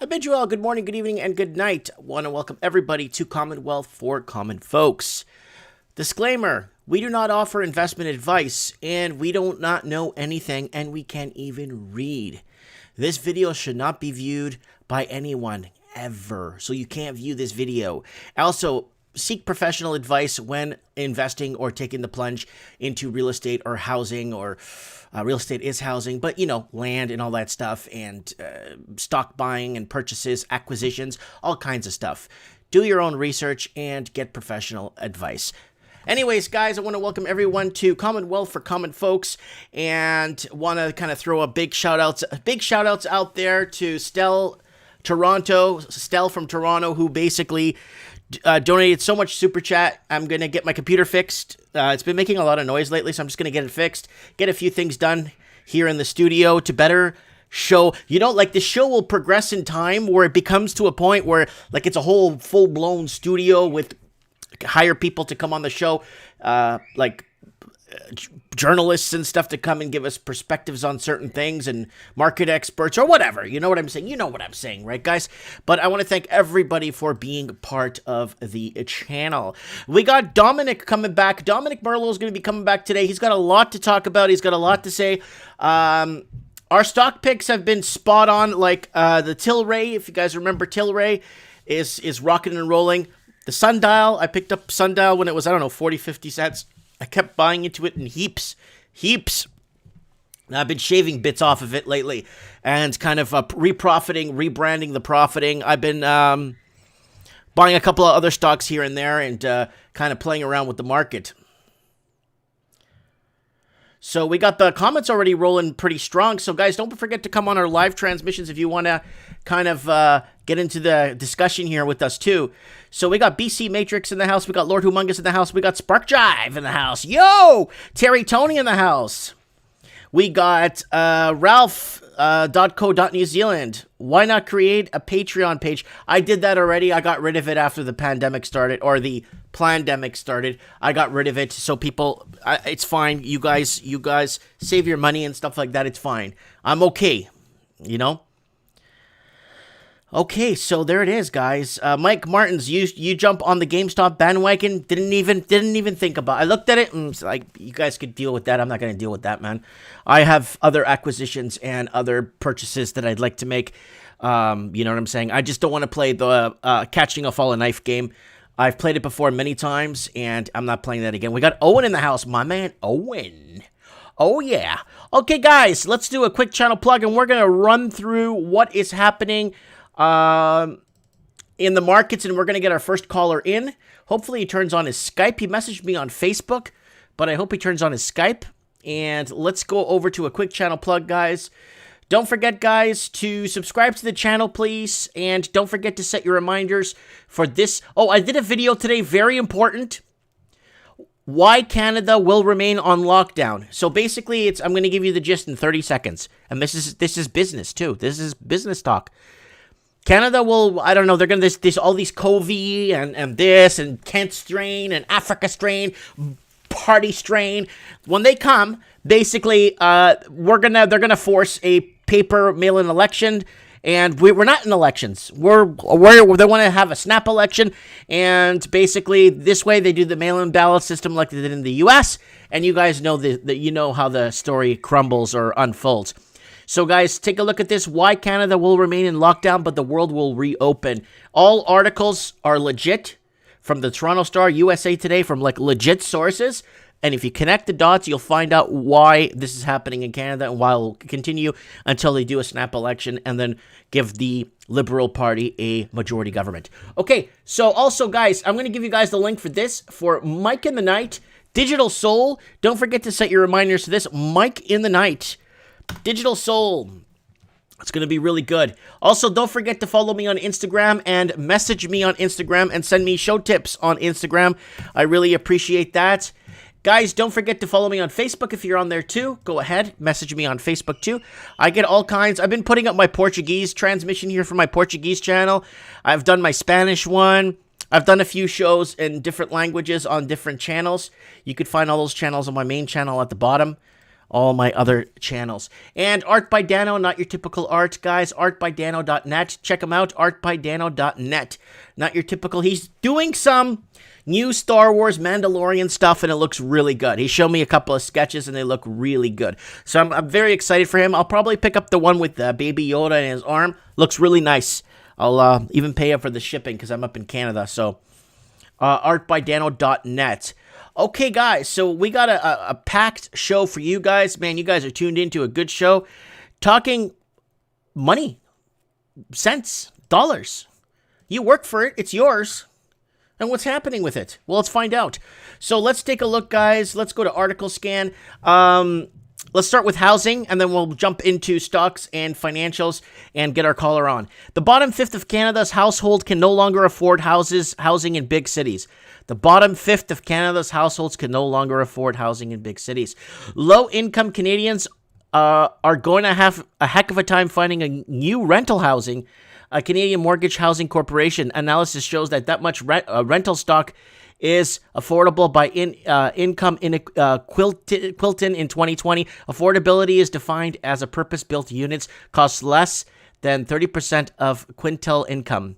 I bid you all good morning, good evening, and good night. I want to welcome everybody to Commonwealth for Common Folks. Disclaimer, we do not offer investment advice, and we do not know anything, and we can't even read. This video should not be viewed by anyone, ever. So you can't view this video. Also, seek professional advice when investing or taking the plunge into real estate or housing, or real estate is housing, but you know, land and all that stuff, and stock buying and purchases, acquisitions, all kinds of stuff. Do your own research and get professional advice. Anyways, guys, I want to welcome everyone to Commonwealth for Common Folks, and want to kind of throw a big shout outs out there to Stell from Toronto, who basically donated so much super chat. I'm going to get my computer fixed. It's been making a lot of noise lately, so I'm just going to get it fixed. Get a few things done here in the studio to better show, you know, like the show will progress in time where it becomes to a point where like it's a whole full-blown studio with hire people to come on the show, journalists and stuff to come and give us perspectives on certain things, and market experts or whatever. You know what I'm saying? You know what I'm saying, right, guys? But I want to thank everybody for being part of the channel. We got Dominic coming back. Dominic Merlo is going to be coming back today. He's got a lot to talk about. He's got a lot to say. Our stock picks have been spot on, like the Tilray. If you guys remember, Tilray is rocking and rolling. The Sundial, I picked up Sundial when it was, I don't know, 40, 50 cents. I kept buying into it in heaps. And I've been shaving bits off of it lately and kind of rebranding the profiting. I've been buying a couple of other stocks here and there and kind of playing around with the market. So we got the comments already rolling pretty strong. So guys, don't forget to come on our live transmissions if you want to kind of get into the discussion here with us too. So we got BC Matrix in the house. We got Lord Humongous in the house. We got Spark Jive in the house. Yo! Terry Tony in the house. We got Ralph.co.New Zealand. Why not create a Patreon page? I did that already. I got rid of it after the pandemic started, or the plandemic started. I got rid of it, so people, it's fine. You guys save your money and stuff like that. It's fine. I'm okay, you know? Okay, so there it is, guys. Mike Martins, you jump on the GameStop bandwagon. Didn't even think about it. I looked at it and was like, you guys could deal with that. I'm not going to deal with that, man. I have other acquisitions and other purchases that I'd like to make. You know what I'm saying? I just don't want to play the catching a fallen knife game. I've played it before many times, and I'm not playing that again. We got Owen in the house, my man Owen. Oh, yeah. Okay, guys, let's do a quick channel plug, and we're going to run through what is happening in the markets, and we're going to get our first caller in. Hopefully he turns on his Skype. He messaged me on Facebook, but I hope he turns on his Skype. And let's go over to a quick channel plug, guys. Don't forget, guys, to subscribe to the channel, please. And don't forget to set your reminders for this. Oh, I did a video today, very important. Why Canada will remain on lockdown. So basically, I'm going to give you the gist in 30 seconds. And this is business, too. This is business talk. Canada will, I don't know, they're going to, there's all these COVID and this, and Kent strain, and Africa strain, party strain. When they come, basically, they're going to force a paper mail-in election, and we're not in elections. They want to have a snap election, and basically, this way, they do the mail-in ballot system like they did in the U.S., and you guys know that you know how the story crumbles or unfolds. So, guys, take a look at this. Why Canada will remain in lockdown, but the world will reopen. All articles are legit from the Toronto Star, USA Today, from, like, legit sources. And if you connect the dots, you'll find out why this is happening in Canada and why it will continue until they do a snap election and then give the Liberal Party a majority government. Okay, so also, guys, I'm going to give you guys the link for this for Mike in the Night, Digital Soul. Don't forget to set your reminders to this. Mike in the Night. Digital Soul. It's going to be really good. Also, don't forget to follow me on Instagram and message me on Instagram and send me show tips on Instagram. I really appreciate that. Guys, don't forget to follow me on Facebook if you're on there too. Go ahead, message me on Facebook too. I get all kinds. I've been putting up my Portuguese transmission here for my Portuguese channel. I've done my Spanish one. I've done a few shows in different languages on different channels. You could find all those channels on my main channel at the bottom. all my other channels. And Art by Dano, not your typical art, guys. Artbydano.net. Check him out, artbydano.net. Not your typical. He's doing some new Star Wars Mandalorian stuff, and it looks really good. He showed me a couple of sketches, and they look really good. So I'm very excited for him. I'll probably pick up the one with Baby Yoda in his arm. Looks really nice. I'll even pay up for the shipping because I'm up in Canada. So artbydano.net. Okay, guys, so we got a packed show for you guys. Man, you guys are tuned into a good show. Talking money, cents, dollars. You work for it. It's yours. And what's happening with it? Well, let's find out. So let's take a look, guys. Let's go to Article Scan. Let's start with housing, and then we'll jump into stocks and financials and get our caller on. The bottom fifth of Canada's household can no longer afford housing in big cities. The bottom fifth of Canada's households can no longer afford housing in big cities. Low-income Canadians are going to have a heck of a time finding a new rental housing. A Canadian Mortgage Housing Corporation analysis shows that much rental stock is affordable by income in Quilton in 2020. Affordability is defined as a purpose-built units costs less than 30% of quintile income.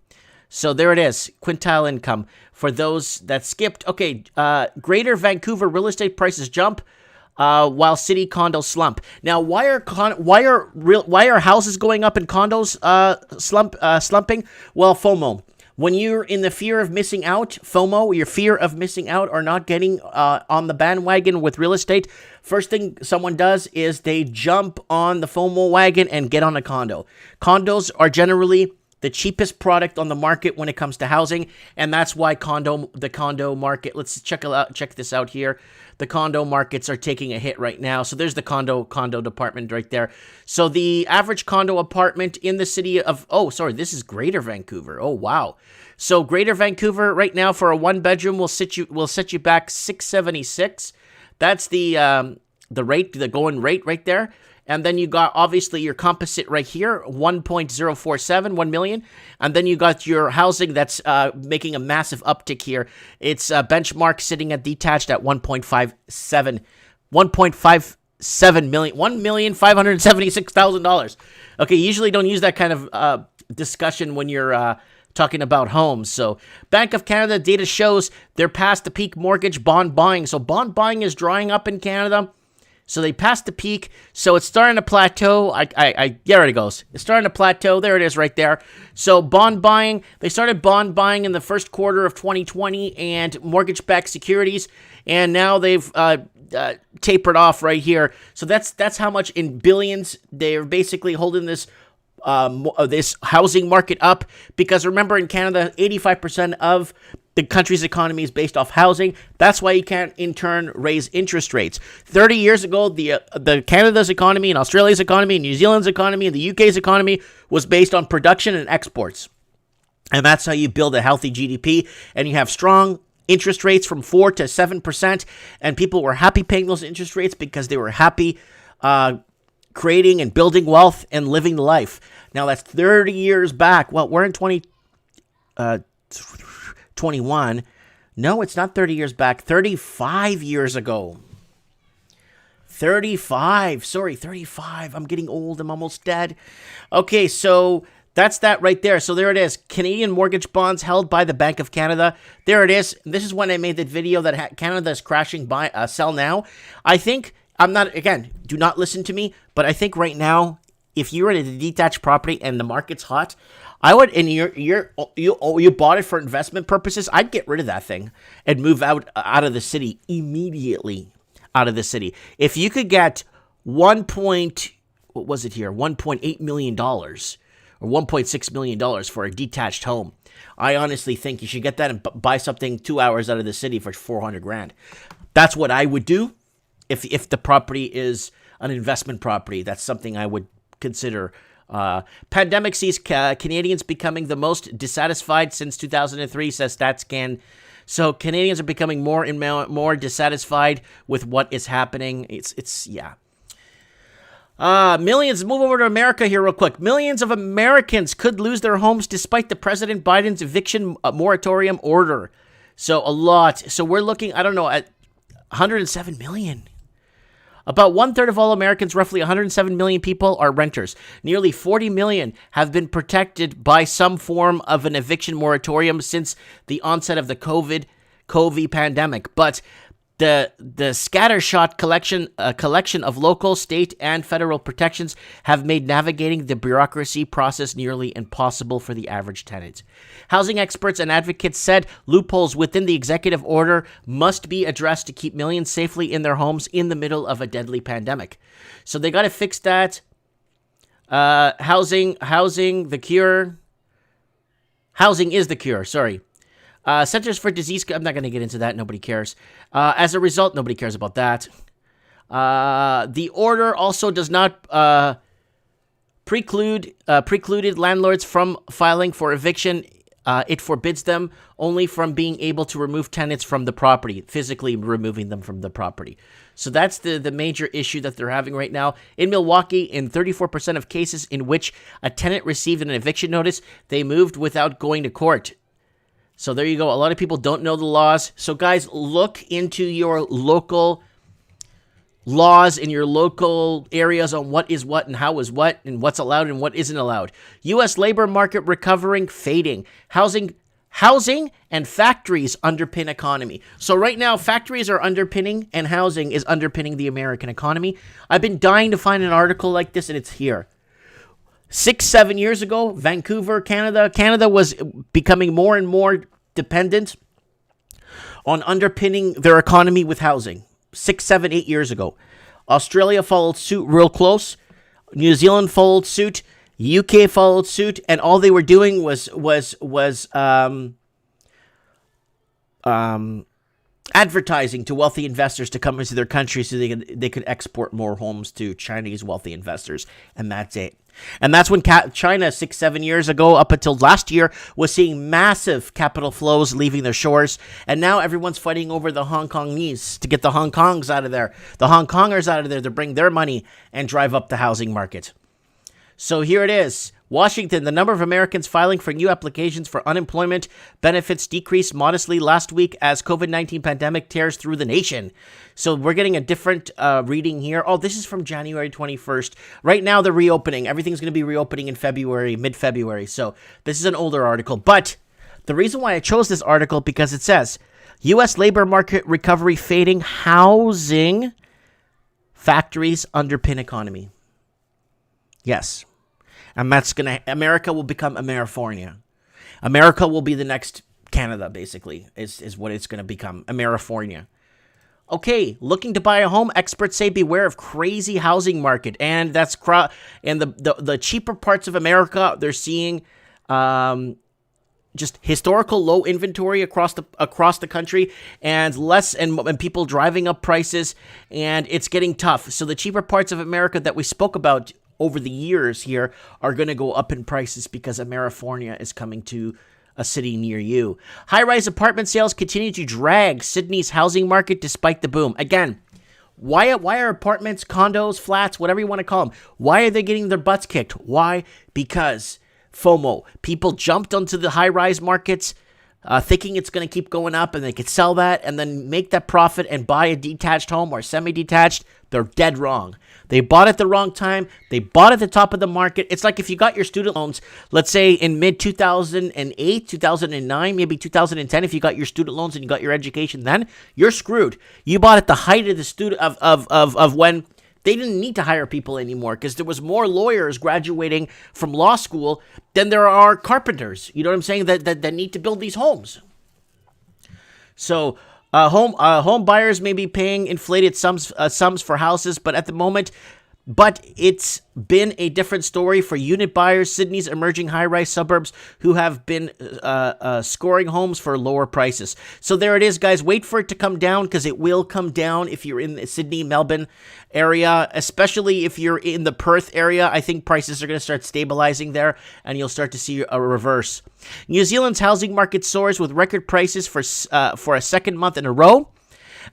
So there it is, quintile income. For those that skipped, okay, Greater Vancouver real estate prices jump while city condos slump. Now, why are houses going up and condos slumping? Well, FOMO. When you're in the fear of missing out, FOMO, your fear of missing out or not getting on the bandwagon with real estate, first thing someone does is they jump on the FOMO wagon and get on a condo. Condos are generally the cheapest product on the market when it comes to housing, and that's why the condo market, let's check this out here. The condo markets are taking a hit right now. So there's the condo department right there. So the average condo apartment in the city of, this is Greater Vancouver. Oh, wow. So Greater Vancouver right now for a one bedroom will set you back $676. That's the rate, the going rate right there. And then you got, obviously, your composite right here, 1.047, 1 million. And then you got your housing that's making a massive uptick here. It's benchmark sitting at detached at 1.57 million, $1,576,000. Okay, you usually don't use that kind of discussion when you're talking about homes. So Bank of Canada data shows they're past the peak mortgage bond buying. So bond buying is drying up in Canada. So they passed the peak, so it's starting to plateau. There it goes. It's starting to plateau. There it is right there. So bond buying, they started bond buying in the first quarter of 2020 and mortgage-backed securities, and now they've tapered off right here. So that's how much in billions they're basically holding this housing market up, because remember in Canada, 85% of the country's economy is based off housing. That's why you can't, in turn, raise interest rates. 30 years ago, the Canada's economy and Australia's economy and New Zealand's economy and the UK's economy was based on production and exports. And that's how you build a healthy GDP. And you have strong interest rates from 4 to 7%. And people were happy paying those interest rates because they were happy creating and building wealth and living the life. Now, that's 30 years back. Well, we're in 2021. No, it's not 30 years back. 35 years ago. 35. Sorry, 35. I'm getting old. I'm almost dead. Okay, so that's that right there. So there it is. Canadian mortgage bonds held by the Bank of Canada. There it is. This is when I made that video that Canada is crashing by sell now. I think, do not listen to me, but I think right now, if you're in a detached property and the market's hot, I would, and you bought it for investment purposes, I'd get rid of that thing and move out of the city immediately. Out of the city. If you could get $1.8 million or $1.6 million for a detached home, I honestly think you should get that and buy something 2 hours out of the city for $400,000. That's what I would do if the property is an investment property. That's something I would consider. Pandemic sees Canadians becoming the most dissatisfied since 2003, says StatsCan. So Canadians are becoming more and more dissatisfied with what is happening. Millions, move over to America here real quick. Millions of Americans could lose their homes despite the President Biden's eviction moratorium order. So a lot. So we're looking, at 107 million. About one-third of all Americans, roughly 107 million people, are renters. Nearly 40 million have been protected by some form of an eviction moratorium since the onset of the COVID pandemic. But the scattershot collection of local, state, and federal protections have made navigating the bureaucracy process nearly impossible for the average tenant. Housing experts and advocates said loopholes within the executive order must be addressed to keep millions safely in their homes in the middle of a deadly pandemic. So they got to fix that. Housing, the cure. Housing is the cure, sorry. Centers for Disease... I'm not going to get into that. Nobody cares. As a result, nobody cares about that. The order also does not precluded landlords from filing for eviction. It forbids them only from being able to remove tenants from the property, physically removing them from the property. So that's the major issue that they're having right now. In Milwaukee, in 34% of cases in which a tenant received an eviction notice, they moved without going to court. So there you go. A lot of people don't know the laws. So guys, look into your local laws in your local areas on what is what and how is what and what's allowed and what isn't allowed. U.S. labor market recovering, fading. Housing and factories underpin economy. So right now, factories are underpinning and housing is underpinning the American economy. I've been dying to find an article like this, and it's here. 6-7 years ago, Vancouver, Canada was becoming more and more dependent on underpinning their economy with housing. 6, 7, 8 years ago. Australia followed suit real close. New Zealand followed suit. UK followed suit, and all they were doing was advertising to wealthy investors to come into their country so they could export more homes to Chinese wealthy investors, and that's it. And that's when China 6-7 years ago, up until last year, was seeing massive capital flows leaving their shores, and now everyone's fighting over the Hong Kongese to get the Hong Kongs out of there, the Hong Kongers out of there to bring their money and drive up the housing market. So here it is. Washington, the number of Americans filing for new applications for unemployment benefits decreased modestly last week as COVID-19 pandemic tears through the nation. So we're getting a different reading here. Oh, this is from January 21st. Right now, they're reopening. Everything's going to be reopening in February, mid-February. So this is an older article. But the reason why I chose this article, because it says, U.S. labor market recovery fading, housing, factories underpin economy. Yes. And that's America will become Amerifornia. America will be the next Canada, basically, is what it's going to become. Amerifornia. Okay, looking to buy a home, experts say beware of crazy housing market. And that's and the cheaper parts of America, they're seeing just historical low inventory across the country, and less and people driving up prices, and it's getting tough. So the cheaper parts of America that we spoke about over the years here are going to go up in prices because Amerifornia is coming to a city near you. High-rise apartment sales continue to drag Sydney's housing market despite the boom. Again, why are apartments, condos, flats, whatever you want to call them, why are they getting their butts kicked? Why? Because FOMO. People jumped onto the high-rise markets thinking it's going to keep going up and they could sell that and then make that profit and buy a detached home or semi-detached. They're dead wrong. They bought at the wrong time. They bought at the top of the market. It's like if you got your student loans, let's say in mid-2008, 2009, maybe 2010, if you got your student loans and you got your education then, you're screwed. You bought at the height of the of when they didn't need to hire people anymore because there was more lawyers graduating from law school than there are carpenters. You know what I'm saying? That need to build these homes. So home buyers may be paying inflated sums for houses, but at the moment, it's been a different story for unit buyers. Sydney's emerging high-rise suburbs who have been scoring homes for lower prices. So there it is, guys. Wait for it to come down because it will come down if you're in the Sydney, Melbourne area, especially if you're in the Perth area. I think prices are going to start stabilizing there and you'll start to see a reverse. New Zealand's housing market soars with record prices for a second month in a row.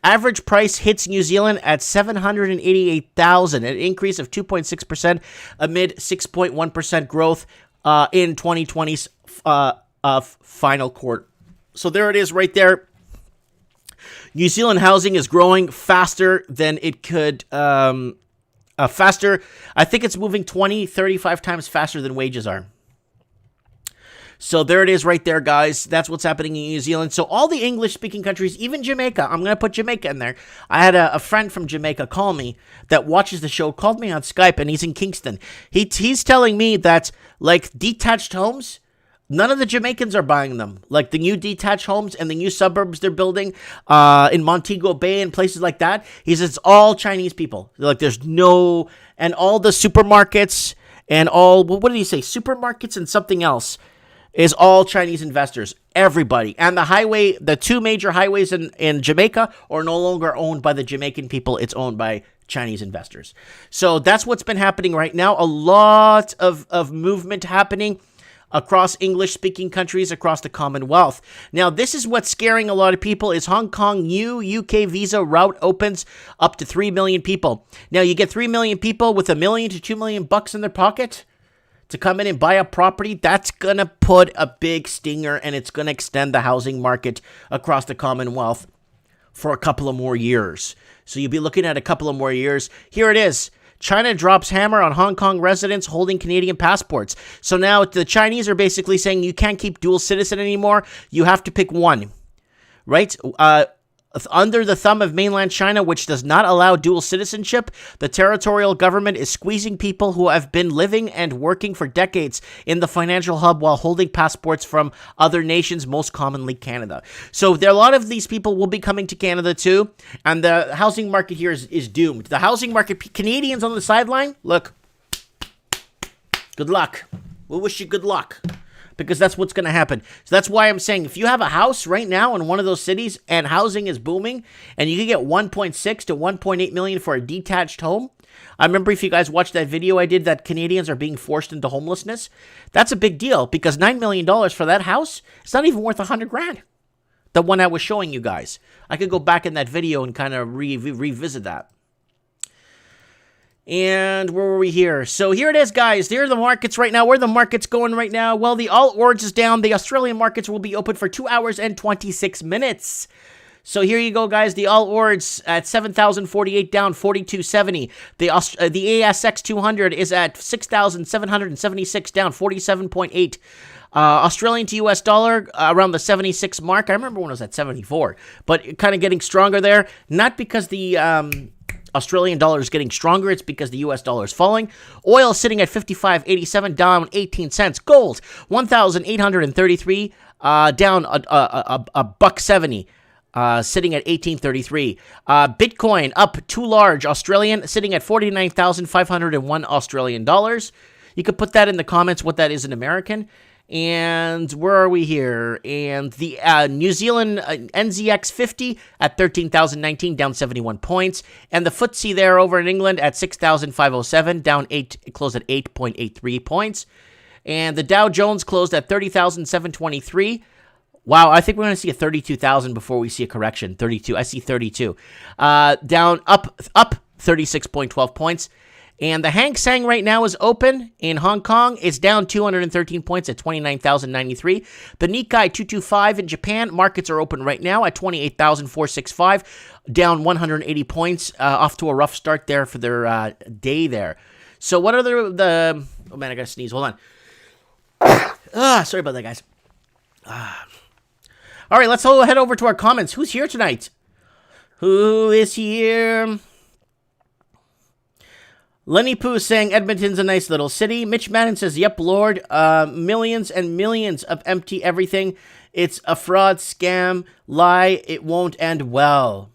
Average price hits New Zealand at $788,000, an increase of 2.6% amid 6.1% growth in 2020's final quarter. So there it is right there. New Zealand housing is growing faster than it could, faster. I think it's moving 20, 35 times faster than wages are. So there it is right there, guys. That's what's happening in New Zealand. So all the English-speaking countries, even Jamaica, I'm going to put Jamaica in there. I had a friend from Jamaica call me that watches the show, called me on Skype, and he's in Kingston. He's telling me that, like, detached homes, none of the Jamaicans are buying them. Like, the new detached homes and the new suburbs they're building in Montego Bay and places like that, he says it's all Chinese people. Like, there's no... And all the supermarkets and all... What did he say? Supermarkets and something else is all Chinese investors. Everybody. And the highway, the two major highways in Jamaica are no longer owned by the Jamaican people. It's owned by Chinese investors. So that's what's been happening right now. A lot of movement happening across English-speaking countries across the Commonwealth. Now, this is what's scaring a lot of people is Hong Kong new UK visa route opens up to 3 million people. Now, you get 3 million people with $1 million to $2 million bucks in their pocket to come in and buy a property. That's going to put a big stinger, and it's going to extend the housing market across the Commonwealth for a couple of more years. So you'll be looking at a couple of more years. Here it is. China drops hammer on Hong Kong residents holding Canadian passports. So now the Chinese are basically saying you can't keep dual citizen anymore. You have to pick one, right? Under the thumb of mainland China, which does not allow dual citizenship, the territorial government is squeezing people who have been living and working for decades in the financial hub while holding passports from other nations, most commonly Canada. So a lot of these people will be coming to Canada too, and the housing market here is doomed. The housing market, Canadians on the sideline, look, good luck. We'll wish you good luck, because that's what's going to happen. So that's why I'm saying if you have a house right now in one of those cities and housing is booming and you can get 1.6 to 1.8 million for a detached home. I remember if you guys watched that video I did that Canadians are being forced into homelessness. That's a big deal because $9 million for that house, it's not even worth $100,000. The one I was showing you guys. I could go back in that video and kind of revisit that. And where were we here? So here it is, guys. There are the markets right now. Where are the markets going right now? Well, the All Ords is down. The Australian markets will be open for 2 hours and 26 minutes. So here you go, guys. The All Ords at 7,048 down 42.70. The ASX 200 is at 6,776 down 47.8. Australian to US dollar around the 76 mark. I remember when it was at 74, but kind of getting stronger there. Not because the Australian dollar is getting stronger, it's because the US dollar is falling. Oil sitting at 55.87, down 18 cents. Gold, 1,833, down a buck 70, sitting at 18.33. Bitcoin up too large, Australian, sitting at 49,501 Australian dollars. You could put that in the comments what that is in American. And where are we here? And the New Zealand NZX 50 at 13,019, down 71 points. And the FTSE there over in England at 6,507, down 8, closed at 8.83 points. And the Dow Jones closed at 30,723. Wow, I think we're going to see a 32,000 before we see a correction. 32, I see 32. Down, up 36.12 points. And the Hang Seng right now is open in Hong Kong. It's down 213 points at 29,093. The Nikkei 225 in Japan, markets are open right now at 28,465, down 180 points, off to a rough start there for their day there. So what are the oh man, I gotta sneeze, hold on. Sorry about that, guys. All right, let's head over to our comments. Who's here tonight? Who is here? Lenny Pooh saying Edmonton's a nice little city. Mitch Madden says, yep, Lord. Millions and millions of empty everything. It's a fraud, scam, lie. It won't end well.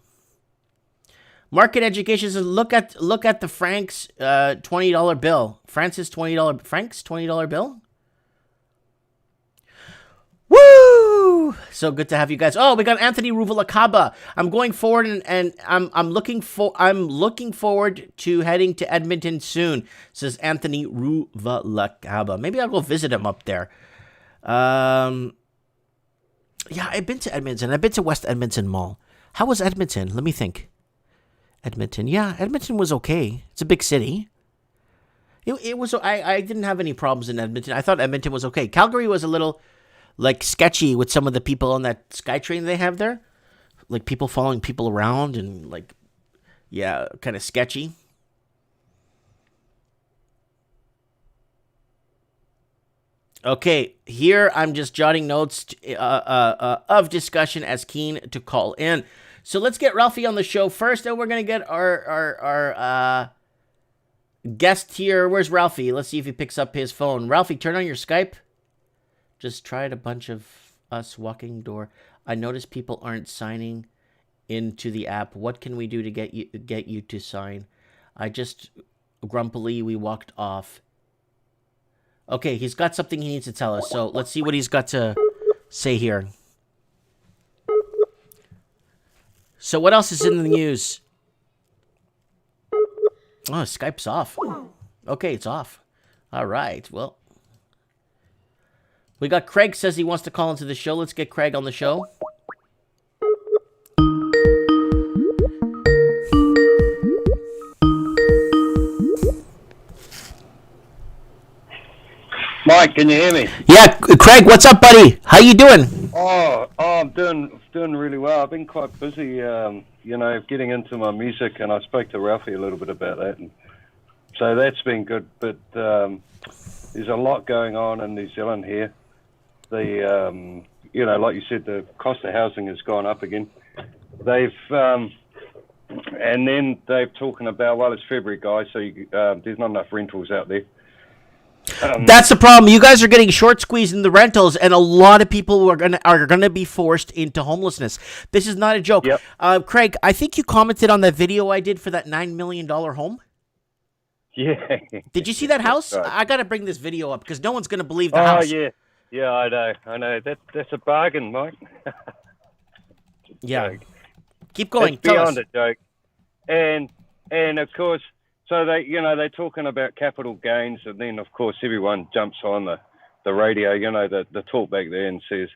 Market Education says, look at the Frank's $20 bill. Frank's $20 bill? Woo! So good to have you guys. Oh, we got Anthony Ruvalakaba. I'm going forward and I'm looking forward to heading to Edmonton soon, says Anthony Ruvalakaba. Maybe I'll go visit him up there. Yeah, I've been to Edmonton. I've been to West Edmonton Mall. How was Edmonton? Let me think. Edmonton. Yeah, Edmonton was okay. It's a big city. It was. I didn't have any problems in Edmonton. I thought Edmonton was okay. Calgary was a little sketchy with some of the people on that SkyTrain they have there. like people following people around and like, yeah, kind of sketchy. Okay, here I'm just jotting notes of discussion as keen to call in. So let's get Ralphie on the show first, and we're gonna get our guest here. Where's Ralphie? Let's see if he picks up his phone. Ralphie, turn on your Skype. Just tried a bunch of us walking door. I noticed people aren't signing into the app. What can we do to get you to sign? I just grumpily we walked off. Okay, he's got something he needs to tell us. So let's see what he's got to say here. So what else is in the news? Oh, Skype's off. Okay, it's off. All right, well. We got Craig says he wants to call into the show. Let's get Craig on the show. Mike, can you hear me? Yeah, Craig, what's up, buddy? How you doing? I'm doing really well. I've been quite busy, getting into my music, and I spoke to Ralphie a little bit about that, and so that's been good. But there's a lot going on in New Zealand here. The like you said, the cost of housing has gone up again. They've and then they're talking about, well, it's February, guys, so there's not enough rentals out there. That's the problem. You guys are getting short squeezed in the rentals, and a lot of people are gonna be forced into homelessness. This is not a joke. Yep. Craig, I think you commented on that video I did for that $9 million home. Yeah. Did you see that house? Right. I gotta bring this video up because no one's gonna believe the house. Oh yeah, I know. That's a bargain, Mike. Yeah. Keep going. It's beyond a joke, and of course. So they're talking about capital gains, and then of course everyone jumps on the radio, the talk back there and says,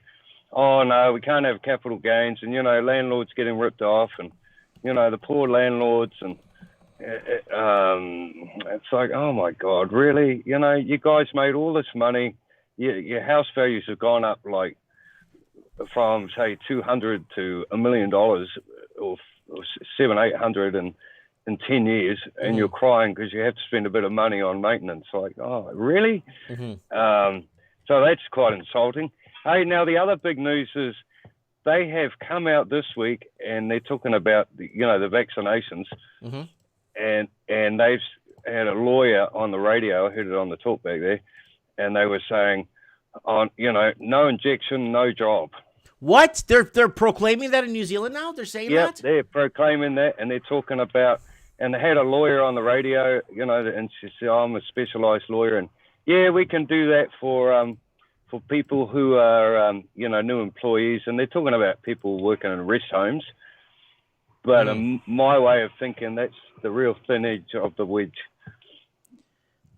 "Oh no, we can't have capital gains," and landlords getting ripped off, and the poor landlords, and it's like, oh my God, really? You guys made all this money, your house values have gone up like from say $200 to $1 million or $700-800 in 10 years, and you're crying because you have to spend a bit of money on maintenance. Like, oh, really? So that's quite insulting. Hey, now the other big news is they have come out this week and they're talking about the vaccinations, and they've had a lawyer on the radio. I heard it on the talk back there, and they were saying, no injection, no job. What? They're proclaiming that in New Zealand now? They're saying that? Yeah, they're proclaiming that, and they're talking about. And they had a lawyer on the radio, and she said, I'm a specialised lawyer, and yeah, we can do that for people who are, new employees, and they're talking about people working in rest homes. But my way of thinking, that's the real thin edge of the wedge.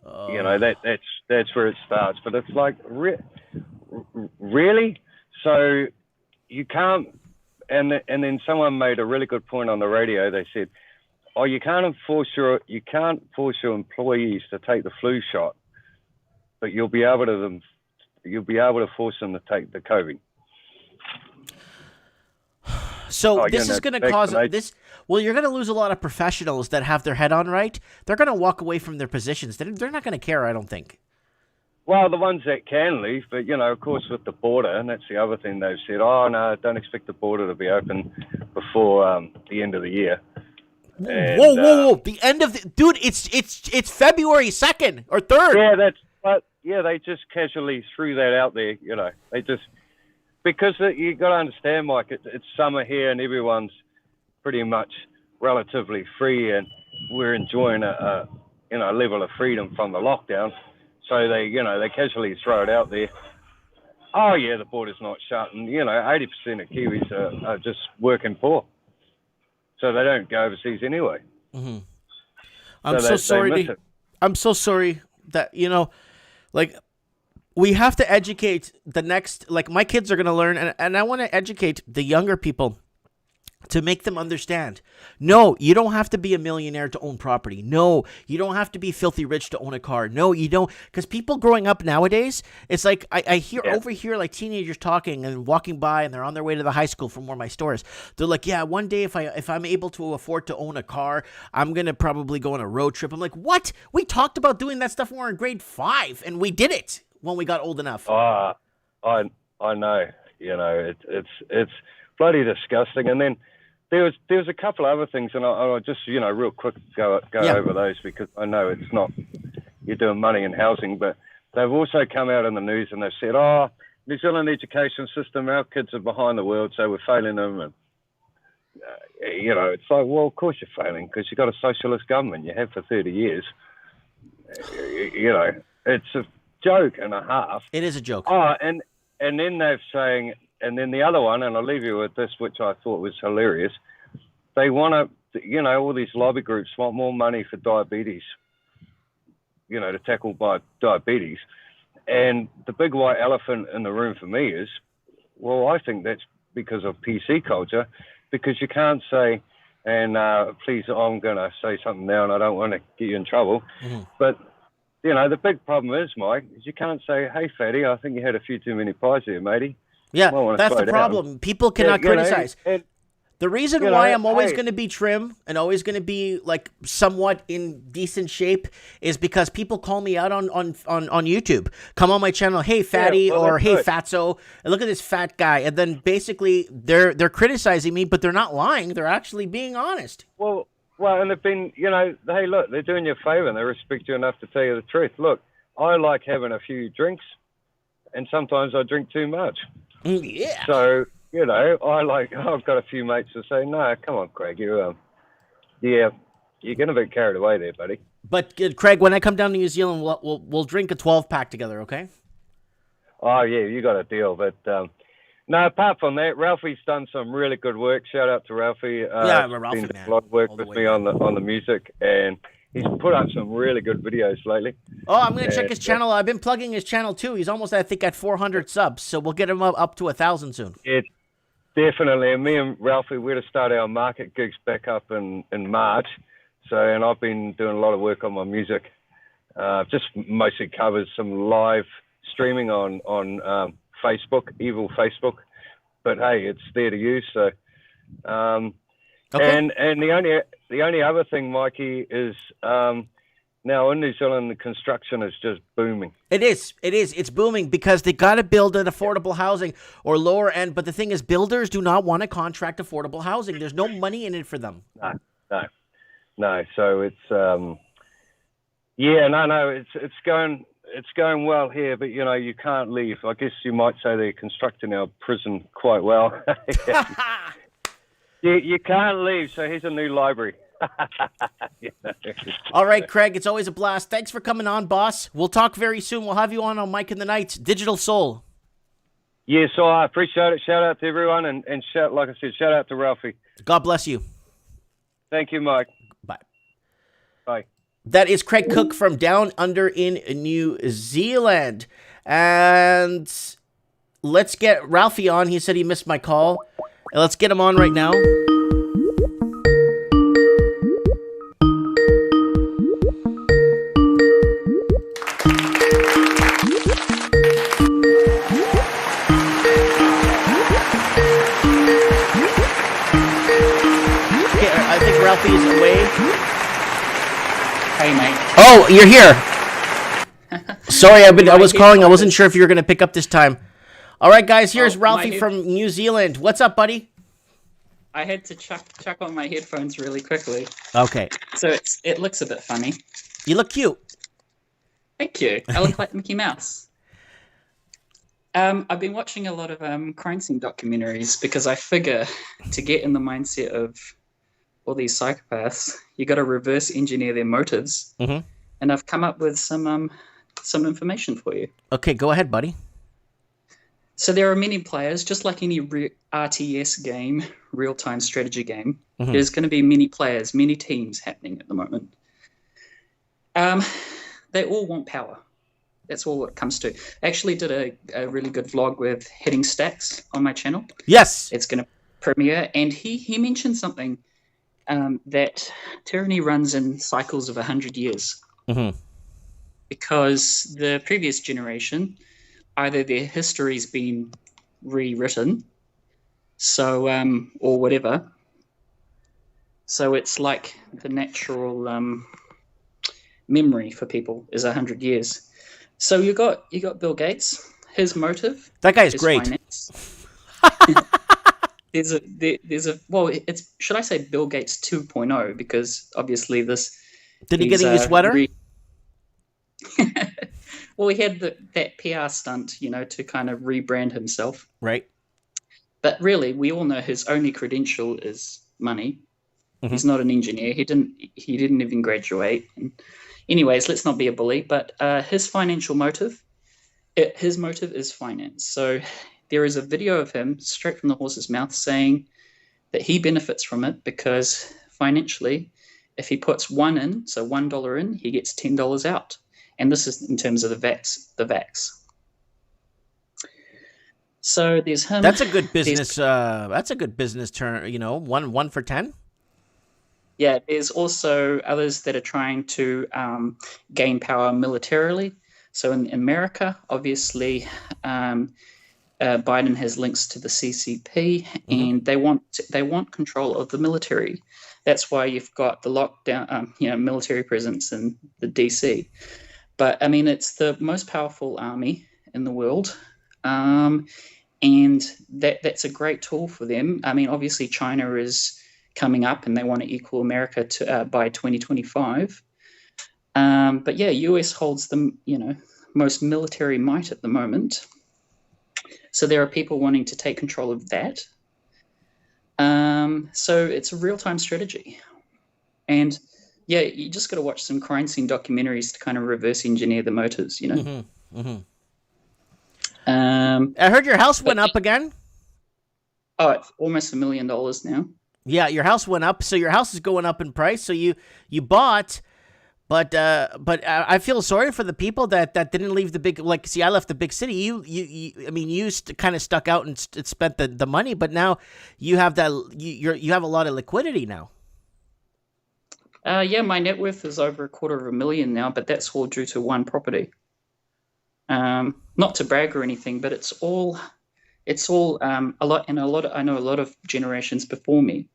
That's where it starts. But it's like, really? So you can't, and then someone made a really good point on the radio. They said, oh, you can't force your employees to take the flu shot, but you'll be able to force them to take the COVID. So this is going to cause this. Well, you're going to lose a lot of professionals that have their head on right. They're going to walk away from their positions. They're not going to care, I don't think. Well, the ones that can leave, but of course, with the border, and that's the other thing they've said. Oh no, don't expect the border to be open before the end of the year. And, whoa! The end of the dude. It's February 2nd or 3rd. Yeah, they just casually threw that out there. They just because you got to understand, Mike. It's summer here, and everyone's pretty much relatively free, and we're enjoying a level of freedom from the lockdown. So they casually throw it out there. Oh yeah, the border's not shut, and 80% of Kiwis are just working poor. So they don't go overseas anyway. I'm so sorry that we have to educate the next. Like my kids are going to learn, and I want to educate the younger people to make them understand. No, you don't have to be a millionaire to own property. No, you don't have to be filthy rich to own a car. No, you don't. Because people growing up nowadays, it's like I hear overhear like teenagers talking and walking by, and they're on their way to the high school from where my store is. They're like, yeah, one day if I'm able to afford to own a car, I'm gonna probably go on a road trip. I'm like, what? We talked about doing that stuff when we were in grade 5, and we did it when we got old enough. I know. You know, it's bloody disgusting. And then there was a couple other things, and I'll just, you know, real quick go over those, because I know it's not, you're doing money in housing, but they've also come out in the news and they've said, oh, New Zealand education system, our kids are behind the world, so we're failing them. And, you know, it's like, well, of course you're failing, because you've got a socialist government. You have for 30 years. You know, it's a joke and a half. It is a joke. Oh, and then they're saying, and then the other one, and I'll leave you with this, which I thought was hilarious. They want to, you know, all these lobby groups want more money for diabetes, you know, to tackle diabetes. And the big white elephant in the room for me is, well, I think that's because of PC culture, because you can't say, and please, I'm going to say something now and I don't want to get you in trouble, but, you know, the big problem is, Mike, is you can't say, hey, fatty, I think you had a few too many pies here, matey. Yeah, that's the problem. People cannot criticize. The reason why I'm always going to be trim and always going to be like somewhat in decent shape is because people call me out on YouTube. Come on my channel, hey fatty, or hey fatso, and look at this fat guy. And then basically they're criticizing me, but they're not lying. They're actually being honest. Well, and they've been, you know, hey, look, they're doing you a favor and they respect you enough to tell you the truth. Look, I like having a few drinks, and sometimes I drink too much. Yeah. So, you know, I've got a few mates that say, no, come on, Craig, you're getting a bit carried away there, buddy. But Craig, when I come down to New Zealand, we'll drink a 12-pack together, okay? Oh yeah, you got a deal. But no, apart from that, Ralphie's done some really good work. Shout out to Ralphie. I'm a Ralphie man. A lot of work with me on the music, and he's put up some really good videos lately. Oh, I'm going to check his channel. I've been plugging his channel, too. He's almost, I think, at 400 subs, so we'll get him up to 1,000 soon. Yeah, definitely. And me and Ralphie, we're to start our market gigs back up in March. So, and I've been doing a lot of work on my music. Just mostly covers some live streaming on Facebook, evil Facebook. But, hey, it's there to use, so... Okay. And the only other thing, Mikey, is now in New Zealand the construction is just booming. It is. It's booming because they got to build an affordable housing or lower end. But the thing is, builders do not want to contract affordable housing. There's no money in it for them. No. So it's it's going well here, but you know you can't leave. I guess you might say they're constructing our prison quite well. You can't leave, so here's a new library. All right, Craig, it's always a blast. Thanks for coming on, boss. We'll talk very soon. We'll have you on Mike in the Night, Digital Soul. Yeah, so I appreciate it. Shout out to everyone, and like I said, shout out to Ralphie. God bless you. Thank you, Mike. Bye. That is Craig Cook from down under in New Zealand. And let's get Ralphie on. He said he missed my call. Let's get him on right now. Okay, I think Ralphie is away. Hey, mate. Oh, you're here. Sorry, I was calling. I wasn't sure if you were going to pick up this time. All right, guys, here's Ralphie from New Zealand. What's up, buddy? I had to chuck on my headphones really quickly. Okay. So it looks a bit funny. You look cute. Thank you. I look like Mickey Mouse. I've been watching a lot of crime scene documentaries because I figure to get in the mindset of all these psychopaths, you got to reverse engineer their motives. Mm-hmm. And I've come up with some information for you. Okay, go ahead, buddy. So there are many players, just like any RTS game, real-time strategy game. Mm-hmm. There's going to be many players, many teams happening at the moment. They all want power. That's all it comes to. I actually did a really good vlog with hitting stacks on my channel. Yes. It's going to premier, and he mentioned something that tyranny runs in cycles of 100 years, because the previous generation, either their history's been rewritten, so or whatever. So it's like the natural memory for people is 100 years. So you got Bill Gates. His motive, That guy is great. Finance. there's a well, it's, should I say Bill Gates 2.0, because obviously this. Did he get a new sweater? Well, he had that PR stunt, to kind of rebrand himself. Right. But really, we all know his only credential is money. He's not an engineer. He didn't even graduate. And anyways, let's not be a bully. But his financial motive, his motive is finance. So there is a video of him straight from the horse's mouth saying that he benefits from it because financially, if he puts $1 in, he gets $10 out. And this is in terms of the vax. So there's him. That's a good business. That's a good business turn. One for 10. Yeah, there's also others that are trying to gain power militarily. So in America, obviously, Biden has links to the CCP, and they want control of the military. That's why you've got the lockdown, military presence in the DC. But I mean, it's the most powerful army in the world, and that's a great tool for them. I mean, obviously, China is coming up, and they want to equal America to by 2025. But yeah, US holds the most military might at the moment. So there are people wanting to take control of that. So it's a real-time strategy, and yeah, you just got to watch some crime scene documentaries to kind of reverse engineer the motives. I heard your house went up again. Oh, it's almost $1 million now. Yeah, your house went up, so your house is going up in price. So you bought, but I feel sorry for the people that didn't leave the big. Like, see, I left the big city. You kind of stuck out and spent the money, but now you have that. You have a lot of liquidity now. Yeah, my net worth is over $250,000 now, but that's all due to one property. Not to brag or anything, but it's all a lot, and I know a lot of generations before me.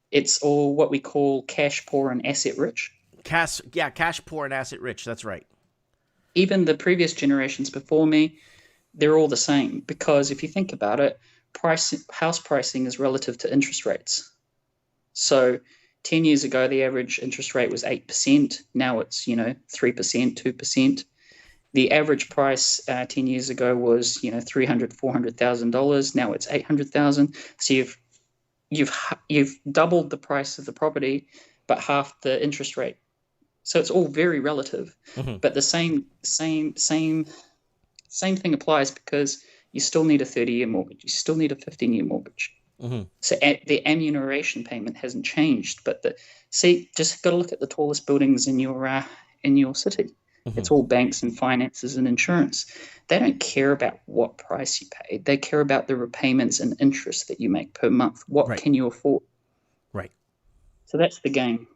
It's all what we call cash poor and asset rich. Cash poor and asset rich. That's right. Even the previous generations before me, they're all the same, because if you think about it, house pricing is relative to interest rates. So 10 years ago, the average interest rate was 8%. Now it's 3%, 2%. The average price 10 years ago was $300,000, $400,000. Now it's $800,000. So you've doubled the price of the property, but half the interest rate. So it's all very relative. But the same thing applies, because you still need a 30-year mortgage. You still need a 15-year mortgage. So the remuneration payment hasn't changed. But just got to look at the tallest buildings in your city. It's all banks and finances and insurance. They don't care about what price you pay. They care about the repayments and interest that you make per month. What can you afford? Right. So that's the game.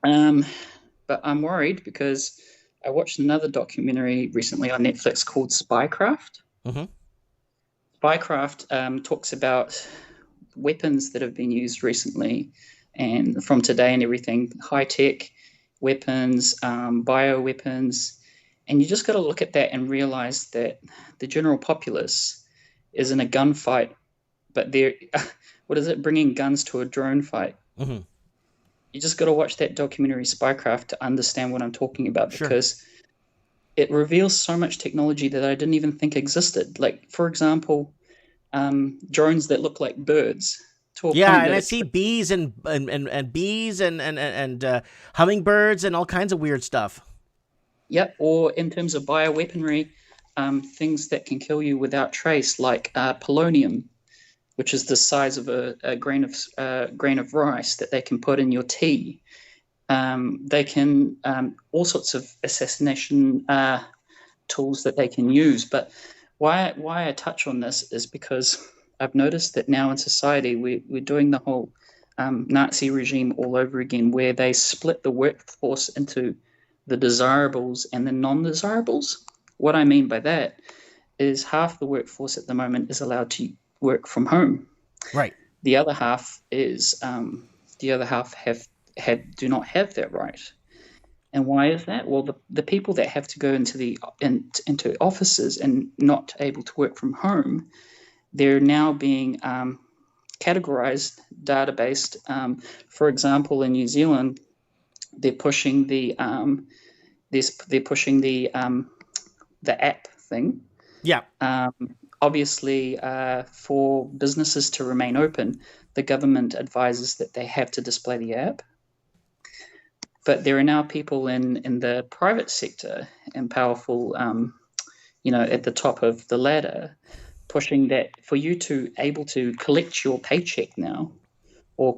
But I'm worried because I watched another documentary recently on Netflix called Spycraft. Spycraft talks about weapons that have been used recently and from today and everything, high-tech weapons, bioweapons, and you just got to look at that and realize that the general populace is in a gunfight, but they're bringing guns to a drone fight. You just got to watch that documentary Spycraft to understand what I'm talking about, because it reveals so much technology that I didn't even think existed. Like, for example, drones that look like birds. And I see bees and bees and hummingbirds and all kinds of weird stuff. Yep, or in terms of bioweaponry, things that can kill you without trace, like polonium, which is the size of a grain of rice that they can put in your tea. They can all sorts of assassination tools that they can use. But why I touch on this is because I've noticed that now in society we're doing the whole Nazi regime all over again, where they split the workforce into the desirables and the non-desirables. What I mean by that is half the workforce at the moment is allowed to work from home. Right. The other half do not have that right. And why is that? Well, the people that have to go into offices and not able to work from home, they're now being categorized, data-based. For example, in New Zealand, they're pushing the app thing. Yeah. Obviously, for businesses to remain open, the government advises that they have to display the app. But there are now people in the private sector and powerful, at the top of the ladder, pushing that for you to able to collect your paycheck now, or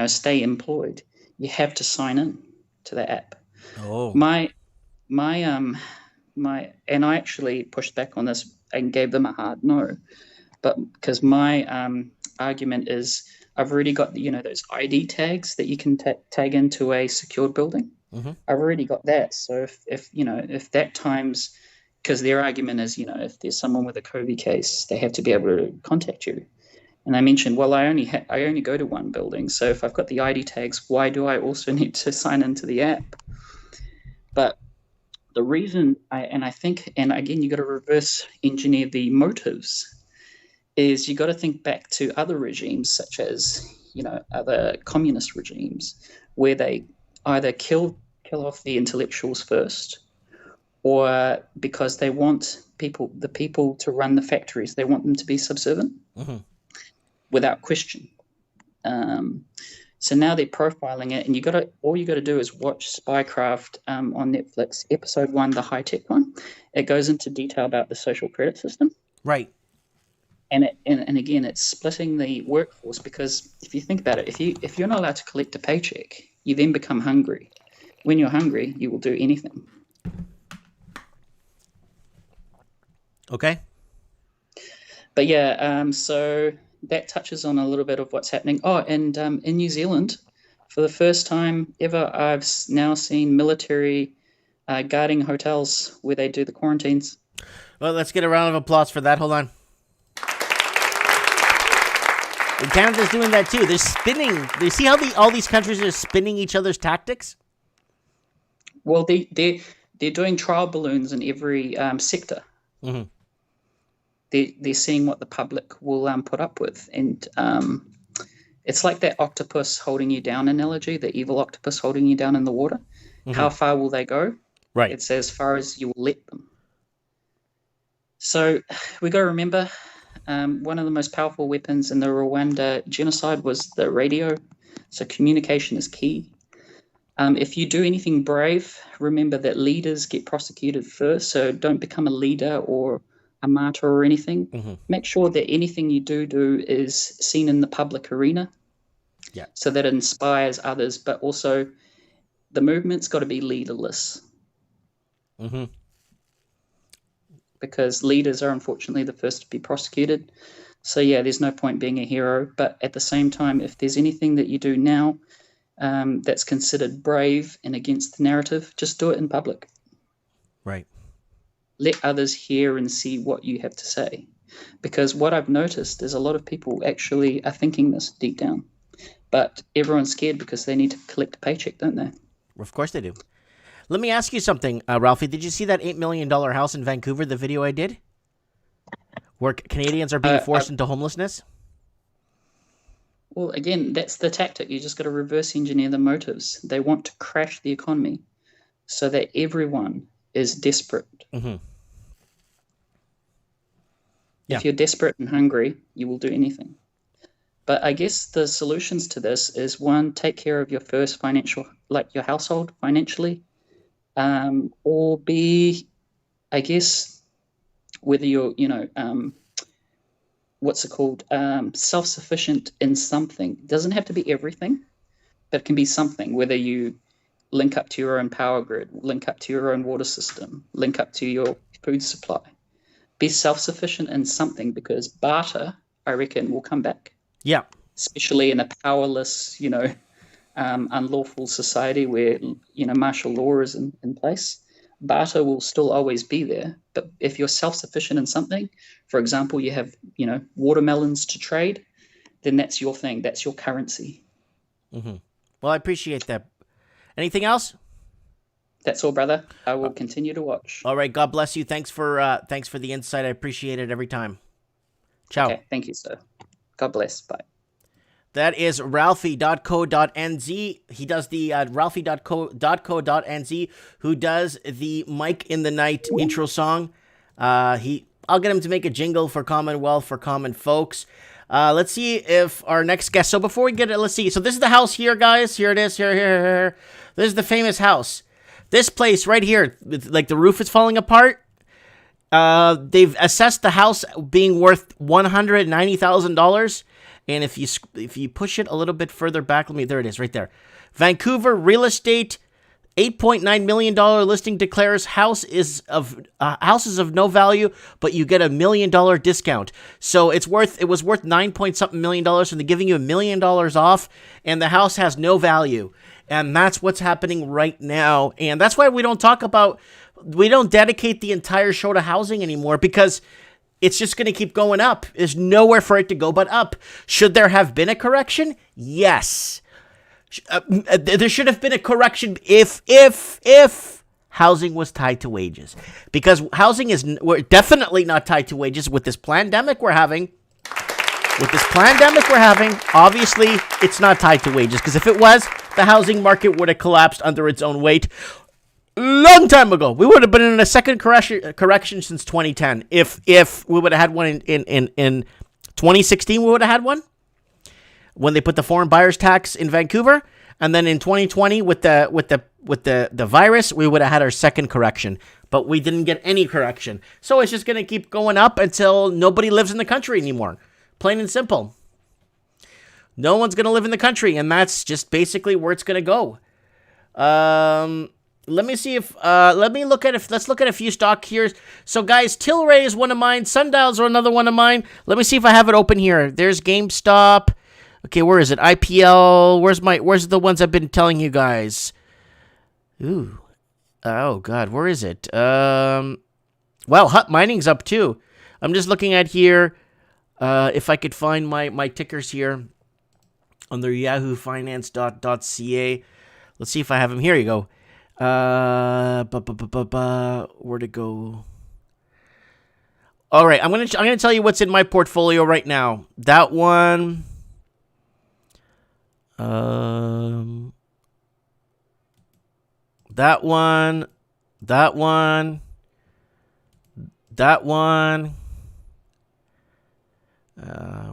stay employed, you have to sign in to the app. Oh. And I actually pushed back on this and gave them a hard no, but because my argument is I've already got those ID tags that you can tag into a secured building. Mm-hmm. I've already got that. So if that times, because their argument is if there's someone with a COVID case, they have to be able to contact you. And I mentioned, well, I only go to one building, so if I've got the ID tags, why do I also need to sign into the app? But the reason I think, and again, you got to reverse engineer the motives, is you got to think back to other regimes, such as other communist regimes, where they either kill off the intellectuals first, or because they want the people to run the factories, they want them to be subservient. Mm-hmm. Without question. So now they're profiling it, and all you got to do is watch Spycraft on Netflix, episode 1, the high tech one. It goes into detail about the social credit system. Right. And again, it's splitting the workforce, because if you think about it, if you're not allowed to collect a paycheck, you then become hungry. When you're hungry, you will do anything. Okay. But yeah, so that touches on a little bit of what's happening. Oh, and in New Zealand, for the first time ever, I've now seen military guarding hotels where they do the quarantines. Well, let's get a round of applause for that. Hold on. And Canada's doing that too. They're spinning. Do you see how all these countries are spinning each other's tactics? Well, they're doing trial balloons in every sector. Mm-hmm. They're seeing what the public will put up with, and it's like that octopus holding you down analogy, the evil octopus holding you down in the water. Mm-hmm. How far will they go? Right. It's as far as you will let them. So we got to remember, one of the most powerful weapons in the Rwanda genocide was the radio. So communication is key. If you do anything brave, remember that leaders get prosecuted first. So don't become a leader or a martyr or anything. Mm-hmm. Make sure that anything you do is seen in the public arena. Yeah. So that it inspires others, but also the movement's got to be leaderless. Mm-hmm. Because leaders are unfortunately the first to be prosecuted. So yeah, there's no point being a hero. But at the same time, if there's anything that you do now that's considered brave and against the narrative, just do it in public. Right. Let others hear and see what you have to say. Because what I've noticed is a lot of people actually are thinking this deep down. But everyone's scared because they need to collect a paycheck, don't they? Of course they do. Let me ask you something, Ralphie. Did you see that $8 million house in Vancouver, the video I did? Where Canadians are being forced into homelessness? Well, again, that's the tactic. You just got to reverse engineer the motives. They want to crash the economy so that everyone is desperate. Mm-hmm. Yeah. If you're desperate and hungry, you will do anything. But I guess the solutions to this is, one, take care of your first your household financially, or B, I guess, whether you're, self-sufficient in something. It doesn't have to be everything, but it can be something, whether you link up to your own power grid, link up to your own water system, link up to your food supply. Be self-sufficient in something, because barter I reckon, will come back, Yeah. especially in a powerless, unlawful society where, martial law is in place. Barter will still always be there. But if you're self-sufficient in something, for example, you have, watermelons to trade, then that's your thing. That's your currency. Mm-hmm. Well, I appreciate that. Anything else? That's all, brother. I will continue to watch. All right. God bless you. Thanks for the insight. I appreciate it every time. Ciao. Okay. Thank you, sir. God bless. Bye. That is Ralphie.co.nz. He does the Ralphie.co.nz, who does the Mike in the Night intro song. I'll get him to make a jingle for Commonwealth, for common folks. Let's see if our next guest. So before we get it, let's see. So this is the house here, guys. Here it is. Here. This is the famous house. This place right here, like the roof is falling apart. They've assessed the house being worth $190,000. And if you push it a little bit further back, there it is, right there. Vancouver real estate, $8.9 million listing declares houses of no value, but you get $1 million discount. So it was worth $9-something million, and they're giving you $1 million off, and the house has no value. And that's what's happening right now. And that's why we don't dedicate the entire show to housing anymore, because it's just going to keep going up. There's nowhere for it to go but up. Should there have been a correction? Yes. There should have been a correction if housing was tied to wages. Because housing we're definitely not tied to wages with this pandemic we're having. Obviously, it's not tied to wages. Because if it was, the housing market would have collapsed under its own weight long time ago. We would have been in a second correction since 2010. If we would have had one in 2016, we would have had one when they put the foreign buyers tax in Vancouver, and then in 2020 with the virus, we would have had our second correction. But we didn't get any correction, so it's just gonna keep going up until nobody lives in the country anymore. Plain and simple. No one's gonna live in the country, and that's just basically where it's gonna go. Let me see if, let's look at a few stock here. So guys, Tilray is one of mine. Sundials are another one of mine. Let me see if I have it open here. There's GameStop. Okay, where is it? IPL. Where's the ones I've been telling you guys? Ooh. Oh God, where is it? Wow, Hut Mining's up too. I'm just looking at here, if I could find my tickers here under yahoofinance.ca. Let's see if I have them. Here you go. Where'd it go? All right, I'm gonna tell you what's in my portfolio right now. That one, that one.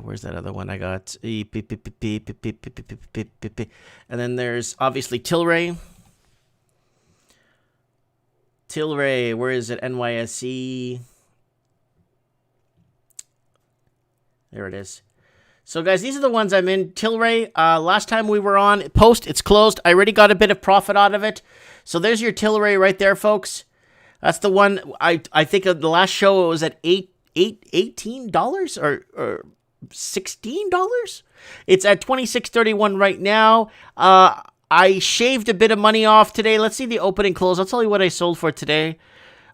Where's that other one I got? And then there's obviously Tilray. Where is it? NYSE. There it is. So, guys, these are the ones I'm in. Tilray, last time we were on, it's closed. I already got a bit of profit out of it. So, there's your Tilray right there, folks. That's the one, I think of the last show, it was at $18 or $16? It's at $26.31 right now. I shaved a bit of money off today. Let's see the open and close. I'll tell you what I sold for today.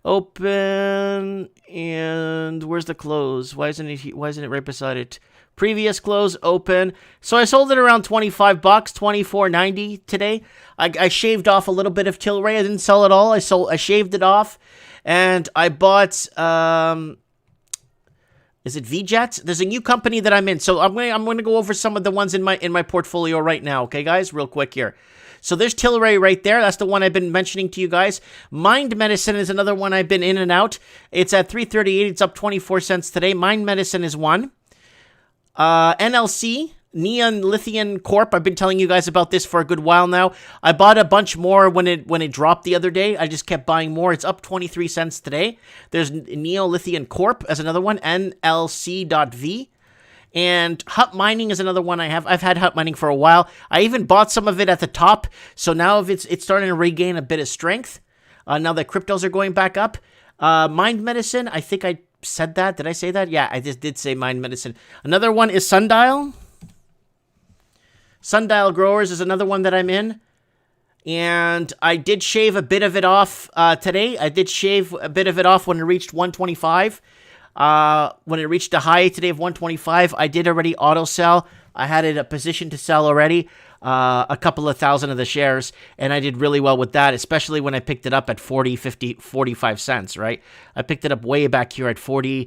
Open, and where's the close? Why isn't it right beside it? Previous close, open. So I sold it around $25, $24.90 today. I shaved off a little bit of Tilray. I didn't sell it all. I shaved it off, and I bought is it VJet? There's a new company that I'm in. So I'm going to go over some of the ones in my portfolio right now, okay guys? Real quick here. So there's Tilray right there. That's the one I've been mentioning to you guys. Mind Medicine is another one I've been in and out. It's at $3.38. It's up 24 cents today. Mind Medicine is one. NLC, Neon Lithium Corp. I've been telling you guys about this for a good while now. I bought a bunch more when it dropped the other day. I just kept buying more. It's up 23 cents today. There's Neo Lithium Corp as another one. NLC.V. And Hut Mining is another one I have. I've had Hut Mining for a while. I even bought some of it at the top. So now it's starting to regain a bit of strength. Now that cryptos are going back up. Mind Medicine, I think I said that. Did I say that? Yeah, I just did say Mind Medicine. Another one is Sundial. Sundial Growers is another one that I'm in. And I did shave a bit of it off today. I did shave a bit of it off when it reached 125. When it reached a high today of 125, I did already auto sell. I had it a position to sell already, a couple of thousand of the shares, and I did really well with that, especially when I picked it up at 40, 50, 45 cents, right? I picked it up way back here at 40.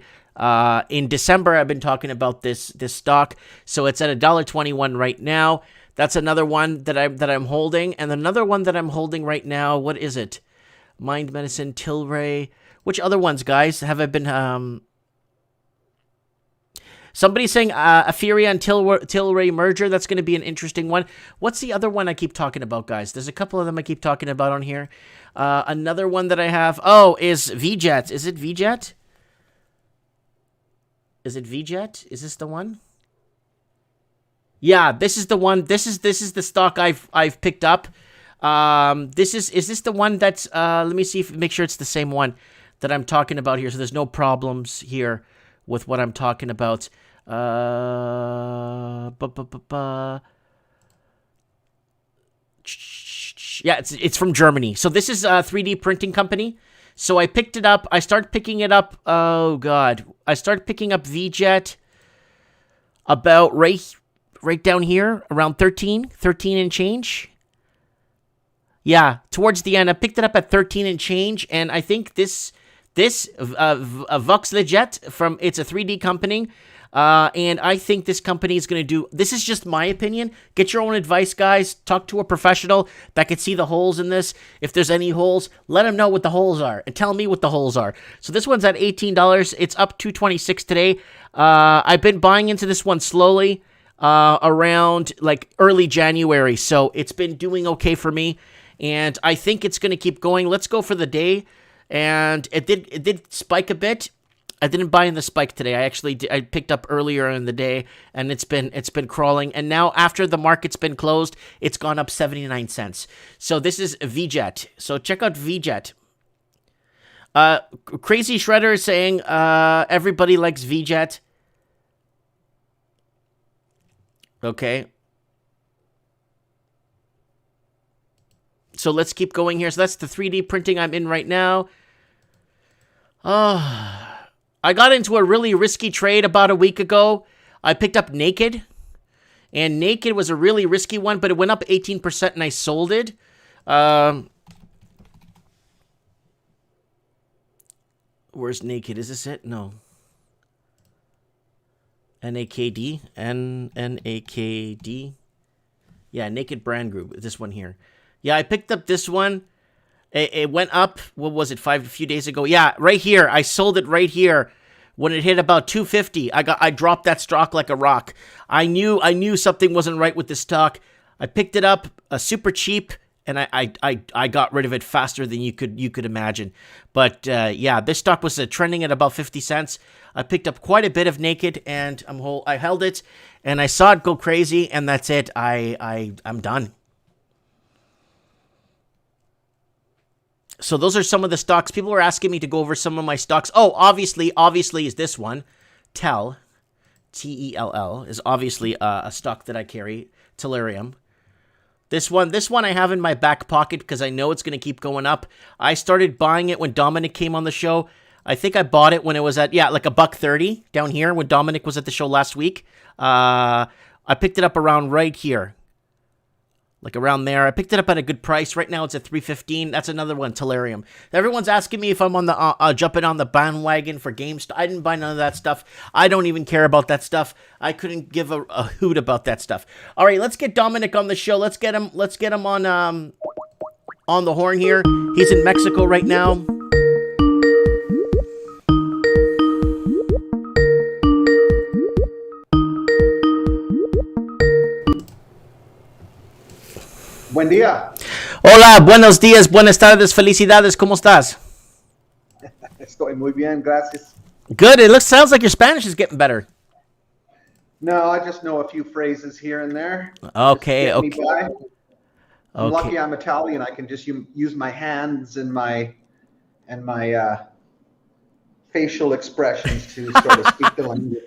In December, I've been talking about this stock, so it's at $1.21 right now. That's another one that I'm holding, and another one that I'm holding right now. What is it? Mind Medicine, Tilray. Which other ones, guys, have I been? Somebody's saying Aferia and Tilray merger. That's going to be an interesting one. What's the other one I keep talking about, guys? There's a couple of them I keep talking about on here. Another one that I have. Oh, is VJet. Is it VJet? Is it VJet? Is this the one? Yeah, this is the one. This is the stock I've picked up. Is this the one that's let me see make sure it's the same one that I'm talking about here, so there's no problems here with what I'm talking about. Yeah, it's from Germany. So this is a 3D printing company. So I picked it up. I start picking it up. Oh God, I start picking up VJet about right down here around 13 and change. Yeah, towards the end, I picked it up at 13 and change, and I think this Voxlejet from it's a 3D company, and I think this company is going to do. This is just my opinion. Get your own advice, guys. Talk to a professional that could see the holes in this. If there's any holes, let them know what the holes are, and tell me what the holes are. So this one's at $18. It's up $2.26 today. I've been buying into this one slowly. Around like early January. So it's been doing okay for me, and I think it's going to keep going. Let's go for the day, and it did spike a bit. I didn't buy in the spike today. I picked up earlier in the day, and it's been crawling. And now after the market's been closed, it's gone up 79 cents. So this is VJet. So check out VJet. Crazy Shredder is saying everybody likes VJet. Okay. So let's keep going here. So that's the 3D printing I'm in right now. I got into a really risky trade about a week ago. I picked up Naked. And Naked was a really risky one, but it went up 18% and I sold it. Where's Naked? Is this it? No. NAKD. NAKD. Yeah, Naked Brand Group. This one here. Yeah, I picked up this one. It went up. What was it? A few days ago. Yeah, right here. I sold it right here when it hit about 250. I dropped that stock like a rock. I knew something wasn't right with this stock. I picked it up super cheap, and I got rid of it faster than you could imagine. But yeah, this stock was trending at about 50 cents. I picked up quite a bit of Naked, and I held it, and I saw it go crazy, and that's it. I'm done. So those are some of the stocks. People are asking me to go over some of my stocks. Oh, obviously is this one. TELL, T-E-L-L, is obviously a stock that I carry. Tellurium. This one I have in my back pocket because I know it's going to keep going up. I started buying it when Dominic came on the show. I think I bought it when it was at, like $1.30 down here when Dominic was at the show last week. I picked it up around right here. Like around there. I picked it up at a good price. Right now it's at $3.15. That's another one, Tellurium. Everyone's asking me if I'm on the jumping on the bandwagon for GameStop. I didn't buy none of that stuff. I don't even care about that stuff. I couldn't give a hoot about that stuff. All right, let's get Dominic on the show. Let's get him on the horn here. He's in Mexico right now. Buen día. Hola, buenos días, buenas tardes, felicidades, ¿cómo estás? Estoy muy bien, gracias. Good, sounds like your Spanish is getting better. No, I just know a few phrases here and there. Okay. I'm lucky I'm Italian. I can just use my hands and my facial expressions to sort of speak the language.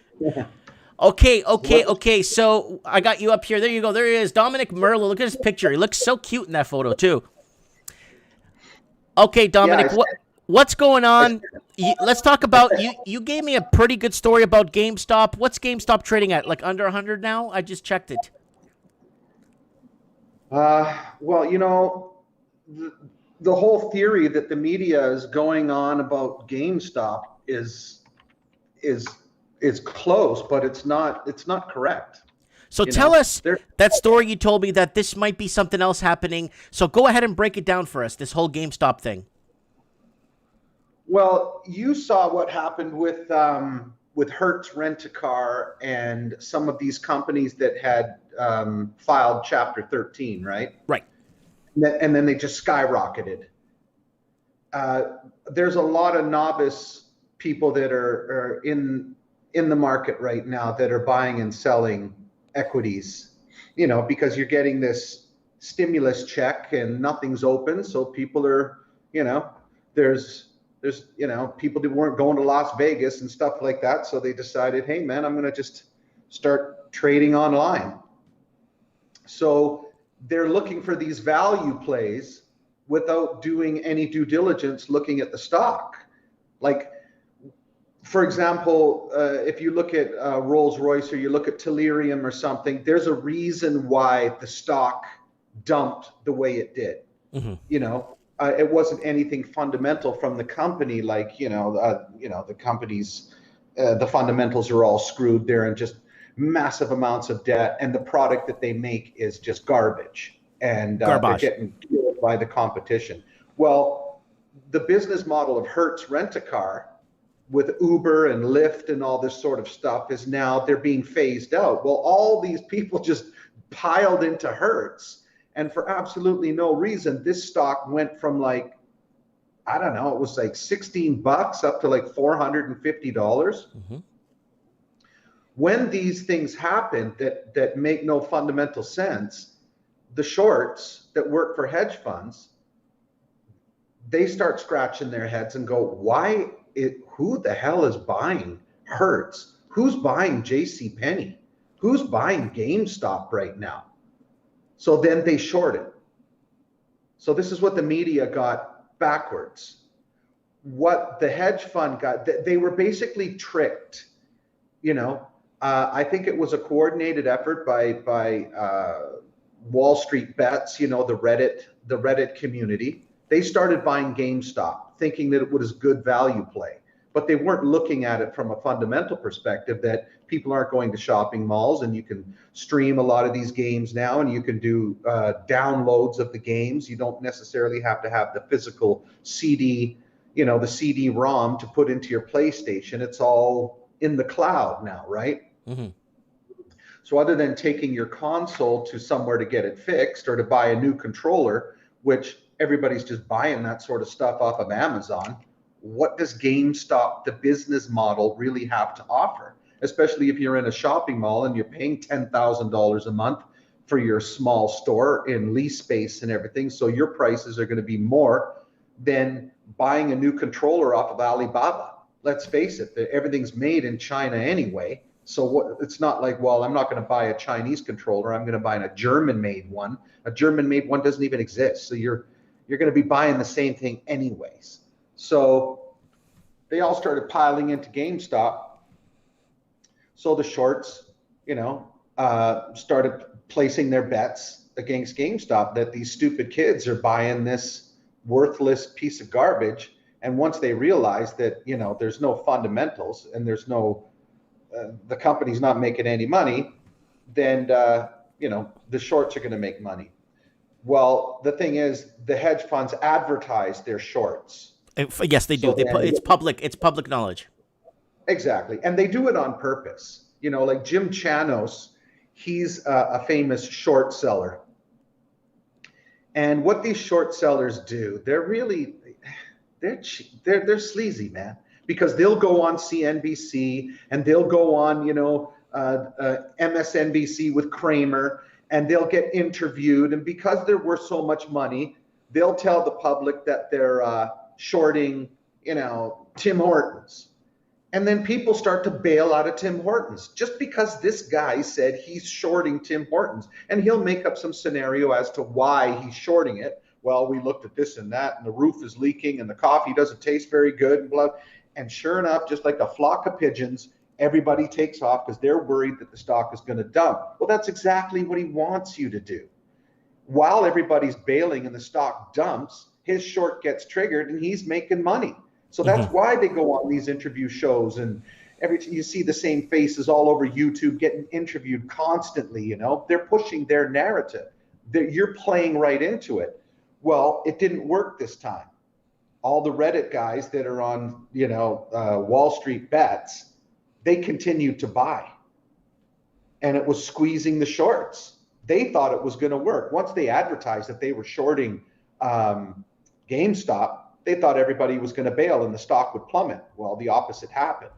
Okay. So I got you up here. There you go. There he is, Dominic Merlo. Look at his picture. He looks so cute in that photo too. Okay, Dominic, what's going on? Let's talk about you. You gave me a pretty good story about GameStop. What's GameStop trading at? Like under 100 now? I just checked it. Well, you know, the whole theory that the media is going on about GameStop is close, but it's not correct. So tell us that story you told me that this might be something else happening. So go ahead and break it down for us, this whole GameStop thing. Well, you saw what happened with Hertz Rent-A-Car and some of these companies that had filed Chapter 13, right? Right. And then they just skyrocketed. There's a lot of novice people that are in the market right now that are buying and selling equities, you know, because you're getting this stimulus check and nothing's open. So people are, you know, there's, you know, people that weren't going to Las Vegas and stuff like that. So they decided, hey man, I'm going to just start trading online. So they're looking for these value plays without doing any due diligence, looking at the stock. Like, for example, if you look at Rolls-Royce or you look at Tellurium or something, there's a reason why the stock dumped the way it did. Mm-hmm. You know, it wasn't anything fundamental from the company, like, you know, the company's, the fundamentals are all screwed. They're in just massive amounts of debt, and the product that they make is just garbage. And they're getting killed by the competition. Well, the business model of Hertz Rent-A-Car with Uber and Lyft and all this sort of stuff is now they're being phased out. Well, all these people just piled into Hertz, and for absolutely no reason, this stock went from like, I don't know, it was like $16 up to like $450. Mm-hmm. When these things happen that make no fundamental sense, the shorts that work for hedge funds, they start scratching their heads and go, who the hell is buying Hertz? Who's buying JCPenney? Who's buying GameStop right now? So then they short it. So this is what the media got backwards. What the hedge fund got, they were basically tricked. You know, I think it was a coordinated effort by Wall Street Bets, you know, the Reddit community. They started buying GameStop, thinking that it was a good value play, but they weren't looking at it from a fundamental perspective that people aren't going to shopping malls, and you can stream a lot of these games now, and you can do downloads of the games. You don't necessarily have to have the physical CD, you know, the CD-ROM to put into your PlayStation. It's all in the cloud now, right? Mm-hmm. So other than taking your console to somewhere to get it fixed or to buy a new controller, which everybody's just buying that sort of stuff off of Amazon, what does GameStop, the business model, really have to offer? Especially if you're in a shopping mall and you're paying $10,000 a month for your small store in lease space and everything. So your prices are going to be more than buying a new controller off of Alibaba. Let's face it, everything's made in China anyway. So it's not like, well, I'm not going to buy a Chinese controller. I'm going to buy a German-made one. A German-made one doesn't even exist. So you're going to be buying the same thing anyways. So they all started piling into GameStop. So the shorts, you know, started placing their bets against GameStop that these stupid kids are buying this worthless piece of garbage. And once they realize that, you know, there's no fundamentals and there's no, the company's not making any money, then, you know, the shorts are going to make money. Well, the thing is, the hedge funds advertise their shorts. Yes, they do. So it's public knowledge. Exactly. And they do it on purpose. You know, like Jim Chanos, he's a famous short seller. And what these short sellers do, they're sleazy, man, because they'll go on CNBC and they'll go on, you know, MSNBC with Kramer, and they'll get interviewed. And because they're worth so much money, they'll tell the public that they're shorting, you know, Tim Hortons. And then people start to bail out of Tim Hortons just because this guy said he's shorting Tim Hortons. And he'll make up some scenario as to why he's shorting it. Well, we looked at this and that, and the roof is leaking, and the coffee doesn't taste very good, and blah. And sure enough, just like a flock of pigeons, everybody takes off because they're worried that the stock is going to dump. Well, that's exactly what he wants you to do. While everybody's bailing and the stock dumps, his short gets triggered and he's making money. So that's why they go on these interview shows, and you see the same faces all over YouTube getting interviewed constantly. You know, they're pushing their narrative. You're playing right into it. Well, it didn't work this time. All the Reddit guys that are on, Wall Street bets, they continued to buy, and it was squeezing the shorts. They thought it was going to work. Once they advertised that they were shorting GameStop, they thought everybody was going to bail and the stock would plummet. Well, the opposite happened.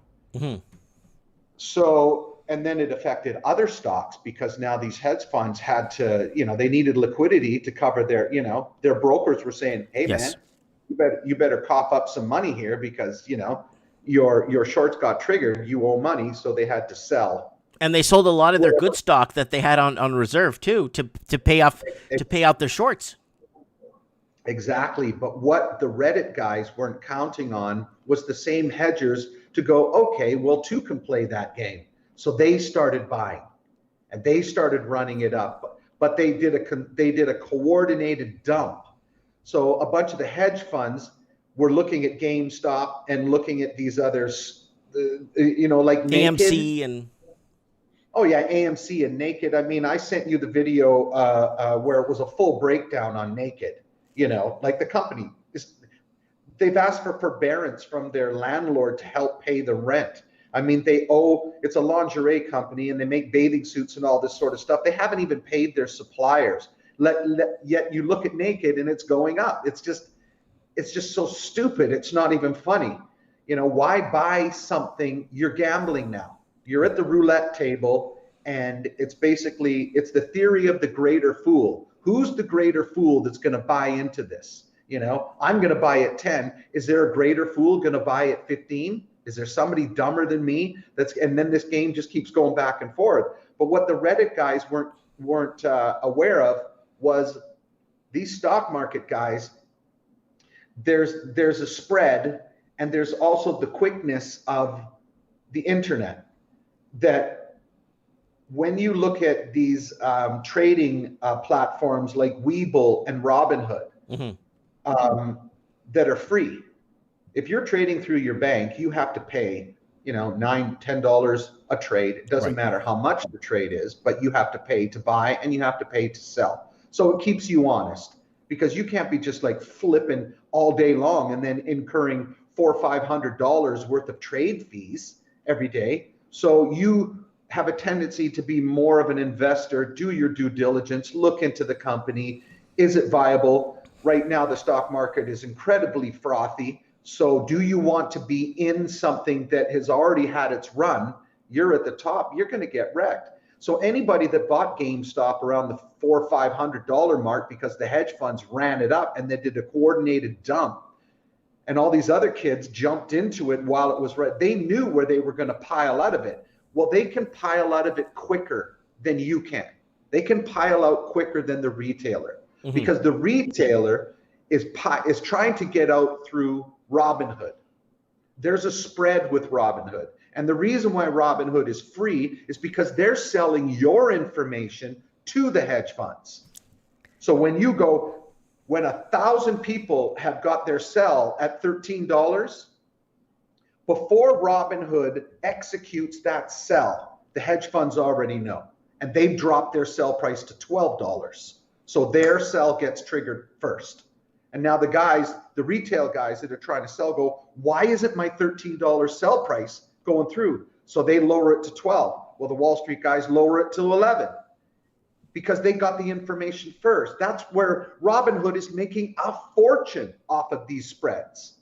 So, and then it affected other stocks because now these hedge funds had to, they needed liquidity to cover their brokers were saying, hey, man, you better cough up some money here because, your shorts got triggered, you owe money. So they had to sell. And they sold a lot of their good stock that they had on reserve too, to pay out their shorts. Exactly. But what the Reddit guys weren't counting on was the same hedgers to go, okay, well, two can play that game. So they started buying and they started running it up, but they did a coordinated dump. So a bunch of the hedge funds were looking at GameStop and looking at these others, like AMC and. Oh yeah, AMC and Naked. I mean, I sent you the video where it was a full breakdown on Naked. Like the company they've asked for forbearance from their landlord to help pay the rent. I mean, it's a lingerie company and they make bathing suits and all this sort of stuff. They haven't even paid their suppliers. Yet you look at Naked and it's going up. It's just so stupid. It's not even funny. Why buy something? You're gambling now. You're at the roulette table, and it's the theory of the greater fool. Who's the greater fool that's going to buy into this? I'm going to buy at 10. Is there a greater fool going to buy at 15? Is there somebody dumber than me? And then this game just keeps going back and forth. But what the Reddit guys weren't aware of was these stock market guys. There's a spread, and there's also the quickness of the internet. That when you look at these trading platforms like Webull and Robinhood that are free, if you're trading through your bank, you have to pay, $9, $10 a trade. It doesn't matter how much the trade is, but you have to pay to buy and you have to pay to sell. So it keeps you honest because you can't be just like flipping all day long and then incurring $400 or $500 worth of trade fees every day. So you have a tendency to be more of an investor, do your due diligence, look into the company. Is it viable? Right now, the stock market is incredibly frothy. So do you want to be in something that has already had its run? You're at the top, you're going to get wrecked. So anybody that bought GameStop around the $400 or $500 mark because the hedge funds ran it up and they did a coordinated dump, and all these other kids jumped into it while it was right. They knew where they were going to pile out of it. Well, they can pile out of it quicker than you can. They can pile out quicker than the retailer because the retailer is trying to get out through Robinhood. There's a spread with Robinhood. And the reason why Robinhood is free is because they're selling your information to the hedge funds. So when 1,000 people have got their sell at $13, before Robinhood executes that sell, the hedge funds already know, and they've dropped their sell price to $12. So their sell gets triggered first. And now the retail guys that are trying to sell go, why isn't my $13 sell price going through? So they lower it to 12. Well, the Wall Street guys lower it to 11. Because they got the information first. That's where Robinhood is making a fortune off of these spreads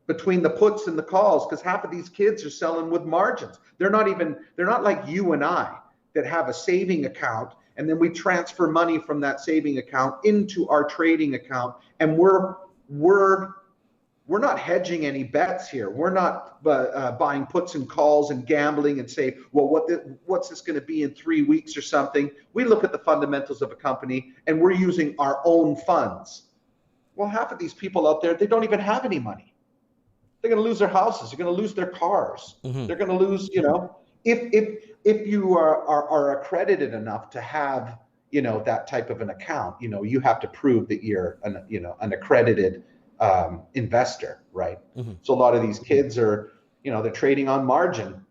between the puts and the calls, because half of these kids are selling with margins. They're not like you and I that have a saving account and then we transfer money from that saving account into our trading account, and we're we're not hedging any bets here. We're not buying puts and calls and gambling and say, well, what's this going to be in 3 weeks or something? We look at the fundamentals of a company and we're using our own funds. Well, half of these people out there, they don't even have any money. They're going to lose their houses. They're going to lose their cars. They're going to lose, if you are accredited enough to have, that type of an account, you have to prove that you're an accredited investor, right? So a lot of these kids are, they're trading on margin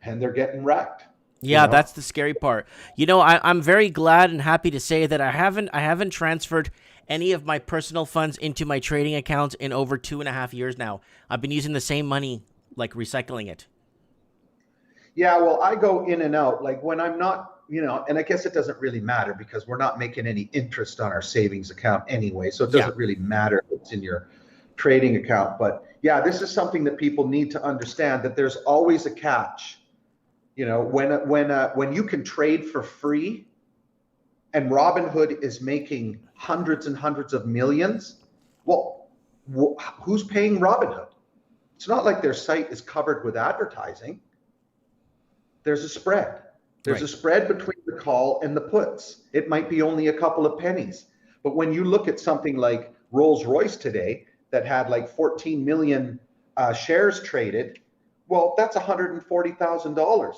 and they're getting wrecked. Yeah, that's the scary part. I'm very glad and happy to say that I haven't transferred any of my personal funds into my trading accounts in over 2.5 years now. I've been using the same money, like recycling it. Yeah, well, I go in and out, like when I'm not, and I guess it doesn't really matter because we're not making any interest on our savings account anyway. So it doesn't really matter if it's in your trading account. But yeah, this is something that people need to understand, that there's always a catch. When you can trade for free, and Robinhood is making hundreds and hundreds of millions, well, who's paying Robinhood? It's not like their site is covered with advertising. There's a spread. There's a spread between the call and the puts. It might be only a couple of pennies. But when you look at something like Rolls-Royce today that had like 14 million shares traded, well, that's $140,000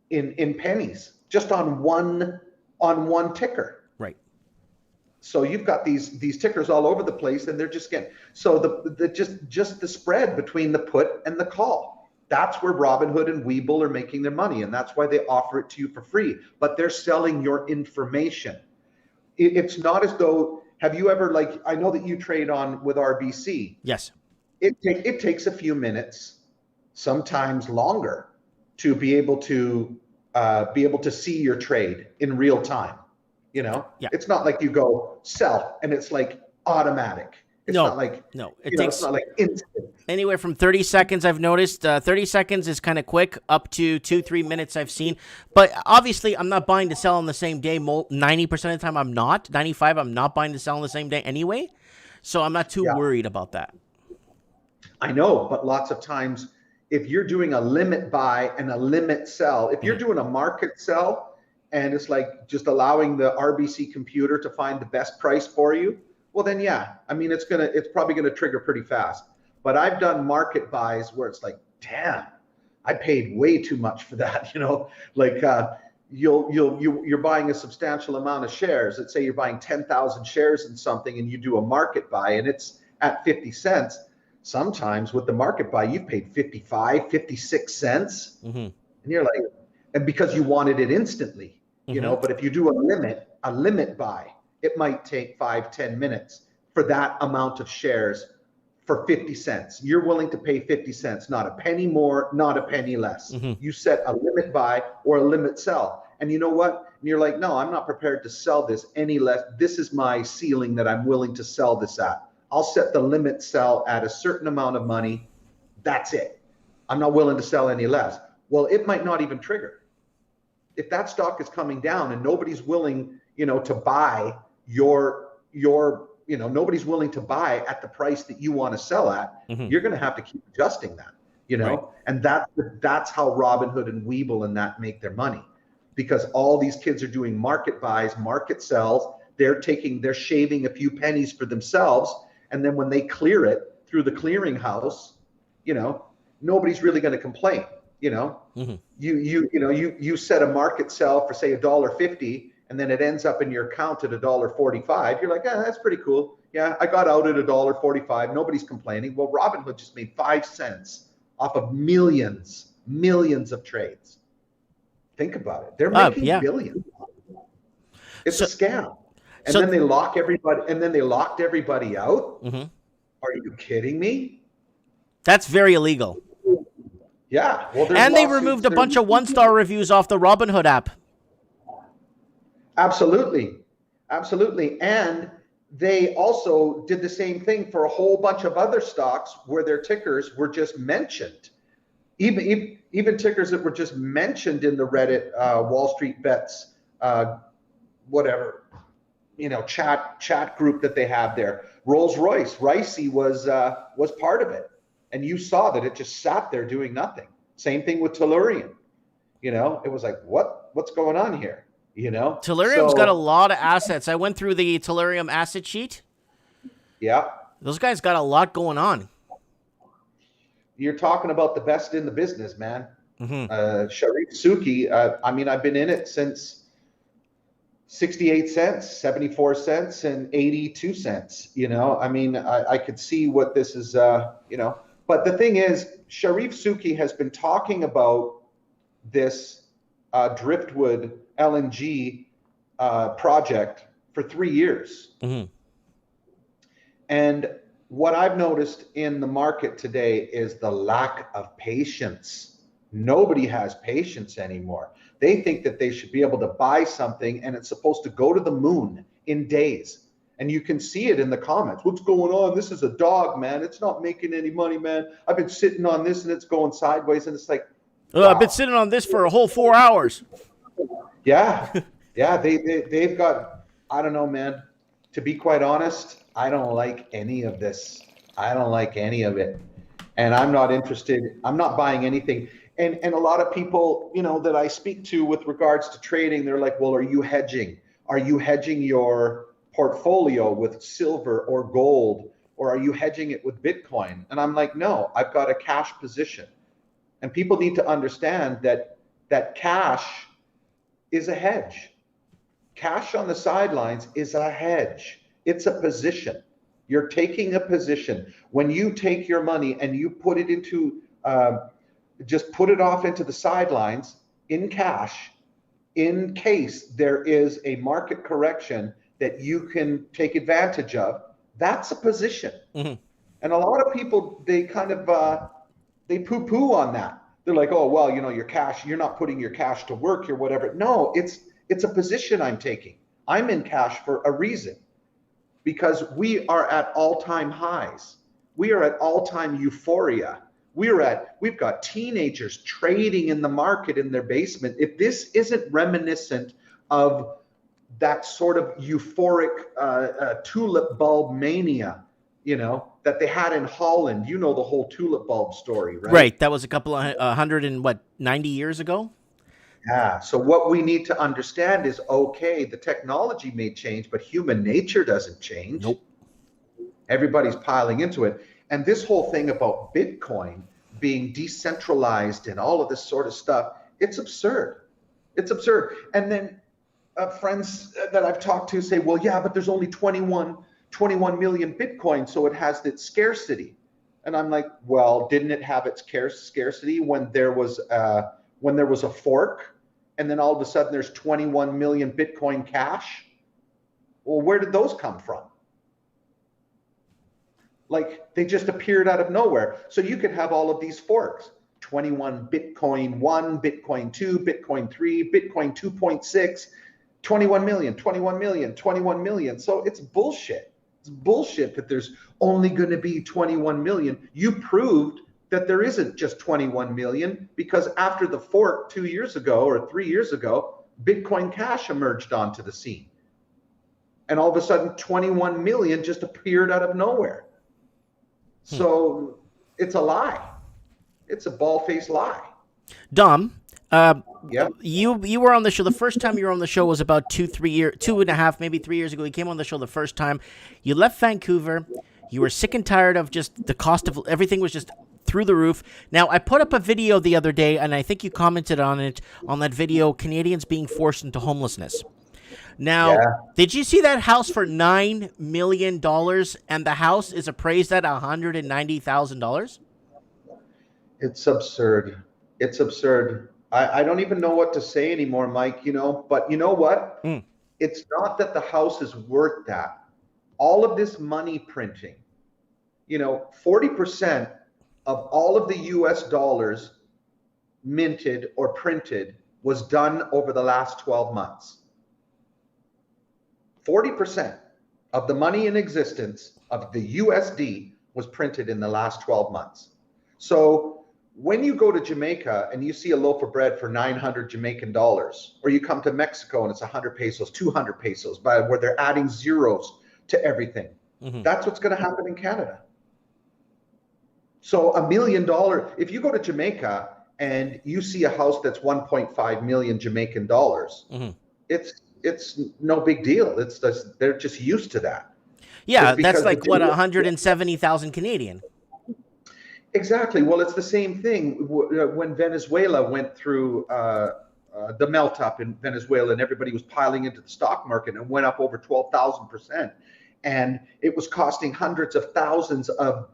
in pennies just on one ticker. Right. So you've got these tickers all over the place, and they're just getting, so just the spread between the put and the call. That's where Robinhood and Webull are making their money, and that's why they offer it to you for free. But they're selling your information. It's not as though, have you ever, like, I know that you trade on with RBC. Yes. It takes a few minutes, sometimes longer, to be able to see your trade in real time. It's not like you go sell and it's like automatic. It's not like it's not like instant. Anywhere from 30 seconds, I've noticed. 30 seconds is kind of quick, up to 2-3 minutes I've seen. But obviously, I'm not buying to sell on the same day. 90% of the time, I'm not. 95%, I'm not buying to sell on the same day anyway. So I'm not too worried about that. I know, but lots of times, if you're doing a limit buy and a limit sell, if you're doing a market sell and it's like just allowing the RBC computer to find the best price for you, well then, it's probably gonna trigger pretty fast. But I've done market buys where it's like, damn, I paid way too much for that. You're buying a substantial amount of shares. Let's say you're buying 10,000 shares in something and you do a market buy and it's at 50 cents. Sometimes with the market buy, you've paid 55, 56 cents. And you're like, and because you wanted it instantly, but if you do a limit buy, it might take 5-10 minutes for that amount of shares for 50 cents. You're willing to pay 50 cents, not a penny more, not a penny less. You set a limit buy or a limit sell. And you know what? And you're like, no, I'm not prepared to sell this any less. This is my ceiling that I'm willing to sell this at. I'll set the limit sell at a certain amount of money. That's it. I'm not willing to sell any less. Well, it might not even trigger. If that stock is coming down and nobody's willing, to buy nobody's willing to buy at the price that you want to sell at, you're going to have to keep adjusting that, Right. And that's how Robinhood and Webull and that make their money, because all these kids are doing market buys, market sells. They're shaving a few pennies for themselves. And then when they clear it through the clearinghouse, nobody's really going to complain. You set a market sell for say $1.50, and then it ends up in your account at $1.45. You're like, that's pretty cool. Yeah, I got out at $1.45. Nobody's complaining. Well, Robinhood just made 5 cents off of millions of trades. Think about it. They're making billions. It's a scam. And then they lock everybody. And then they locked everybody out. Are you kidding me? That's very illegal. Yeah. Well, and they removed a bunch of 1-star reviews off the Robinhood app. Absolutely. And they also did the same thing for a whole bunch of other stocks where their tickers were just mentioned. Even tickers that were just mentioned in the Reddit Wall Street Bets chat group that they have there. Rolls-Royce, Ricey was part of it. And you saw that it just sat there doing nothing. Same thing with Tellurian. You know, it was like, what's going on here? You know, Tellurium's got a lot of assets. I went through the Tellurium asset sheet. Yeah. Those guys got a lot going on. You're talking about the best in the business, man. Mm-hmm. Sharif Suki, I mean, I've been in it since 68 cents, 74 cents, and 82 cents. You know, I mean, I could see what this is, you know. But the thing is, Sharif Suki has been talking about this Driftwood LNG project for 3 years. Mm-hmm. And what I've noticed in the market today is the lack of patience. Nobody has patience anymore. They think that they should be able to buy something and it's supposed to go to the moon in days. And you can see it in the comments. What's going on? This is a dog, man. It's not making any money, man. I've been sitting on this and it's going sideways. And it's like, wow. I've been sitting on this for a whole 4 hours. Yeah. Yeah. They've got, I don't know, man. To be quite honest, I don't like any of this. I don't like any of it. And I'm not interested. I'm not buying anything. And a lot of people, you know, that I speak to with regards to trading, they're like, well, are you hedging? Are you hedging your portfolio with silver or gold? Or are you hedging it with Bitcoin? And I'm like, no, I've got a cash position. And people need to understand that cash is a hedge. Cash on the sidelines is a hedge. It's a position. You're taking a position. When you take your money and you put it into, just put it off into the sidelines in cash, in case there is a market correction that you can take advantage of, that's a position. Mm-hmm. And a lot of people, they kind of, they poo-poo on that. They're like, oh, well, you know, your cash, you're not putting your cash to work or whatever. No, it's a position I'm taking. I'm in cash for a reason, because we are at all-time highs. We are at all-time euphoria. We've got teenagers trading in the market in their basement. If this isn't reminiscent of that sort of euphoric tulip bulb mania, you know, that they had in Holland, you know, the whole tulip bulb story, right? Right. That was a couple of 190 years ago. Yeah. So what we need to understand is, okay, the technology may change, but human nature doesn't change. Nope. Everybody's piling into it. And this whole thing about Bitcoin being decentralized and all of this sort of stuff, it's absurd. It's absurd. And then friends that I've talked to say, well, yeah, but there's only 21 million Bitcoin, so it has its scarcity. And I'm like, well, didn't it have its scarcity when there was a fork, and then all of a sudden there's 21 million Bitcoin cash? Well, where did those come from? Like, they just appeared out of nowhere. So you could have all of these forks, 21 Bitcoin 1, Bitcoin 2, Bitcoin 3, Bitcoin 2.6, 21 million, 21 million, 21 million. So it's bullshit. It's bullshit that there's only going to be 21 million. You proved that there isn't just 21 million, because after the fork 2 years ago or 3 years ago, Bitcoin Cash emerged onto the scene. And all of a sudden, 21 million just appeared out of nowhere. So it's a lie. It's a bald-faced lie. Dom, Yep. You were on the show. The first time you were on the show was about 2.5, maybe 3 years ago. You came on the show the first time. You left Vancouver. You were sick and tired of just the cost of everything was just through the roof. Now, I put up a video the other day, and I think you commented on it, on that video, Canadians being forced into homelessness. Now, Did you see that house for $9 million, and the house is appraised at $190,000? It's absurd. It's absurd. I don't even know what to say anymore, Mike, you know, but you know what? It's not that the house is worth that. All of this money printing, you know, 40% of all of the US dollars minted or printed was done over the last 12 months. 40% of the money in existence of the USD was printed in the last 12 months. So when you go to Jamaica and you see a loaf of bread for 900 Jamaican dollars, or you come to Mexico and it's 100 pesos, 200 pesos, where they're adding zeros to everything, That's what's going to happen in Canada. So $1 million, if you go to Jamaica and you see a house that's 1.5 million Jamaican dollars, it's no big deal. It's just, they're just used to that. Yeah, that's like what, 170,000 Canadian. Exactly. Well, it's the same thing when Venezuela went through the melt up in Venezuela, and everybody was piling into the stock market and went up over 12,000%. And it was costing hundreds of thousands of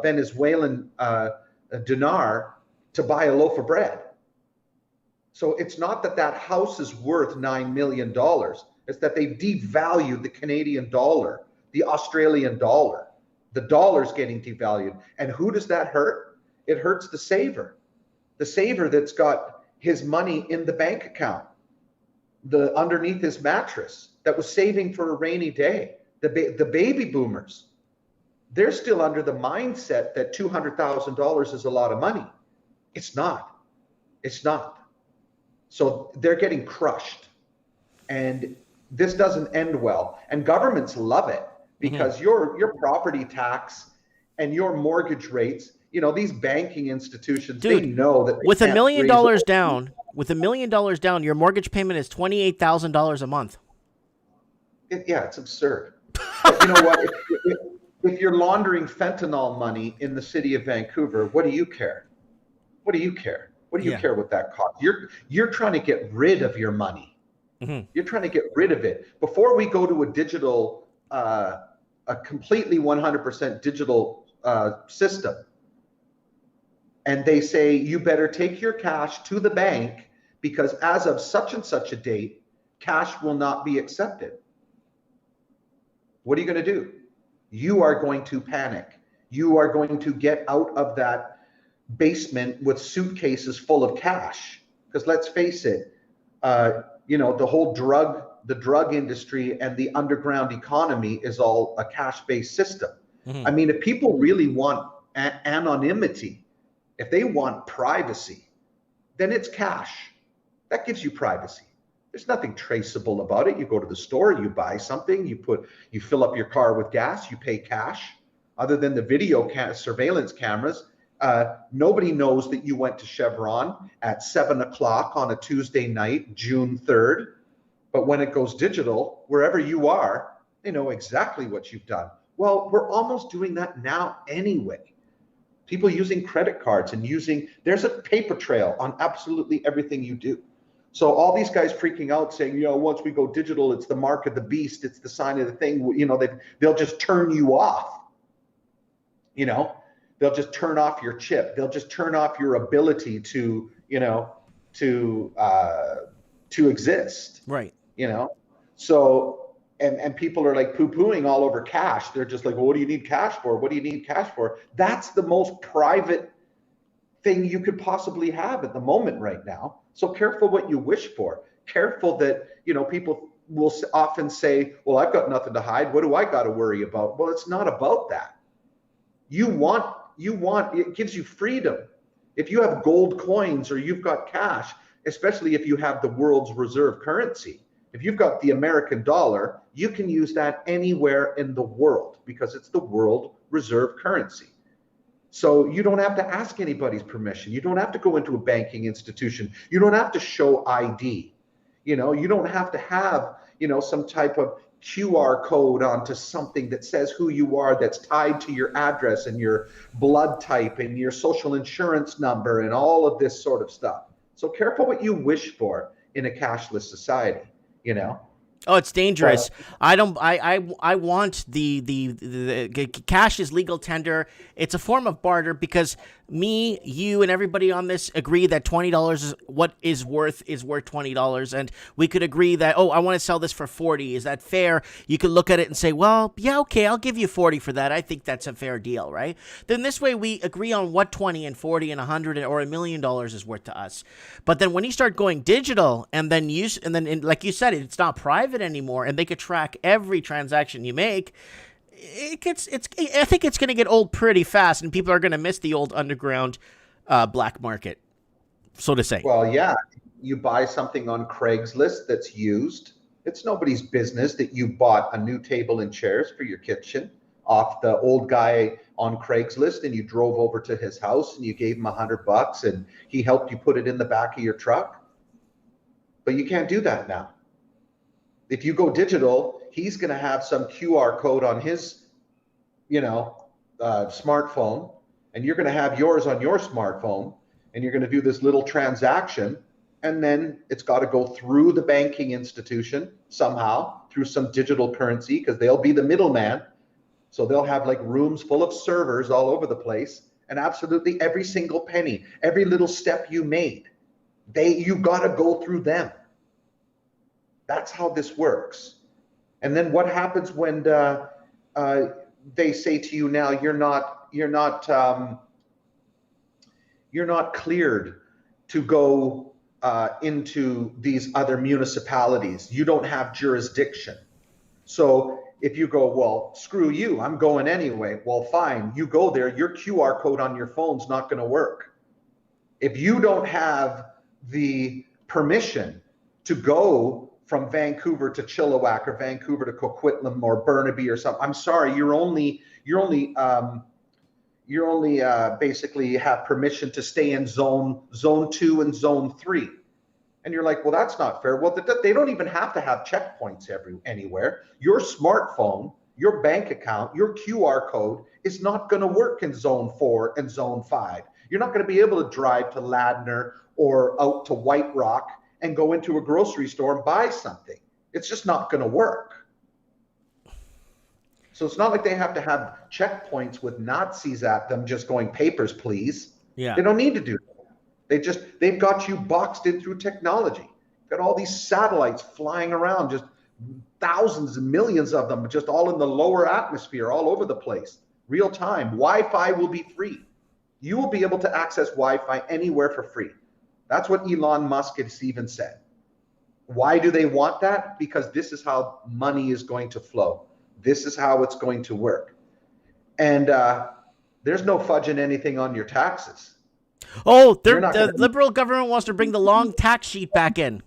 Venezuelan dinar to buy a loaf of bread. So it's not that that house is worth $9 million. It's that they've devalued the Canadian dollar, the Australian dollar. The dollar's getting devalued. And who does that hurt? It hurts the saver that's got his money in the bank account, underneath his mattress, that was saving for a rainy day. The baby boomers, they're still under the mindset that $200,000 is a lot of money. It's not. It's not. So they're getting crushed. And this doesn't end well. And governments love it because your property tax and your mortgage rates, you know, these banking institutions, they know that with $1 million down, your mortgage payment is $28,000 a month. It's absurd. But you know what? If you're laundering fentanyl money in the city of Vancouver, what do you care? What do you care? What do you care what that costs? You're trying to get rid of your money. You're trying to get rid of it. Before we go to a digital, a completely 100% digital system, and they say you better take your cash to the bank because as of such and such a date, cash will not be accepted. What are you going to do? You are going to panic. You are going to get out of that basement with suitcases full of cash. Because let's face it, you know, the drug industry and the underground economy is all a cash-based system. I mean, if people really want anonymity, if they want privacy, then it's cash. That gives you privacy. There's nothing traceable about it. You go to the store, you buy something, you fill up your car with gas, you pay cash. Other than the video surveillance cameras, nobody knows that you went to Chevron at 7 o'clock on a Tuesday night, June 3rd. But when it goes digital, wherever you are, they know exactly what you've done. Well, we're almost doing that now anyway. People using credit cards and there's a paper trail on absolutely everything you do. So all these guys freaking out saying, you know, once we go digital, it's the mark of the beast. It's the sign of the thing. You know, they'll just turn you off. You know, they'll just turn off your chip. They'll just turn off your ability to, you know, to exist. Right. You know, so, and people are like poo-pooing all over cash. They're just like, well, what do you need cash for? What do you need cash for? That's the most private thing you could possibly have at the moment right now. So careful what you wish for. Careful that, you know, people will often say, well, I've got nothing to hide. What do I got to worry about? Well, it's not about that. It gives you freedom. If you have gold coins or you've got cash, especially if you have the world's reserve currency, if you've got the American dollar, you can use that anywhere in the world because it's the world reserve currency. So you don't have to ask anybody's permission. You don't have to go into a banking institution. You don't have to show ID. You know, you don't have to have, you know, some type of QR code onto something that says who you are, that's tied to your address and your blood type and your social insurance number and all of this sort of stuff. So careful what you wish for in a cashless society, you know? Oh, it's dangerous. I want the cash is legal tender. It's a form of barter because me, you, and everybody on this agree that $20 is what is worth $20. And we could agree that, oh, I want to sell this for 40. Is that fair? You could look at it and say, well, yeah, okay, I'll give you 40 for that. I think that's a fair deal, right? Then this way we agree on what 20 and 40 and 100 or $1 million is worth to us. But then when you start going digital and then like you said, it's not private anymore, and they could track every transaction you make. I think it's going to get old pretty fast, and people are going to miss the old underground black market, so to say. Well, yeah, you buy something on Craigslist that's used, It's nobody's business that you bought a new table and chairs for your kitchen off the old guy on Craigslist and you drove over to his house and you gave him $100 and he helped you put it in the back of your truck. But you can't do that now. If you go digital, he's going to have some QR code on his, smartphone, and you're going to have yours on your smartphone, and you're going to do this little transaction, and then it's got to go through the banking institution somehow, through some digital currency, because they'll be the middleman. So they'll have like rooms full of servers all over the place, and absolutely every single penny, every little step you made, you got to go through them. That's how this works. And then what happens when they say to you now, you're not cleared to go into these other municipalities. You don't have jurisdiction. So if you go, well, screw you, I'm going anyway. Well, fine, you go there. Your QR code on your phone's not going to work. If you don't have the permission to go from Vancouver to Chilliwack or Vancouver to Coquitlam or Burnaby or something, I'm sorry, you're only basically have permission to stay in zone 2 and zone 3. And you're like, well, that's not fair. Well, they don't even have to have checkpoints anywhere. Your smartphone, your bank account, your QR code is not going to work in zone 4 and zone 5. You're not going to be able to drive to Ladner or out to White Rock and go into a grocery store and buy something. It's just not going to work. So it's not like they have to have checkpoints with Nazis at them just going, papers, please. Yeah. They don't need to do that. They've got you boxed in through technology. Got all these satellites flying around, just thousands and millions of them, just all in the lower atmosphere, all over the place. Real time. Wi-Fi will be free. You will be able to access Wi-Fi anywhere for free. That's what Elon Musk has even said. Why do they want that? Because this is how money is going to flow. This is how it's going to work. And there's no fudging anything on your taxes. Oh, the Liberal government wants to bring the long tax sheet back in.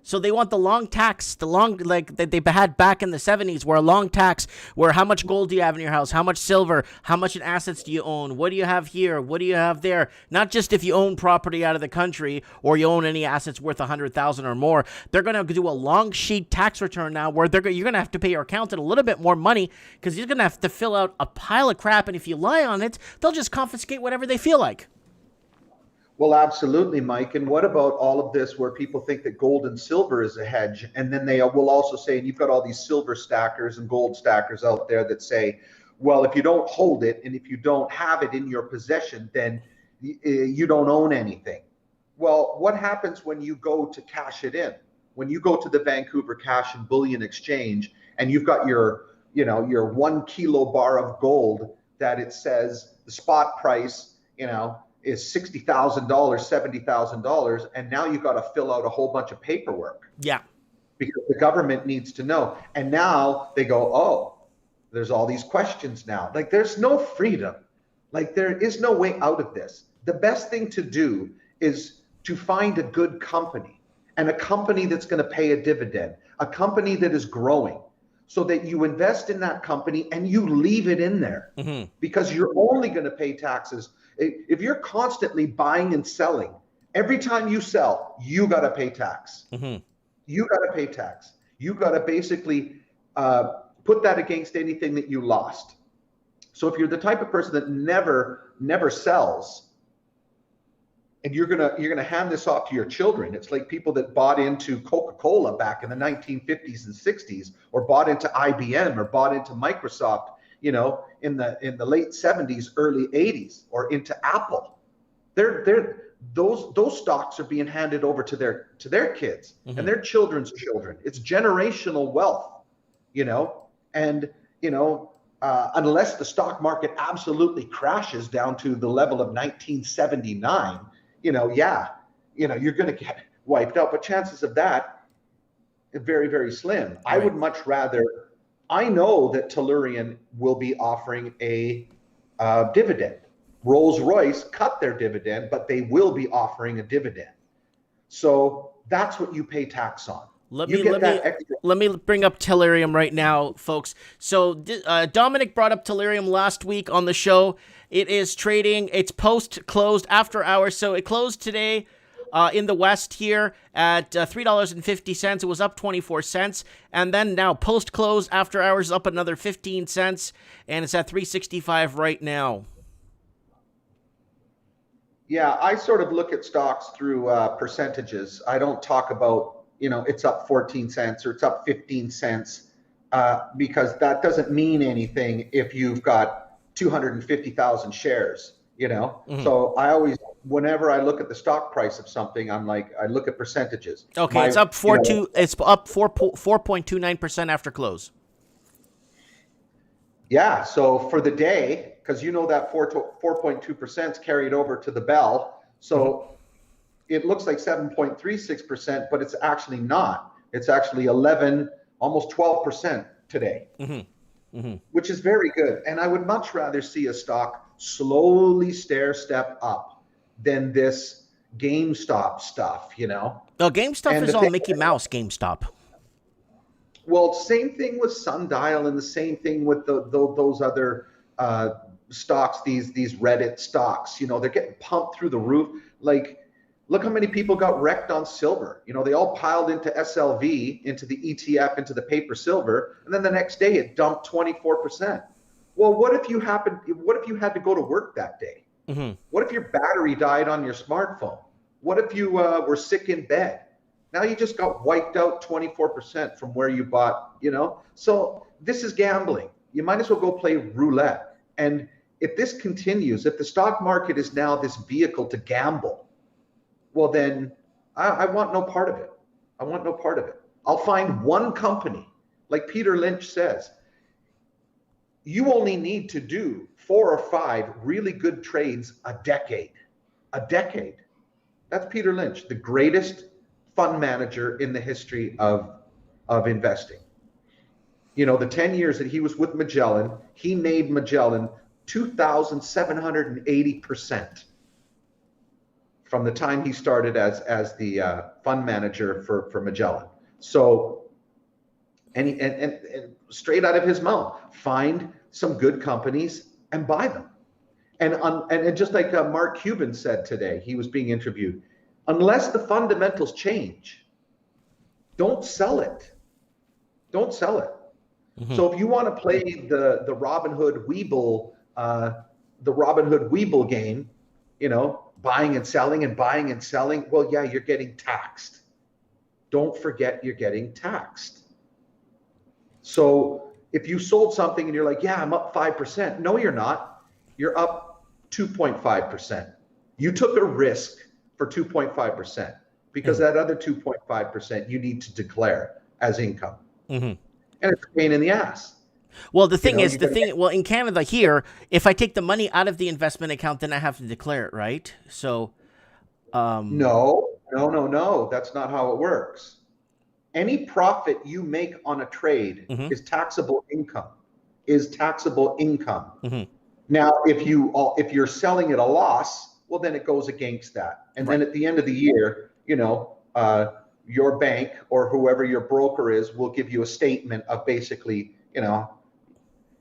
So they want the long tax, like that they had back in the 70s, where a long tax, where how much gold do you have in your house, how much silver, how much in assets do you own, what do you have here, what do you have there? Not just if you own property out of the country or you own any assets worth $100,000 or more. They're going to do a long sheet tax return now, where you're going to have to pay your accountant a little bit more money because you're going to have to fill out a pile of crap, and if you lie on it, they'll just confiscate whatever they feel like. Well, absolutely, Mike. And what about all of this where people think that gold and silver is a hedge? And then they will also say, and you've got all these silver stackers and gold stackers out there that say, well, if you don't hold it and if you don't have it in your possession, then you don't own anything. Well, what happens when you go to cash it in? When you go to the Vancouver Cash and Bullion Exchange and you've got your 1 kilo bar of gold that it says the spot price, is $60,000, $70,000, and now you've got to fill out a whole bunch of paperwork. Yeah. Because the government needs to know. And now they go, oh, there's all these questions now. Like, there's no freedom. Like, there is no way out of this. The best thing to do is to find a good company, and a company that's going to pay a dividend, a company that is growing, so that you invest in that company and you leave it in there, because you're only going to pay taxes. If you're constantly buying and selling, every time you sell, you got to pay tax. You got to pay tax. You got to basically put that against anything that you lost. So if you're the type of person that never sells, and you're gonna hand this off to your children, it's like people that bought into Coca-Cola back in the 1950s and 60s, or bought into IBM, or bought into Microsoft, in the late 70s, early 80s, or into Apple. Those stocks are being handed over to their kids and their children's children. It's generational wealth, and unless the stock market absolutely crashes down to the level of 1979, you're going to get wiped out. But chances of that are very, very slim. Right. I would much rather. I know that Tellurian will be offering a dividend. Rolls-Royce cut their dividend, but they will be offering a dividend. So that's what you pay tax on. Let You me get let that me extra. let me bring up Tellurium right now, folks. So Dominic brought up Tellurium last week on the show. It is trading. It's post closed after hours, so it closed today in the West here at $3.50. It was up 24 cents, and then now post close after hours is up another 15 cents, and it's at 365 right now. Yeah, I sort of look at stocks through percentages. I don't talk about, it's up 14 cents or it's up 15 cents because that doesn't mean anything if you've got 250,000 shares, So I always, whenever I look at the stock price of something, I'm like, I look at percentages. Okay, it's up 4.29% after close. Yeah, so for the day, because that 4.2% is carried over to the bell, so it looks like 7.36%, but it's actually not. It's actually 11, almost 12% today, which is very good. And I would much rather see a stock slowly step up than this GameStop stuff, No, GameStop And is the all thing- Mickey Mouse GameStop. Well, same thing with Sundial and the same thing with those other stocks, these Reddit stocks. They're getting pumped through the roof. Like, look how many people got wrecked on silver. They all piled into SLV, into the ETF, into the paper silver, and then the next day it dumped 24%. Well, what if you had to go to work that day? What if your battery died on your smartphone? What if you were sick in bed? Now you just got wiped out 24% from where you bought, So this is gambling. You might as well go play roulette. And if this continues, if the stock market is now this vehicle to gamble, well, then I want no part of it. I want no part of it. I'll find one company, like Peter Lynch says, you only need to do 4 or 5 really good trades a decade. A decade. That's Peter Lynch, the greatest fund manager in the history of investing. The 10 years that he was with Magellan, he made Magellan 2,780% from the time he started as the fund manager for Magellan. So, and straight out of his mouth, find some good companies and buy them. And just like Mark Cuban said today, he was being interviewed, unless the fundamentals change, don't sell it. Don't sell it. So if you want to play the Robinhood Weeble game, buying and selling, well, yeah, you're getting taxed. Don't forget you're getting taxed. So if you sold something and you're like, yeah, I'm up 5%. No, you're not. You're up 2.5%. You took a risk for 2.5% because that other 2.5% you need to declare as income. And it's a pain in the ass. Well, the thing is, in Canada here, if I take the money out of the investment account, then I have to declare it, right? So, No. That's not how it works. Any profit you make on a trade is taxable income. Now, if you're selling at a loss, well, then it goes against that. And then at the end of the year, your bank or whoever your broker is will give you a statement of basically,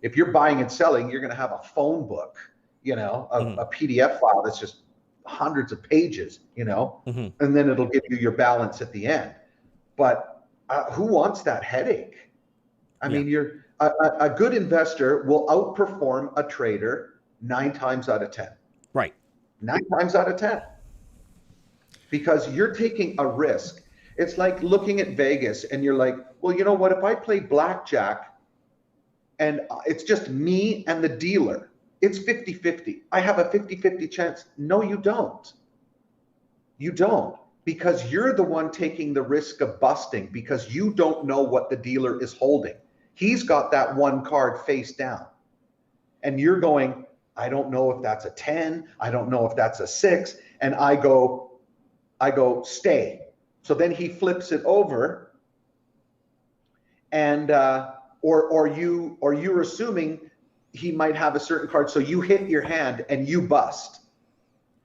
if you're buying and selling, you're going to have a phone book, a PDF file that's just hundreds of pages, and then it'll give you your balance at the end. But who wants that headache? I mean, you're a good investor will outperform a trader 9 times out of 10. Right. 9 times out of 10. Because you're taking a risk. It's like looking at Vegas and you're like, well, you know what? If I play blackjack and it's just me and the dealer, it's 50-50. I have a 50-50 chance. No, you don't. You don't. Because you're the one taking the risk of busting because you don't know what the dealer is holding. He's got that one card face down. And you're going, I don't know if that's a 10. I don't know if that's a 6. And I go, stay. So then he flips it over, and or you're assuming he might have a certain card, so you hit your hand and you bust.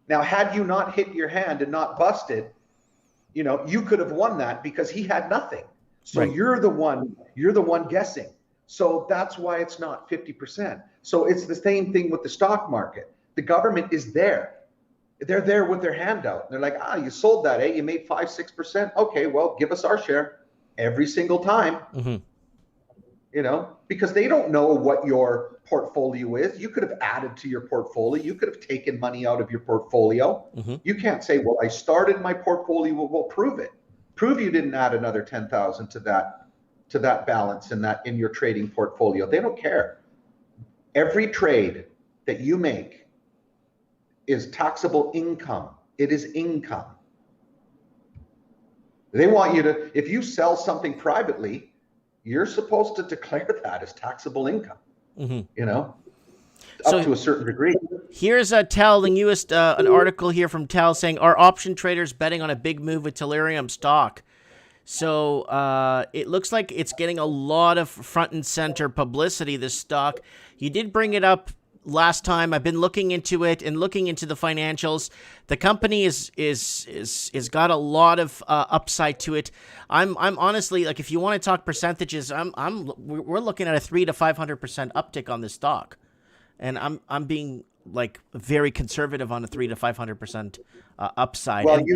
Now, had you not hit your hand and not busted, You know, you could have won that because he had nothing. So Right. you're the one guessing. So that's why it's not 50%. So it's the same thing with the stock market. The government is there. They're there with their hand out. They're like, you sold that, you made 5-6%. Okay, well, give us our share every single time. Mm-hmm. You know, because they don't know what your portfolio is. You could have added to your portfolio. You could have taken money out of your portfolio. Mm-hmm. You can't say, well, I started my portfolio. Well, prove it. Prove you didn't add another 10,000 to that balance in your trading portfolio. They don't care. Every trade that you make is taxable income. It is income. They want you to, if you sell something privately, you're supposed to declare that as taxable income, Mm-hmm. you know, So- up to a certain degree. Here's Tal, the newest an article here from Tal saying, are option traders betting on a big move with Tellurium stock? So it looks like it's getting a lot of front and center publicity, this stock. You did bring it up last time. I've been looking into it and looking into the financials. The company is got a lot of upside to it. I'm honestly, like, if you want to talk percentages, we're looking at a 300 to 500% uptick on this stock, and I'm being like very conservative on a 300 to 500% upside. Well, And,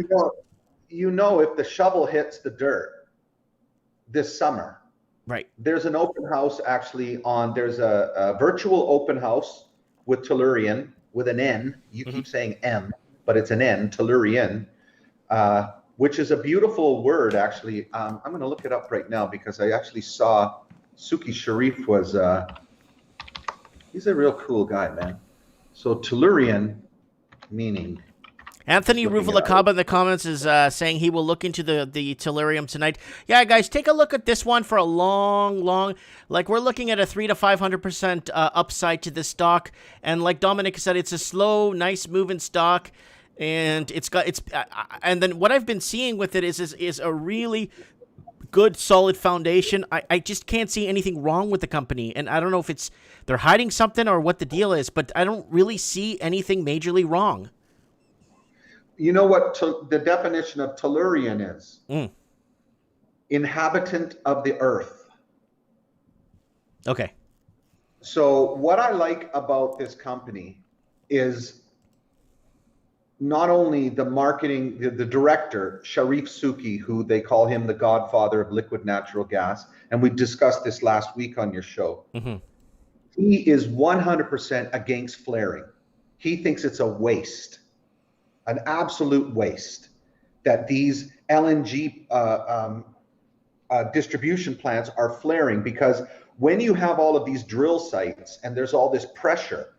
you know, if the shovel hits the dirt this summer, right. there's an open house actually there's a virtual open house with Tellurian with an N. You keep saying M, but it's an N, Tellurian, which is a beautiful word, actually. I'm going to look it up right now because I actually saw Suki Sharif he's a real cool guy, man. So Tellurian meaning. Anthony Ruvalacaba in the comments is saying he will look into the Tellurium tonight. Yeah, guys, take a look at this one for a long, like, we're looking at a 300 to 500% upside to this stock. And like Dominic said, it's a slow, nice moving stock. And and then what I've been seeing with it is a really good, solid foundation. I just can't see anything wrong with the company. And I don't know if they're hiding something or what the deal is, but I don't really see anything majorly wrong. You know what the definition of Tellurian is? Inhabitant of the earth. Okay. So what I like about this company is not only the marketing, the director, Sharif Suki, who they call him the godfather of liquid natural gas, and we discussed this last week on your show. Mm-hmm. He is 100% against flaring. He thinks it's a waste. An absolute waste that these LNG distribution plants are flaring, because when you have all of these drill sites and there's all this pressure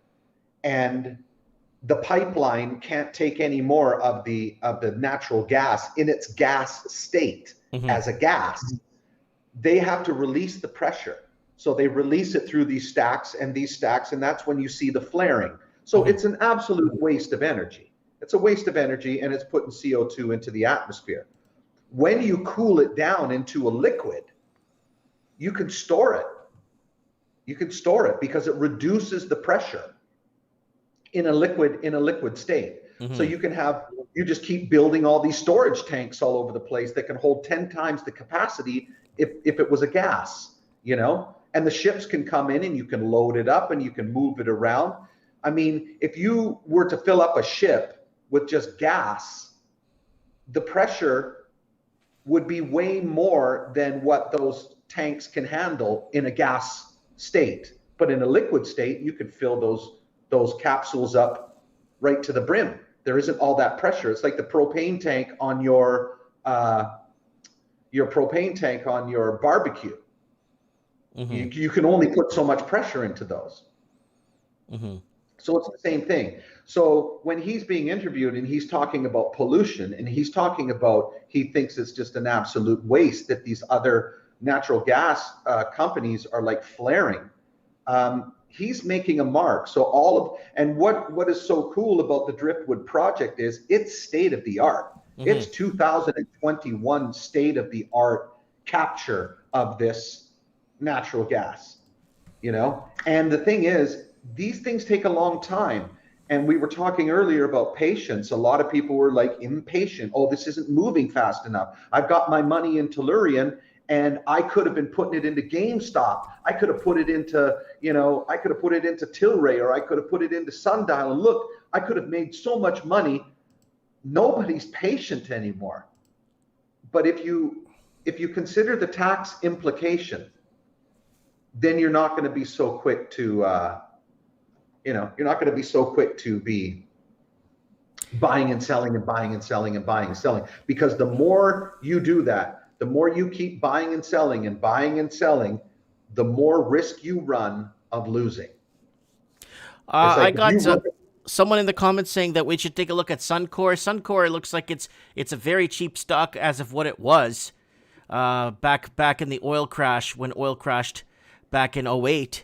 and the pipeline can't take any more of the natural gas in its gas state as a gas, they have to release the pressure. So they release it through these stacks, and that's when you see the flaring. So it's an absolute waste of energy. It's a waste of energy, and it's putting CO2 into the atmosphere. When you cool it down into a liquid, you can store it. You can store it because it reduces the pressure in a liquid state. So you just keep building all these storage tanks all over the place that can hold 10 times the capacity if it was a gas, you know? And the ships can come in and you can load it up and you can move it around. I mean, if you were to fill up a ship with just gas, the pressure would be way more than what those tanks can handle in a gas state. But in a liquid state, you could fill those capsules up right to the brim. There isn't all that pressure. It's like the propane tank on your barbecue. You can only put so much pressure into those. So it's the same thing. So when he's being interviewed and he's talking about pollution, and he's talking about, he thinks it's just an absolute waste that these other natural gas companies are like flaring. He's making a mark. So what is so cool about the Driftwood project is it's state of the art. It's 2021 state of the art capture of this natural gas, you know? And the thing is, these things take a long time. And we were talking earlier about patience. A lot of people were like impatient. Oh, this isn't moving fast enough. I've got my money in Tellurian and I could have been putting it into GameStop. I could have put it into, I could have put it into Tilray, or I could have put it into Sundial. And look, I could have made so much money. Nobody's patient anymore. But if you consider the tax implication, then you're not going to be so quick to, you're not going to be so quick to be buying and selling and buying and selling and buying and selling. Because the more you do that, the more you keep buying and selling and buying and selling, the more risk you run of losing. I got someone in the comments saying that we should take a look at Suncor. Suncor looks like it's a very cheap stock as of what it was back in the oil crash, when oil crashed back in 08.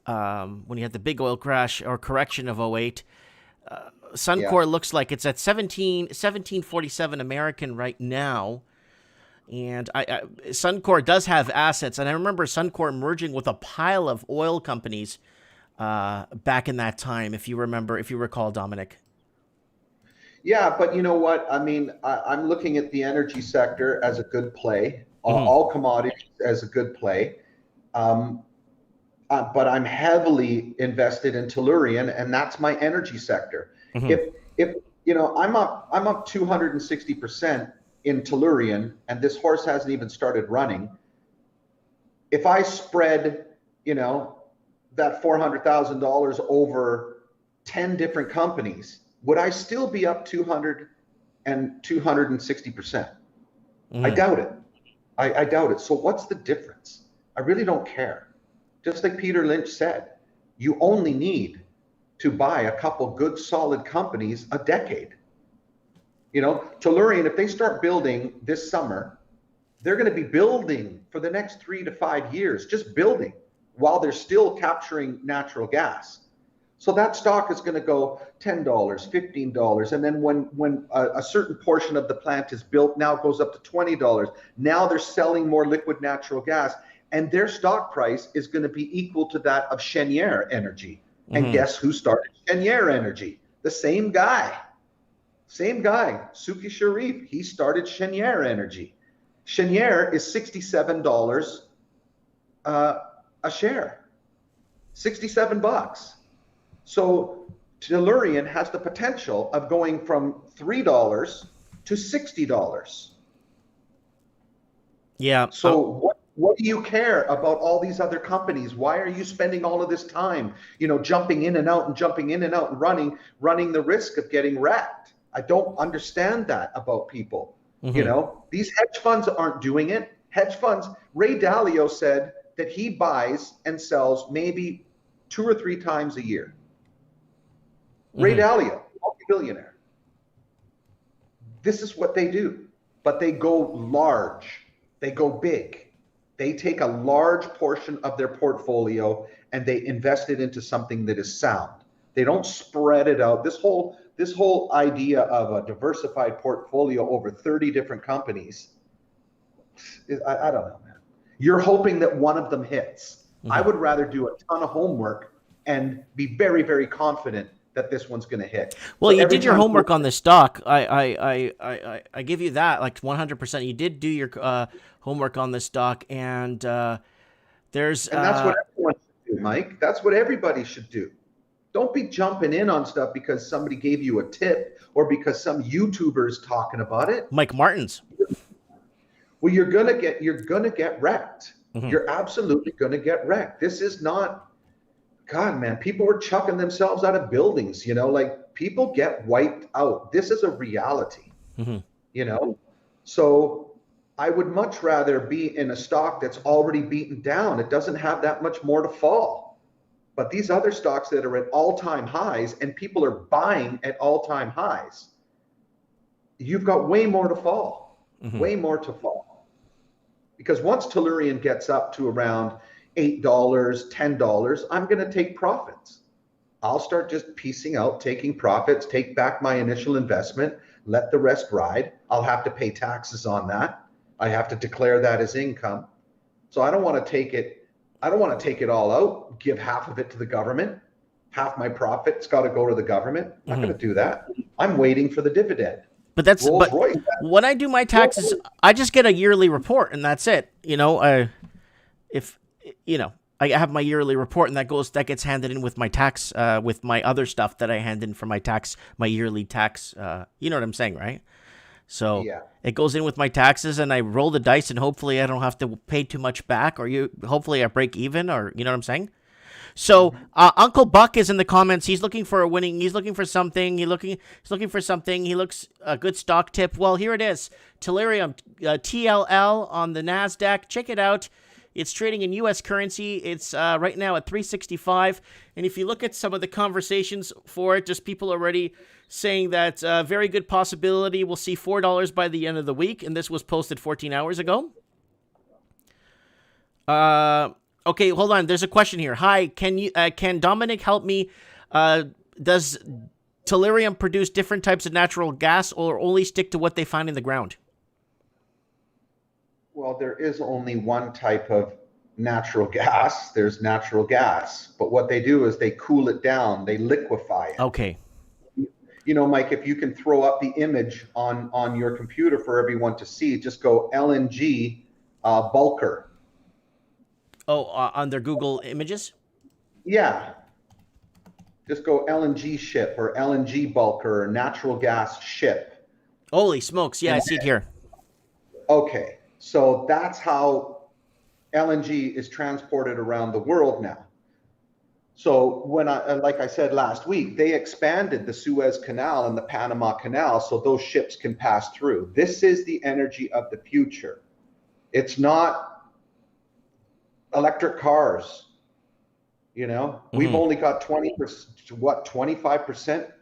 When you had the big oil crash or correction of 08, Suncor looks like it's at 1747 American right now. And Suncor does have assets. And I remember Suncor merging with a pile of oil companies back in that time, if you recall, Dominic. Yeah, but you know what? I mean, I'm looking at the energy sector as a good play, all commodities as a good play. But I'm heavily invested in Tellurian, and that's my energy sector. If I'm up 260% in Tellurian, and this horse hasn't even started running. If I spread, that $400,000 over 10 different companies, would I still be up 200 and 260%? I doubt it. I doubt it. So what's the difference? I really don't care. Just like Peter Lynch said, you only need to buy a couple good solid companies a decade. Tellurian, if they start building this summer, they're going to be building for the next 3 to 5 years, just building while they're still capturing natural gas. So that stock is going to go $10, $15. And then when a certain portion of the plant is built, now it goes up to $20. Now they're selling more liquid natural gas. And their stock price is going to be equal to that of Cheniere Energy. And guess who started Cheniere Energy? The same guy, Suki Sharif. He started Cheniere Energy. Cheniere is $67 a share, $67. So Tellurian has the potential of going from $3 to $60. Yeah. So what do you care about all these other companies? Why are you spending all of this time, jumping in and out and running the risk of getting wrecked? I don't understand that about people. These hedge funds aren't doing it. Hedge funds, Ray Dalio said that he buys and sells maybe 2 or 3 times a year. Ray Dalio, multi-billionaire. This is what they do, but they go large. They go big. They take a large portion of their portfolio and they invest it into something that is sound. They don't spread it out. This whole idea of a diversified portfolio over 30 different companies, I don't know, man. You're hoping that one of them hits. I would rather do a ton of homework and be very, very confident that this one's going to hit. Well, so you did your homework on this stock. I give you that, like 100%. You did do your homework on this stock, and there's and that's what everyone should do, Mike. That's what everybody should do. Don't be jumping in on stuff because somebody gave you a tip or because some YouTuber is talking about it. Mike Martins. Well, you're gonna get wrecked. You're absolutely gonna get wrecked. This is not. God, man, people were chucking themselves out of buildings, like people get wiped out. This is a reality, So I would much rather be in a stock that's already beaten down. It doesn't have that much more to fall. But these other stocks that are at all-time highs and people are buying at all-time highs, you've got way more to fall, way more to fall. Because once Tellurian gets up to around $8, $10, I'm going to take profits. I'll start just piecing out, taking profits, take back my initial investment, let the rest ride. I'll have to pay taxes on that. I have to declare that as income. So I don't want to take it all out, give half of it to the government, half my profit's got to go to the government. I'm not going to do that. I'm waiting for the dividend. But that's Rolls but Royce. when I do my taxes, I just get a yearly report, and that's it. You know, if you know, I have my yearly report, and that gets handed in with my tax, with my other stuff that I hand in for my tax, my yearly tax. You know what I'm saying, right? So Yeah. it goes in with my taxes, and I roll the dice, and hopefully I don't have to pay too much back, or hopefully I break even, or you know what I'm saying. So Uncle Buck is in the comments. He's looking for a winning. He's looking for something. He's looking for something. He looks a good stock tip. Well, here it is. Tellurium, TLL on the Nasdaq. Check it out. It's trading in U.S. currency. It's right now at 365. And if you look at some of the conversations for it, just people already saying that very good possibility we'll see $4 by the end of the week. And this was posted 14 hours ago. Okay, hold on. There's a question here. Hi, can Dominic help me? Does Tellurium produce different types of natural gas or only stick to what they find in the ground? Well, there is only one type of natural gas. There's natural gas. But what they do is they cool it down. They liquefy it. Okay. You know, Mike, if you can throw up the image on your computer for everyone to see, just go LNG bulker. Oh, on their Google Images? Yeah. Just go LNG ship or LNG bulker or natural gas ship. Holy smokes. Yeah, I see it here. Okay. So that's how LNG is transported around the world now. So like I said last week, they expanded the Suez Canal and the Panama Canal so those ships can pass through. This is the energy of the future. It's not electric cars. You know, we've only got 25%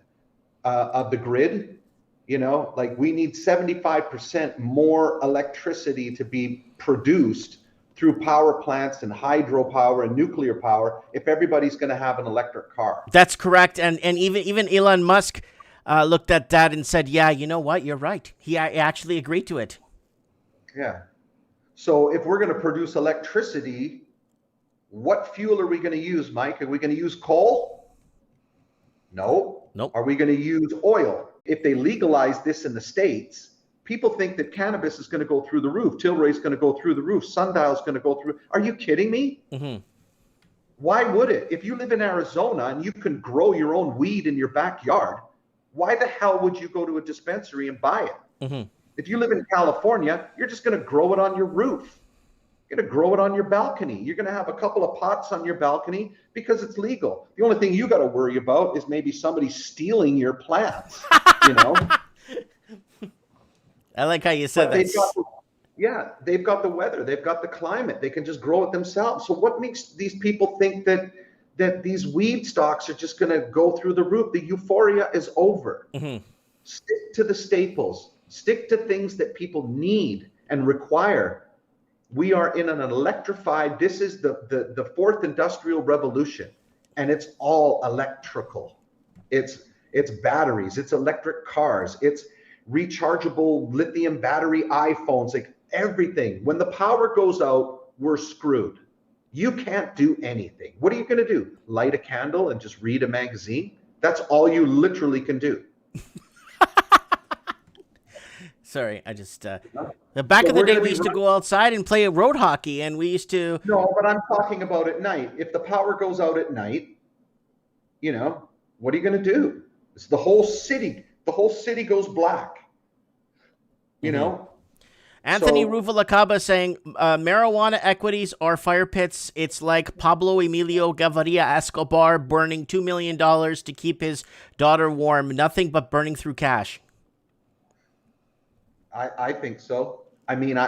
of the grid. You know, like we need 75% more electricity to be produced through power plants and hydropower and nuclear power if everybody's going to have an electric car. That's correct. And even Elon Musk looked at that and said, yeah, you know what? You're right. He actually agreed to it. Yeah. So if we're going to produce electricity, what fuel are we going to use, Mike? Are we going to use coal? No. Nope. Are we going to use oil? If they legalize this in the States, people think that cannabis is going to go through the roof. Tilray is going to go through the roof. Sundial is going to go through. Are you kidding me? Mm-hmm. Why would it? If you live in Arizona and you can grow your own weed in your backyard, why the hell would you go to a dispensary and buy it? Mm-hmm. If you live in California, you're just going to grow it on your roof. You're going to grow it on your balcony. You're going to have a couple of pots on your balcony because it's legal. The only thing you got to worry about is maybe somebody stealing your plants, you know? I like how you said that. They've got the weather. They've got the climate. They can just grow it themselves. So what makes these people think that these weed stocks are just going to go through the roof? The euphoria is over. Mm-hmm. Stick to the staples. Stick to things that people need and require. We are in an electrified, this is the fourth industrial revolution, and it's all electrical. It's batteries, it's electric cars, it's rechargeable lithium battery iPhones, like everything. When the power goes out, we're screwed. You can't do anything. What are you going to do? Light a candle and just read a magazine? That's all you literally can do. Sorry, I just back in the day we used to go outside and play road hockey, and we used to. No, but I'm talking about at night. If the power goes out at night, you know, what are you going to do? It's the whole city. The whole city goes black. You know. Anthony Ruvalacaba saying marijuana equities are fire pits. It's like Pablo Emilio Gaviria Escobar burning $2 million to keep his daughter warm. Nothing but burning through cash. I think so. I mean,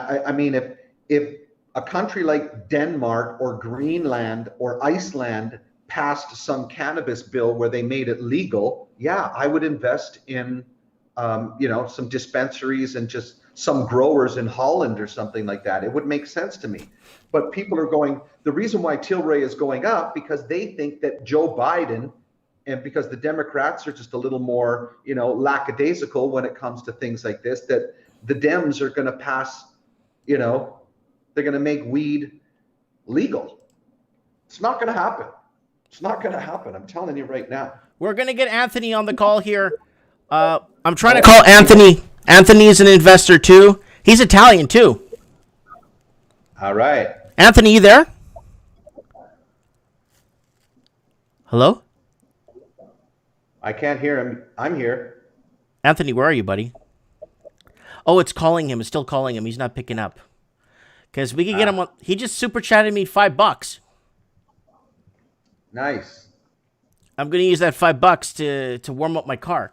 if a country like Denmark or Greenland or Iceland passed some cannabis bill where they made it legal, yeah, I would invest in, some dispensaries and just some growers in Holland or something like that. It would make sense to me. But people are going, the reason why Tilray is going up, because they think that Joe Biden, and because the Democrats are just a little more, lackadaisical when it comes to things like this, that the Dems are going to pass, they're going to make weed legal. It's not going to happen. It's not going to happen. I'm telling you right now. We're going to get Anthony on the call here. I'm trying to call Anthony. Anthony is an investor too. He's Italian too. All right. Anthony, you there? Hello? I can't hear him. I'm here. Anthony, where are you, buddy? Oh, it's calling him. It's still calling him. He's not picking up. Because we could get him on. He just super chatted me $5. Nice. I'm going to use that $5 to warm up my car.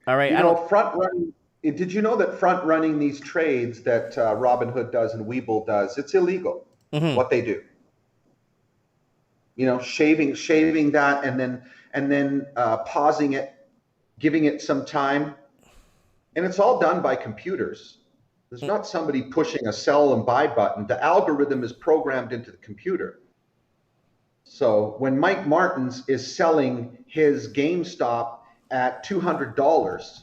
All right. You know, front running. Did you know that front running these trades that Robinhood does and Webull does, it's illegal. What they do. You know, shaving that and then pausing it, giving it some time, and it's all done by computers. There's not somebody pushing a sell and buy button. The algorithm is programmed into the computer. So when Mike Martins is selling his GameStop at $200,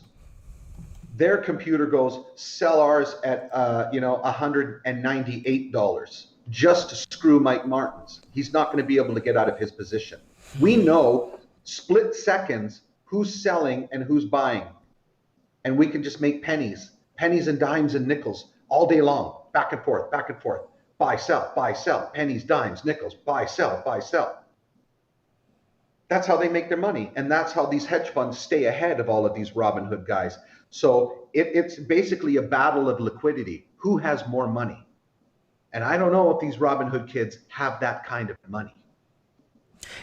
their computer goes sell ours at $198 just to screw Mike Martins. He's not going to be able to get out of his position. We know split seconds who's selling and who's buying, and we can just make pennies and dimes and nickels all day long, back and forth, buy, sell, pennies, dimes, nickels, buy, sell. That's how they make their money, and that's how these hedge funds stay ahead of all of these Robinhood guys. So it's basically a battle of liquidity. Who has more money? And I don't know if these Robinhood kids have that kind of money.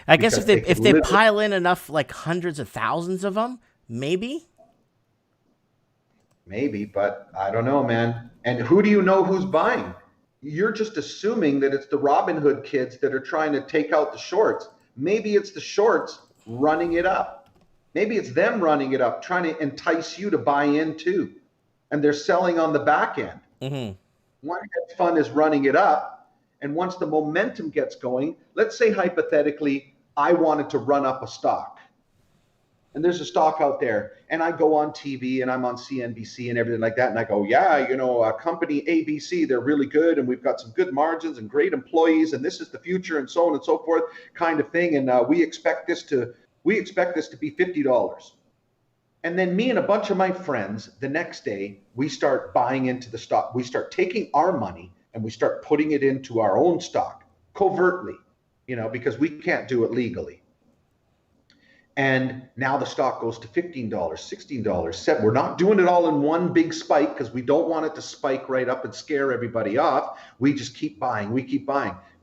I guess if they pile in enough, like hundreds of thousands of them, maybe. Maybe, but I don't know, man. And who do you know who's buying? You're just assuming that it's the Robinhood kids that are trying to take out the shorts. Maybe it's the shorts running it up. Maybe it's them running it up, trying to entice you to buy in too. And they're selling on the back end. One hedge fund is running it up. And once the momentum gets going, let's say hypothetically, I wanted to run up a stock. And there's a stock out there, and I go on TV and I'm on CNBC and everything like that. And I go, yeah, company ABC, they're really good. And we've got some good margins and great employees. And this is the future and so on and so forth kind of thing. And we expect this to be $50. And then me and a bunch of my friends, the next day, we start buying into the stock. We start taking our money and we start putting it into our own stock covertly, because we can't do it legally. And now the stock goes to $15, $16, $7. We're not doing it all in one big spike because we don't want it to spike right up and scare everybody off. We just keep buying.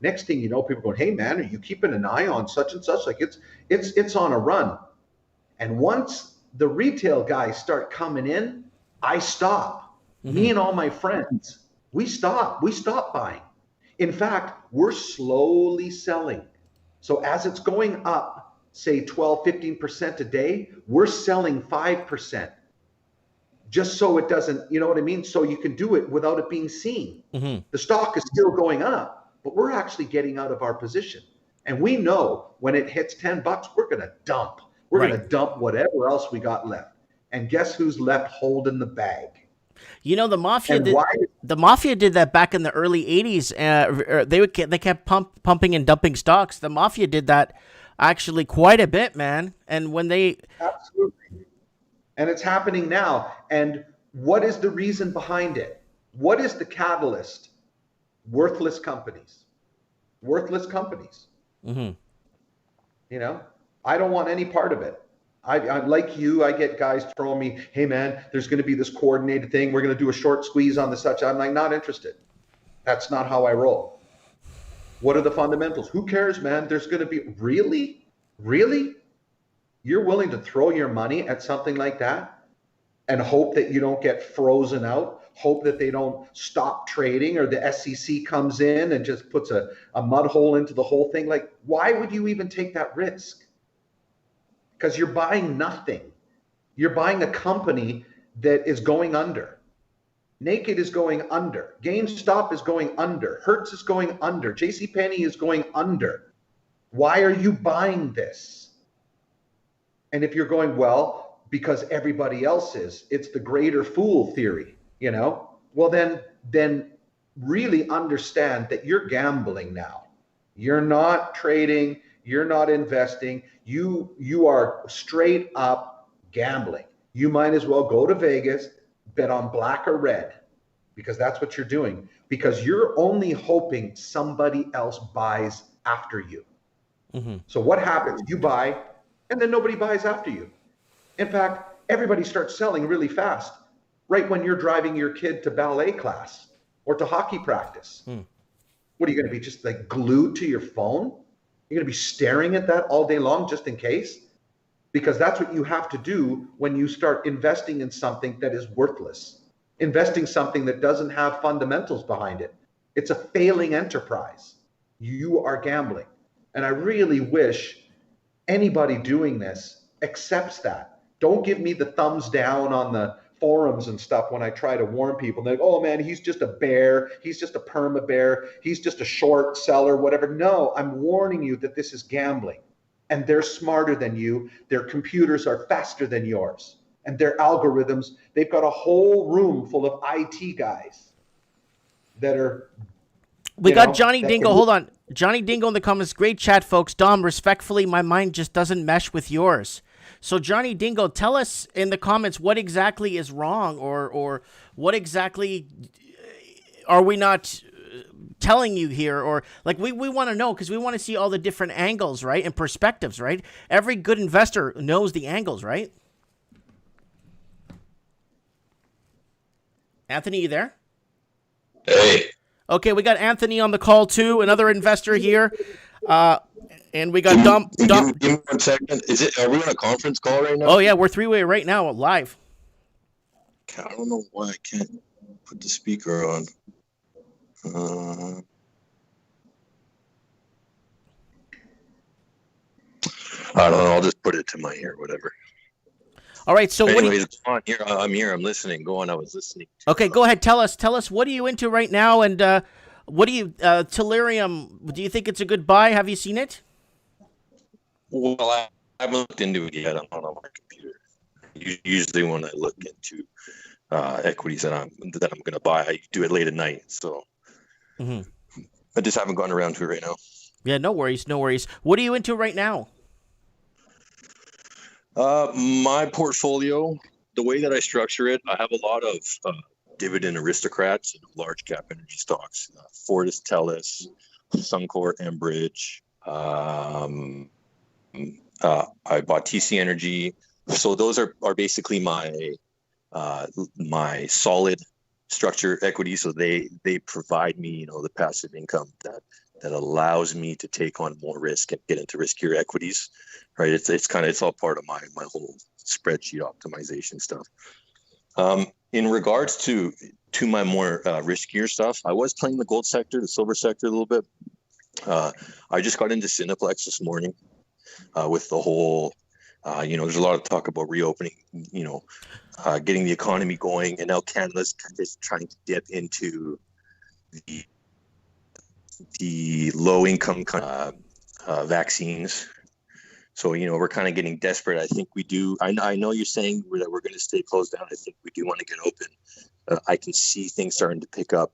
Next thing you know, people going, hey man, are you keeping an eye on such and such? Like it's on a run. And once the retail guys start coming in, I stop. Me and all my friends, we stop buying. In fact, we're slowly selling. So as it's going up, say 12, 15% a day, we're selling 5%. Just so it doesn't, you know what I mean? So you can do it without it being seen. The stock is still going up, but we're actually getting out of our position. And we know when it hits $10, we're going to dump. We're going to dump whatever else we got left. And guess who's left holding the bag? The mafia did that back in the early 80s. They kept pumping and dumping stocks. The mafia did that actually quite a bit, man. And when they absolutely, and it's happening now. And what is the reason behind it? What is the catalyst? Worthless companies. I don't want any part of it. I like you. I get guys throwing me, hey man, there's going to be this coordinated thing. We're going to do a short squeeze on the such. I'm like, not interested. That's not how I roll. What are the fundamentals? Who cares, man? There's going to be really? You're willing to throw your money at something like that and hope that you don't get frozen out, hope that they don't stop trading or the SEC comes in and just puts a mud hole into the whole thing. Like, why would you even take that risk? Because you're buying nothing. You're buying a company that is going under. Naked is going under. GameStop is going under. Hertz is going under. JCPenney is going under. Why are you buying this? And if you're going, well, because everybody else is, it's the greater fool theory, well, then really understand that you're gambling now. You're not trading. You're not investing. You are straight up gambling. You might as well go to Vegas, bet on black or red, because that's what you're doing. Because you're only hoping somebody else buys after you. Mm-hmm. So what happens? You buy, and then nobody buys after you. In fact, everybody starts selling really fast, right when you're driving your kid to ballet class or to hockey practice. What are you going to be, just like glued to your phone? You're going to be staring at that all day long just in case? Because that's what you have to do when you start investing in something that is worthless, investing something that doesn't have fundamentals behind it. It's a failing enterprise. You are gambling. And I really wish anybody doing this accepts that. Don't give me the thumbs down on the forums and stuff when I try to warn people. They're like, oh man, he's just a bear. He's just a perma bear. He's just a short seller, whatever. No, I'm warning you that this is gambling. And they're smarter than you. Their computers are faster than yours. And their algorithms, they've got a whole room full of IT guys that are... We got Johnny Dingo. Hold on. Johnny Dingo in the comments. Great chat, folks. Dom, respectfully, my mind just doesn't mesh with yours. So, Johnny Dingo, tell us in the comments what exactly is wrong, or what exactly are we not telling you here? Or, like, we want to know, because we want to see all the different angles, right, and perspectives, right? Every good investor knows the angles, right? Anthony, you there? Hey. Okay, we got Anthony on the call too, another investor here, and we got Dom. Give me 1 second. Are we on a conference call right now? Oh yeah, we're three-way right now, live. I don't know why I can't put the speaker on. I don't know. I'll just put it to my ear, whatever. All right. So anyways, it's on here. I'm here. I'm listening. Go on. I was listening. Okay, go ahead. Tell us. What are you into right now? And what do you Tellurium? Do you think it's a good buy? Have you seen it? Well, I haven't looked into it yet. I'm not on my computer. Usually, when I look into equities that I'm going to buy, I do it late at night. So I just haven't gone around to it right now. Yeah, no worries, no worries. What are you into right now? My portfolio, the way that I structure it, I have a lot of dividend aristocrats, large cap energy stocks, Fortis, Telus, Suncor, Enbridge. I bought TC Energy. So those are basically my solid structure equity. So they provide me, the passive income that allows me to take on more risk and get into riskier equities, right? It's all part of my whole spreadsheet optimization stuff. In regards to my more riskier stuff, I was playing the gold sector, the silver sector a little bit. I just got into Cineplex this morning with the whole, there's a lot of talk about reopening, getting the economy going, and now Canada's kind of trying to dip into the low-income vaccines. So, we're kind of getting desperate. I think we do. I know you're saying that we're going to stay closed down. I think we do want to get open. I can see things starting to pick up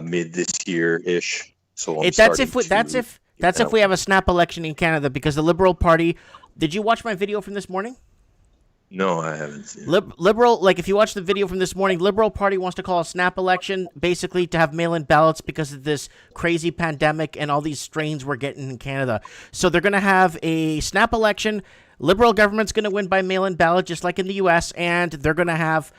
mid this year-ish. So that's if we have a snap election in Canada, because the Liberal Party. Did you watch my video from this morning? No, I haven't seen it. Liberal, if you watch the video from this morning, Liberal Party wants to call a snap election, basically to have mail-in ballots because of this crazy pandemic and all these strains we're getting in Canada. So they're going to have a snap election. Liberal government's going to win by mail-in ballot, just like in the U.S., and they're going to have...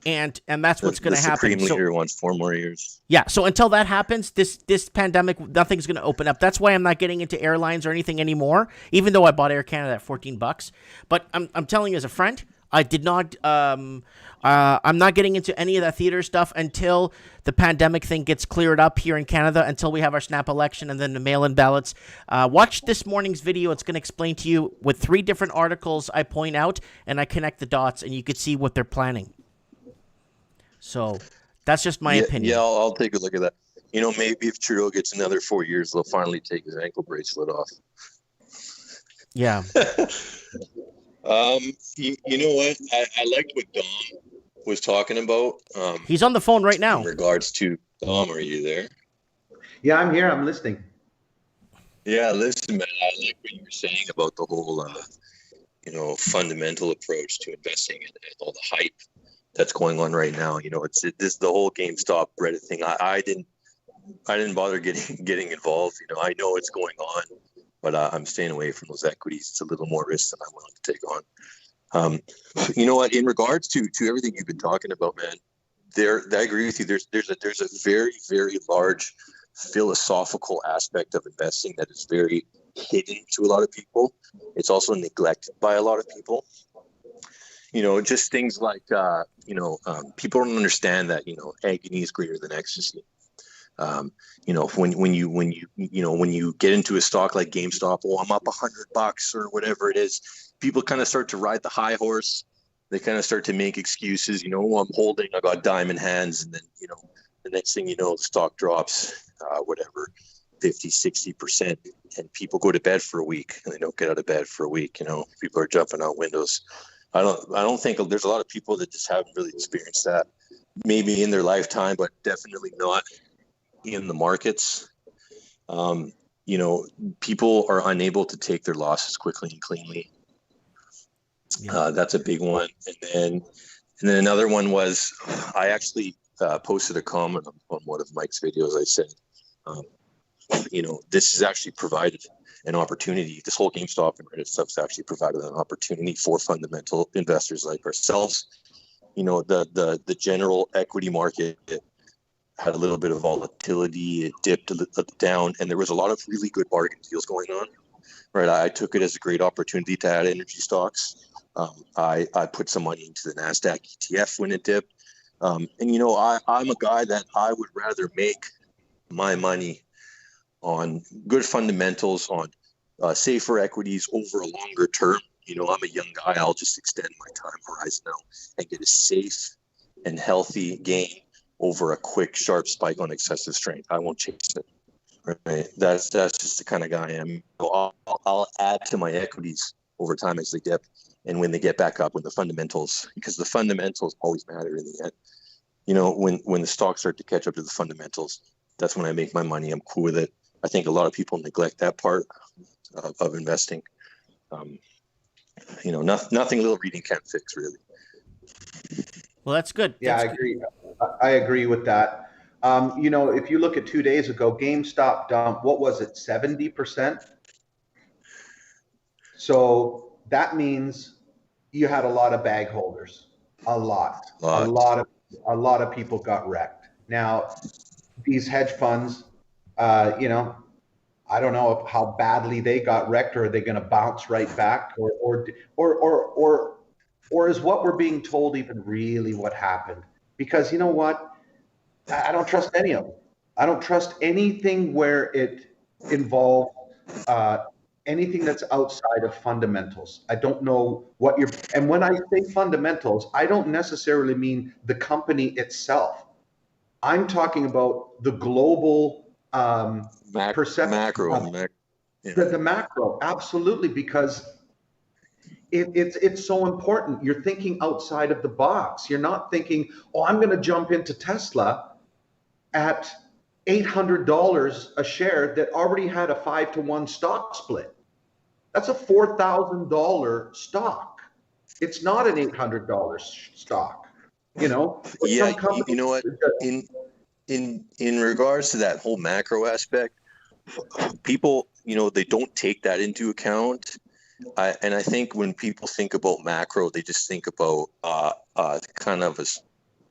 And that's what's going to happen. The Supreme Leader wants 4 more years. Yeah, so until that happens, this pandemic, nothing's going to open up. That's why I'm not getting into airlines or anything anymore, even though I bought Air Canada at $14. But I'm telling you as a friend, I did not. I'm not getting into any of that theater stuff until the pandemic thing gets cleared up here in Canada, until we have our snap election and then the mail-in ballots. Watch this morning's video. It's going to explain to you with 3 different articles I point out, and I connect the dots, and you could see what they're planning. So that's just my opinion. Yeah, I'll take a look at that. Maybe if Trudeau gets another 4 years, they'll finally take his ankle bracelet off. Yeah. You know what? I liked what Dom was talking about. He's on the phone right now. In regards to Dom, are you there? Yeah, I'm here. I'm listening. Yeah, listen, man, I like what you were saying about the whole, fundamental approach to investing and all the hype that's going on right now. This the whole GameStop Reddit thing. I didn't bother getting involved. I know it's going on, but I'm staying away from those equities. It's a little more risk than I'm willing to take on. You know what? In regards to everything you've been talking about, man, I agree with you. There's a very, very large philosophical aspect of investing that is very hidden to a lot of people. It's also neglected by a lot of people. Just things like people don't understand that agony is greater than ecstasy. When you get into a stock like GameStop, I'm up $100 or whatever it is, people kind of start to ride the high horse. They kind of start to make excuses. I got diamond hands, and then the next thing you know, the stock drops whatever 50-60%, and people go to bed for a week and they don't get out of bed for a week. People are jumping out windows. I don't think there's a lot of people that just haven't really experienced that, maybe in their lifetime, but definitely not in the markets. People are unable to take their losses quickly and cleanly. Yeah. That's a big one. And then another one was, I actually posted a comment on one of Mike's videos. I said, this has actually provided an opportunity. This whole GameStop and Reddit stuff has actually provided an opportunity for fundamental investors like ourselves. The general equity market had a little bit of volatility. It dipped down, and there was a lot of really good bargain deals going on. Right, I took it as a great opportunity to add energy stocks. I put some money into the NASDAQ ETF when it dipped. I'm a guy that I would rather make my money on good fundamentals, on safer equities over a longer term. I'm a young guy. I'll just extend my time horizon now and get a safe and healthy gain over a quick, sharp spike on excessive strength. I won't chase it. Right. That's just the kind of guy I am. I'll add to my equities over time as they dip, and when they get back up, when the fundamentals, because the fundamentals always matter in the end. When the stocks start to catch up to the fundamentals, that's when I make my money. I'm cool with it. I think a lot of people neglect that part of investing. Nothing a little reading can't fix, really. Well, that's good. Yeah, that's I agree. I agree with that. If you look at 2 days ago, GameStop dumped, what was it, 70%? So that means you had a lot of bag holders, a lot of people got wrecked. Now, these hedge funds, I don't know how badly they got wrecked, or are they going to bounce right back, or is what we're being told even really what happened? Because you know what? I don't trust any of them. I don't trust anything where it involves anything that's outside of fundamentals. I don't know what and when I say fundamentals, I don't necessarily mean the company itself. I'm talking about the global perception. Macro. The macro, absolutely, because it's so important. You're thinking outside of the box. You're not thinking, I'm going to jump into Tesla at $800 a share that already had a 5-to-1 stock split. That's a $4,000 stock. It's not an $800 stock. Yeah, you know what? In regards to that whole macro aspect, people, they don't take that into account. And I think when people think about macro, they just think about kind of a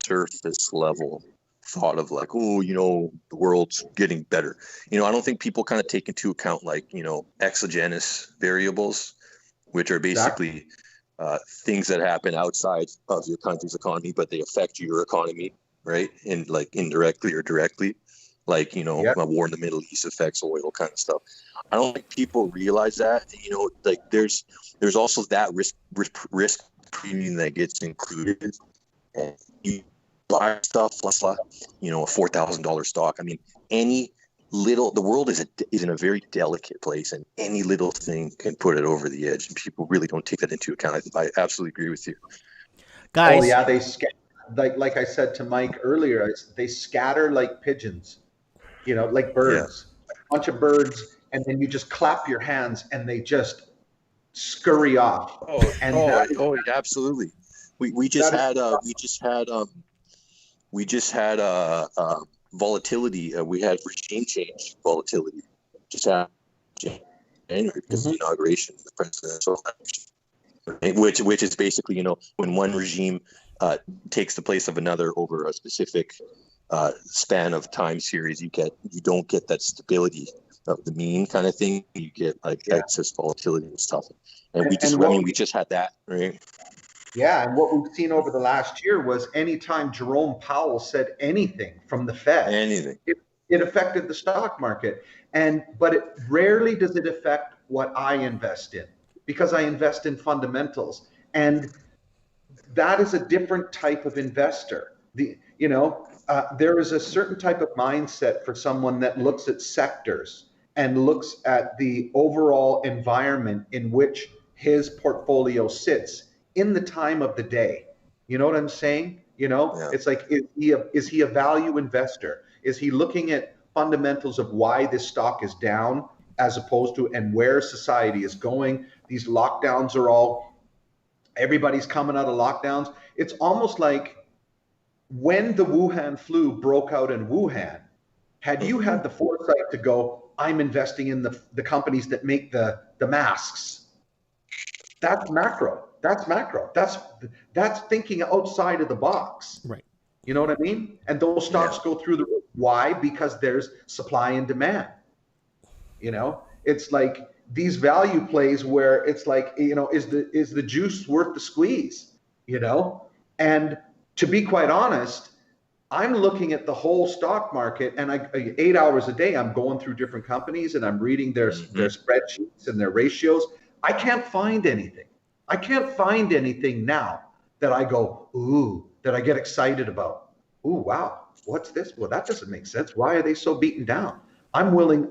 surface level thought of like, the world's getting better. I don't think people kind of take into account exogenous variables, which are basically things that happen outside of your country's economy, but they affect your economy, right? And like indirectly or directly, like, a war in the Middle East affects oil kind of stuff. I don't think people realize that, there's also that risk premium that gets included. And you buy stuff plus, a $4,000 stock. I mean, the world is in a very delicate place, and any little thing can put it over the edge. And people really don't take that into account. I absolutely agree with you. Guys. Oh yeah, they like I said to Mike earlier, they scatter like pigeons. like birds, a bunch of birds, and then you just clap your hands and they just scurry off. Yeah, absolutely. We just had volatility. We had regime change volatility. Just happened January because of the inauguration of the presidential election, which is basically when one regime takes the place of another over a specific span of time series, you don't get that stability of the mean kind of thing. You get excess volatility and stuff. And we just had that, right? Yeah, and what we've seen over the last year was anytime Jerome Powell said anything from the Fed, it affected the stock market. But it rarely does it affect what I invest in, because I invest in fundamentals, and that is a different type of investor. There is a certain type of mindset for someone that looks at sectors and looks at the overall environment in which his portfolio sits in the time of the day. You know what I'm saying? It's like, is he a value investor? Is he looking at fundamentals of why this stock is down, as opposed to and where society is going? These lockdowns everybody's coming out of lockdowns. It's almost like when the Wuhan flu broke out in Wuhan, had you had the foresight to go, I'm investing in the companies that make the masks, that's macro. That's thinking outside of the box. Right. You know what I mean? And those stocks go through the roof. Why? Because there's supply and demand. It's like these value plays where it's like, is the juice worth the squeeze? And to be quite honest, I'm looking at the whole stock market, and 8 hours a day, I'm going through different companies and I'm reading their spreadsheets and their ratios. I can't find anything. I can't find anything now that I go, ooh, that I get excited about. Ooh, wow, what's this? Well, that doesn't make sense. Why are they so beaten down? I'm willing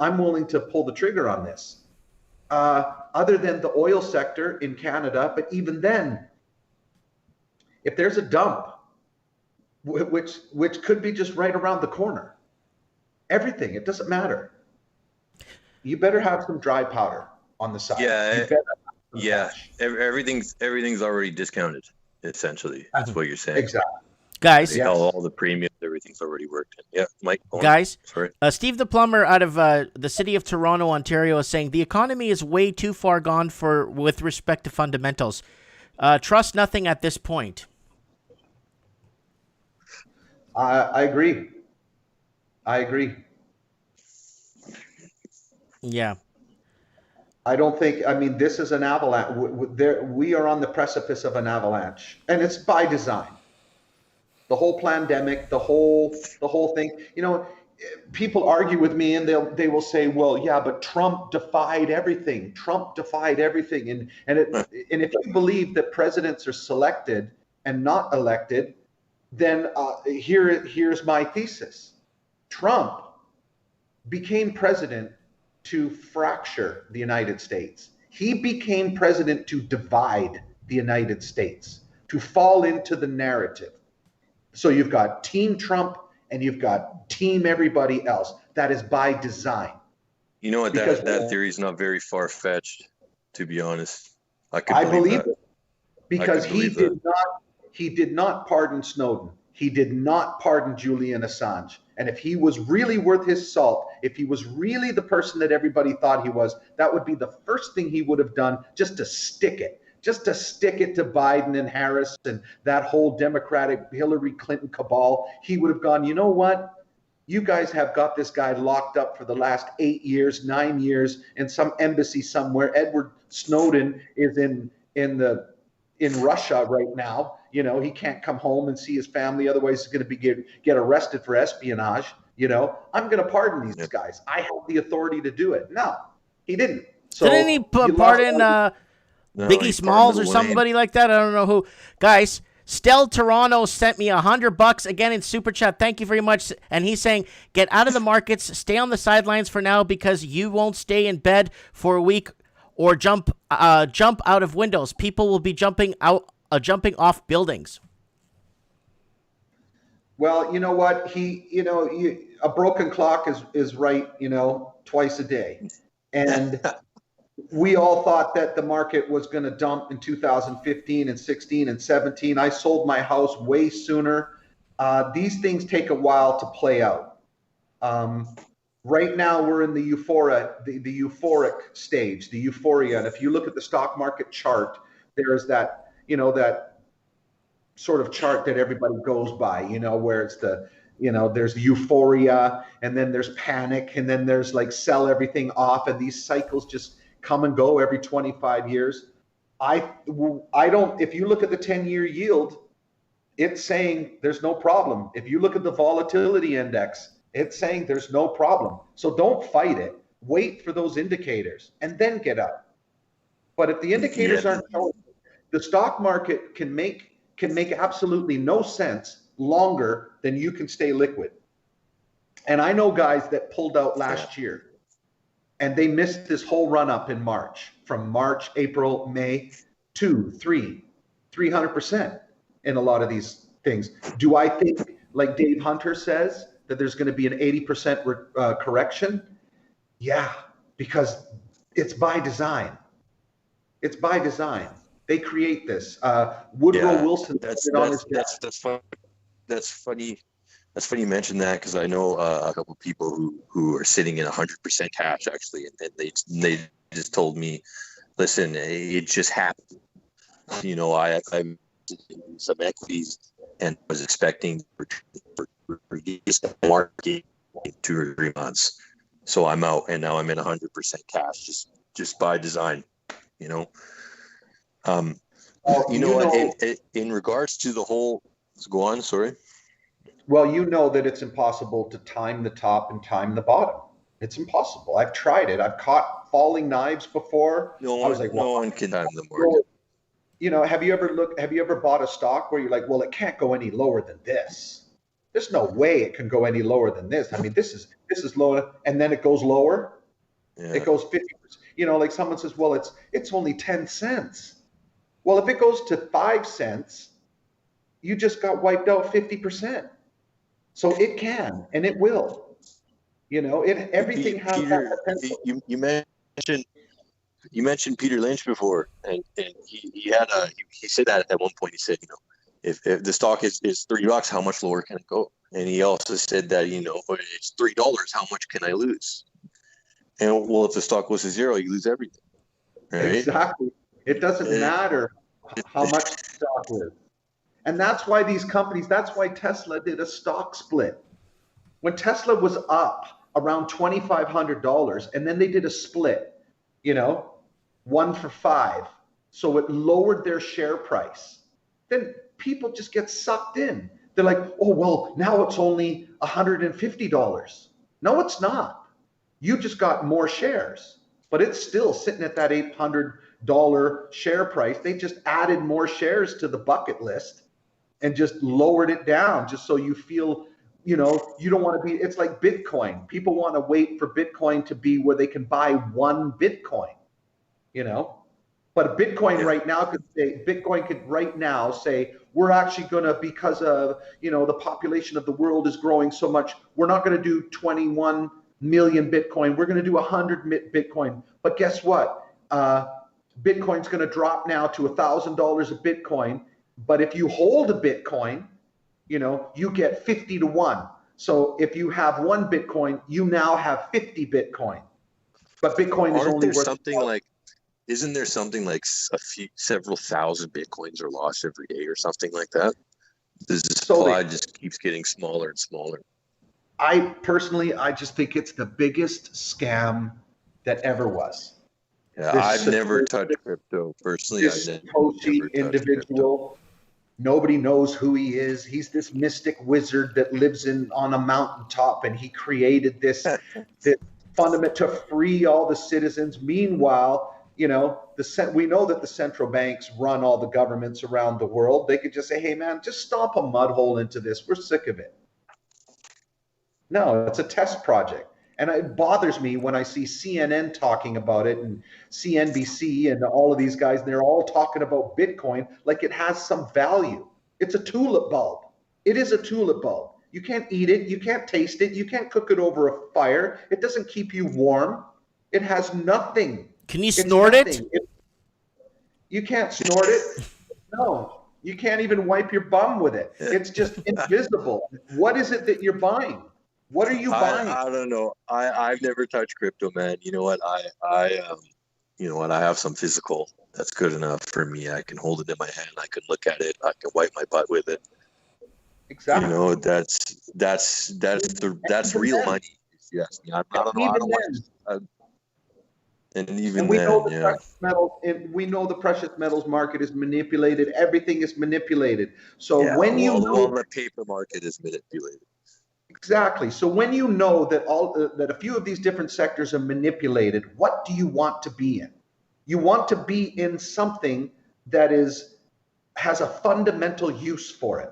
to pull the trigger on this. Other than the oil sector in Canada, but even then, if there's a dump, which could be just right around the corner, everything, it doesn't matter. You better have some dry powder on the side. Yeah, everything's already discounted. Essentially, that's what you're saying. Exactly, guys. All the premiums, everything's already worked in. Yeah, Mike. Guys, sorry. Steve the plumber out of the city of Toronto, Ontario, is saying the economy is way too far gone with respect to fundamentals. Trust nothing at this point. I agree. Yeah. I don't think, this is an avalanche. We are on the precipice of an avalanche, and it's by design. The whole pandemic, the whole thing, people argue with me and they will say, well, yeah, but Trump defied everything. And if you believe that presidents are selected and not elected, then here's my thesis. Trump became president to fracture the United States. He became president to divide the United States, to fall into the narrative. So you've got Team Trump and you've got Team everybody else. That is by design. You know what? That theory is not very far-fetched, to be honest. I believe it, because he did not pardon Snowden. He did not pardon Julian Assange. And if he was really worth his salt, if he was really the person that everybody thought he was, that would be the first thing he would have done, just to stick it to Biden and Harris and that whole Democratic Hillary Clinton cabal. He would have gone, you know what? You guys have got this guy locked up for the last 8 years, 9 years in some embassy somewhere. Edward Snowden is in Russia right now. He can't come home and see his family. Otherwise, he's going to get arrested for espionage. I'm going to pardon these guys. I have the authority to do it. No, he didn't. So didn't he pardon Biggie Smalls or somebody like that? I don't know who. Guys, Stel Toronto sent me $100 again in Super Chat. Thank you very much. And he's saying, get out of the markets, stay on the sidelines for now because you won't stay in bed for a week or jump out of windows. People will be jumping off buildings. Well, you know what? A broken clock is right, twice a day. And we all thought that the market was going to dump in 2015 and 16 and 17. I sold my house way sooner. These things take a while to play out. Right now, we're in the euphoric stage, the euphoria. And if you look at the stock market chart, there is that, that sort of chart that everybody goes by, where it's there's euphoria, and then there's panic, and then there's like sell everything off, and these cycles just come and go every 25 years. I don't, if you look at the 10-year yield, it's saying there's no problem. If you look at the volatility index, it's saying there's no problem. So don't fight it. Wait for those indicators and then get out. But if the indicators aren't showing, the stock market can make absolutely no sense longer than you can stay liquid. And I know guys that pulled out last year, and they missed this whole run up in March, from March, April, May, 300% in a lot of these things. Do I think, like Dave Hunter says, that there's going to be an 80% correction? Yeah, because it's by design. It's by design. They create this. Woodrow Wilson. That's funny. That's funny you mentioned that, because I know a couple of people who are sitting in 100% cash actually, and they just told me, listen, it just happened. I some equities and was expecting for market in 2 or 3 months. So I'm out, and now I'm in 100% cash, just by design. In regards to the whole, go on, sorry. Well, you know that it's impossible to time the top and time the bottom. It's impossible. I've tried it. I've caught falling knives before. No one can time the market. Have you ever bought a stock where you're like, well, it can't go any lower than this. There's no way it can go any lower than this. I mean, this is low, and then it goes lower. Yeah. It goes 50%. Like someone says, well, it's only 10 cents. Well, if it goes to 5 cents, you just got wiped out 50%. So it can, and it will. Everything has that potential. You mentioned Peter Lynch before, and he said that at one point. He said, if the stock is $30, how much lower can it go? And he also said that, it's $3, how much can I lose? And well, if the stock goes to zero, you lose everything. Right? Exactly. It doesn't matter how much the stock is. And that's why that's why Tesla did a stock split. When Tesla was up around $2,500, and then they did a split, 1 for 5. So it lowered their share price. Then people just get sucked in. They're like, oh, well, now it's only $150. No, it's not. You just got more shares, but it's still sitting at that $800 share price. They just added more shares to the bucket list and just lowered it down, just so you feel, you don't want to be, it's like Bitcoin. People want to wait for Bitcoin to be where they can buy one Bitcoin, but a Bitcoin right now could right now say, we're actually going to, because of, the population of the world is growing so much, we're not going to do 21 million Bitcoin. We're going to do 100 Bitcoin. But guess what? Bitcoin's going to drop now to $1,000 a Bitcoin. But if you hold a Bitcoin, you get 50 to 1. So if you have 1 Bitcoin, you now have 50 Bitcoin. But Bitcoin is only worth something like, isn't there something like several thousand Bitcoins are lost every day or something like that? The supply just keeps getting smaller and smaller. I just think it's the biggest scam that ever was. Yeah, I've never touched crypto personally. This individual, nobody knows who he is. He's this mystic wizard that lives on a mountaintop, and he created this fundament to free all the citizens. Meanwhile, we know that the central banks run all the governments around the world. They could just say, hey, man, just stomp a mud hole into this. We're sick of it. No, it's a test project. And it bothers me when I see CNN talking about it, and CNBC and all of these guys, and they're all talking about Bitcoin like it has some value. It's a tulip bulb. It is a tulip bulb. You can't eat it. You can't taste it. You can't cook it over a fire. It doesn't keep you warm. It has nothing. Can you snort it? You can't snort it. No. You can't even wipe your bum with it. It's just invisible. What is it that you're buying? What are you buying? I don't know. I've never touched crypto, man. You know what? You know what? I have some physical. That's good enough for me. I can hold it in my hand. I can look at it. I can wipe my butt with it. Exactly. You know, that's real money. If you ask me, I don't know. And even we then, know the precious metals, and we know the precious metals market is manipulated. Everything is manipulated. So when you know the paper market is manipulated. Exactly. So when you know that that a few of these different sectors are manipulated, what do you want to be in? You want to be in something that has a fundamental use for it.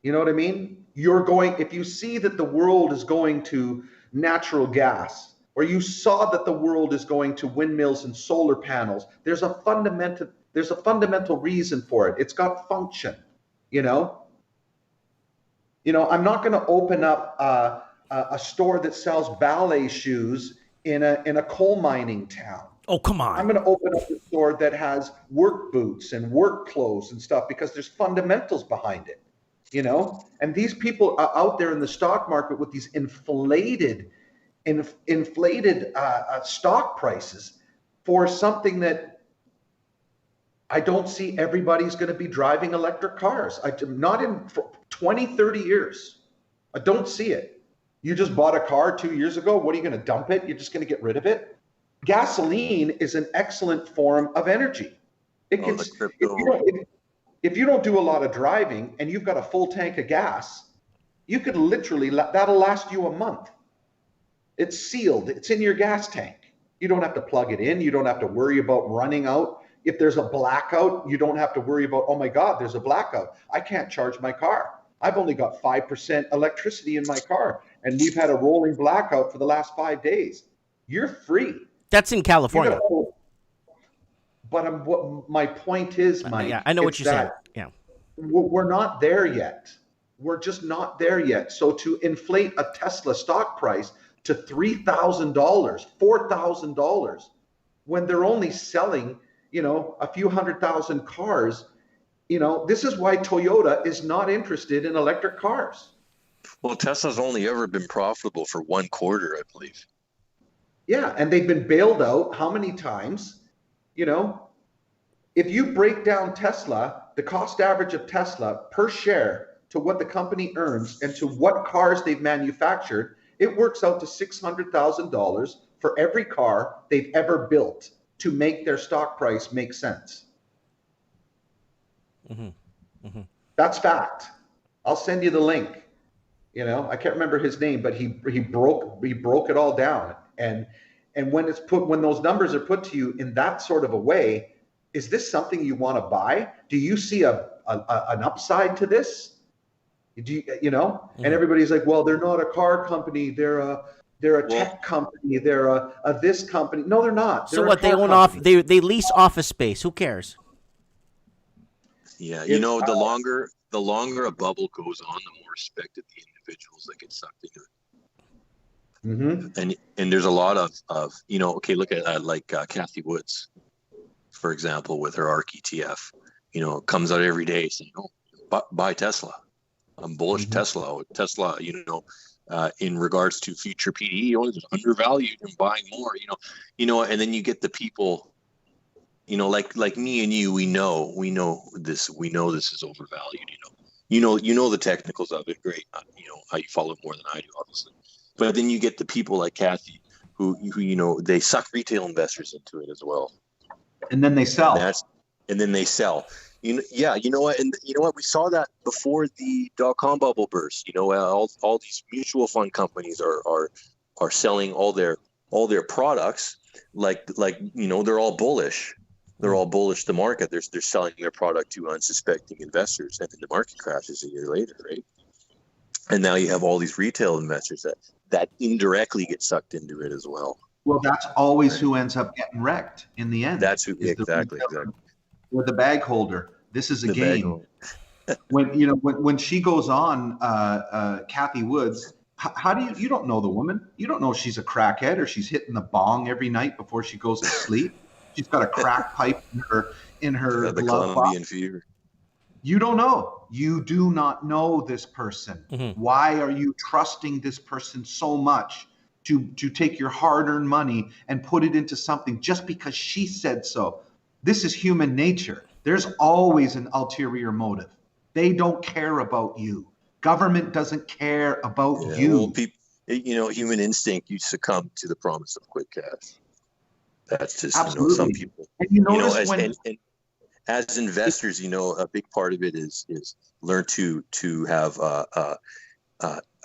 You know what I mean? If you see that the world is going to natural gas, or you saw that the world is going to windmills and solar panels, there's a fundamental reason for it. It's got function, you know? I'm not going to open up a store that sells ballet shoes in a coal mining town. Oh, come on. I'm going to open up a store that has work boots and work clothes and stuff because there's fundamentals behind it, And these people are out there in the stock market with these inflated stock prices for something that I don't see everybody's going to be driving electric cars. Not in 20, 30 years. I don't see it. You just bought a car 2 years ago. What are you going to dump it? You're just going to get rid of it? Gasoline is an excellent form of energy. If you don't do a lot of driving and you've got a full tank of gas, you could literally, that'll last you a month. It's sealed. It's in your gas tank. You don't have to plug it in. You don't have to worry about running out. If there's a blackout, you don't have to worry about, oh my God, there's a blackout. I can't charge my car. I've only got 5% electricity in my car, and we've had a rolling blackout for the last 5 days. You're free. That's in California. But what my point is, Mike. Yeah, I know what you're saying. Yeah, we're not there yet. We're just not there yet. So to inflate a Tesla stock price to $3,000, $4,000, when they're only selling, a few 100,000 cars, this is why Toyota is not interested in electric cars. Well, Tesla's only ever been profitable for 1 quarter, I believe. Yeah, and they've been bailed out how many times? If you break down Tesla, the cost average of Tesla per share to what the company earns and to what cars they've manufactured, it works out to $600,000 for every car they've ever built to make their stock price make sense. Mm-hmm. Mm-hmm. That's fact. I'll send you the link. I can't remember his name, but he broke it all down. And when those numbers are put to you in that sort of a way, is this something you want to buy? Do you see an upside to this? And everybody's like, well, they're not a car company. They're a tech company. They're a this company. No, they're not. So what? They own company. They lease office space. Who cares? Yeah, the longer a bubble goes on, the more respected the individuals that get sucked into it. Mm-hmm. And there's a lot of look at Kathy Woods, for example, with her ARK ETF. Comes out every day saying, buy Tesla. I'm bullish. Mm-hmm. Tesla, in regards to future PDE, it's undervalued and buying more, and then you get the people, like me and you, we know this is overvalued, the technicals of it. Great. How you follow it more than I do, obviously. But then you get the people like Kathy who they suck retail investors into it as well. And then they sell. And then they sell. You know what? And you know what? We saw that before the .com bubble burst. All these mutual fund companies are selling all their products like they're all bullish. They're all bullish the market. They're selling their product to unsuspecting investors, and then the market crashes a year later, right? And now you have all these retail investors that indirectly get sucked into it as well. Well, that's always who ends up getting wrecked in the end. That's who exactly. Or the bag holder. This is a game. when she goes on, Kathy Woods, how do you don't know the woman? You don't know if she's a crackhead or she's hitting the bong every night before she goes to sleep. She's got a crack pipe in her the glove Colombian box. fever. You don't know. You do not know this person. Mm-hmm. Why are you trusting this person so much to take your hard-earned money and put it into something just because she said so? This is human nature. There's always an ulterior motive. They don't care about you. Government doesn't care about you. Well, people, human instinct, you succumb to the promise of quick cash. That's just, some people, and you notice when as investors, a big part of it is learn to have a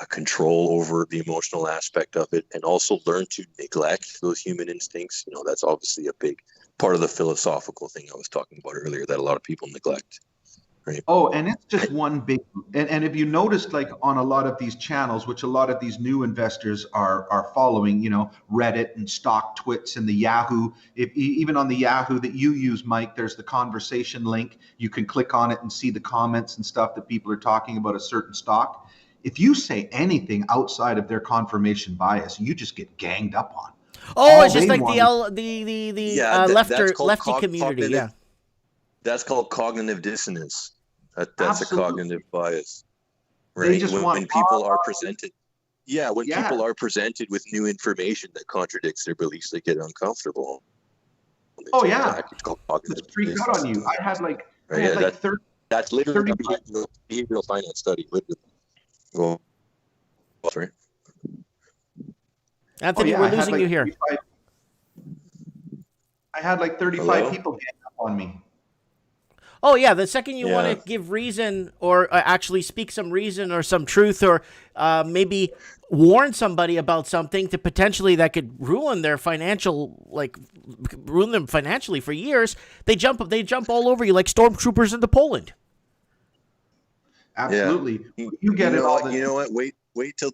control over the emotional aspect of it, and also learn to neglect those human instincts. That's obviously a big part of the philosophical thing I was talking about earlier that a lot of people neglect. Right. Oh, and it's just one big, and if you noticed, like on a lot of these channels, which a lot of these new investors are following, Reddit and Stock Twits and the Yahoo, even on the Yahoo that you use, Mike, there's the conversation link. You can click on it and see the comments and stuff that people are talking about a certain stock. If you say anything outside of their confirmation bias, you just get ganged up on. Oh, it's just like lefty community. Yeah. That's called cognitive dissonance. That's Absolutely. a cognitive bias, right? They just when people are presented, people are presented with new information that contradicts their beliefs, they get uncomfortable. Oh yeah, it's called cognitive freak out on you. I had like 30. That's literally a behavioral finance study. Literally. Well, sorry. Anthony, we're losing you here. I had like 35 people gang up on me. Oh, yeah. The second you want to give reason or actually speak some reason or some truth or maybe warn somebody about something to potentially that could ruin their ruin them financially for years, they jump all over you like stormtroopers into Poland. Absolutely. Yeah. You get it all. You know what? Wait till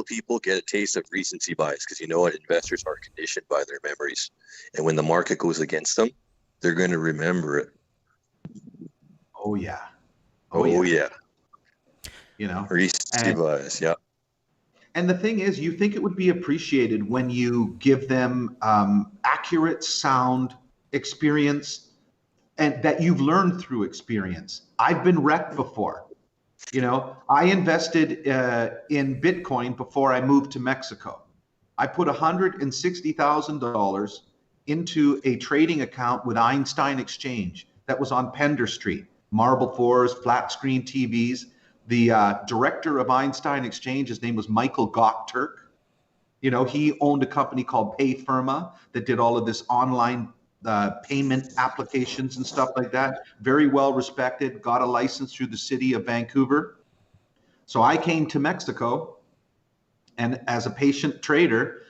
people get a taste of recency bias, because you know what? Investors are conditioned by their memories. And when the market goes against them, they're going to remember it. Oh yeah. Recency bias. Yeah. And the thing is, you think it would be appreciated when you give them accurate, sound experience, and that you've learned through experience. I've been wrecked before. I invested in Bitcoin before I moved to Mexico. I put $160,000 into a trading account with Einstein Exchange that was on Pender Street. Marble floors, flat screen TVs. The director of Einstein Exchange, his name was Michael Gokturk. He owned a company called Payfirma that did all of this online payment applications and stuff like that. Very well respected, got a license through the city of Vancouver. So I came to Mexico, and as a patient trader,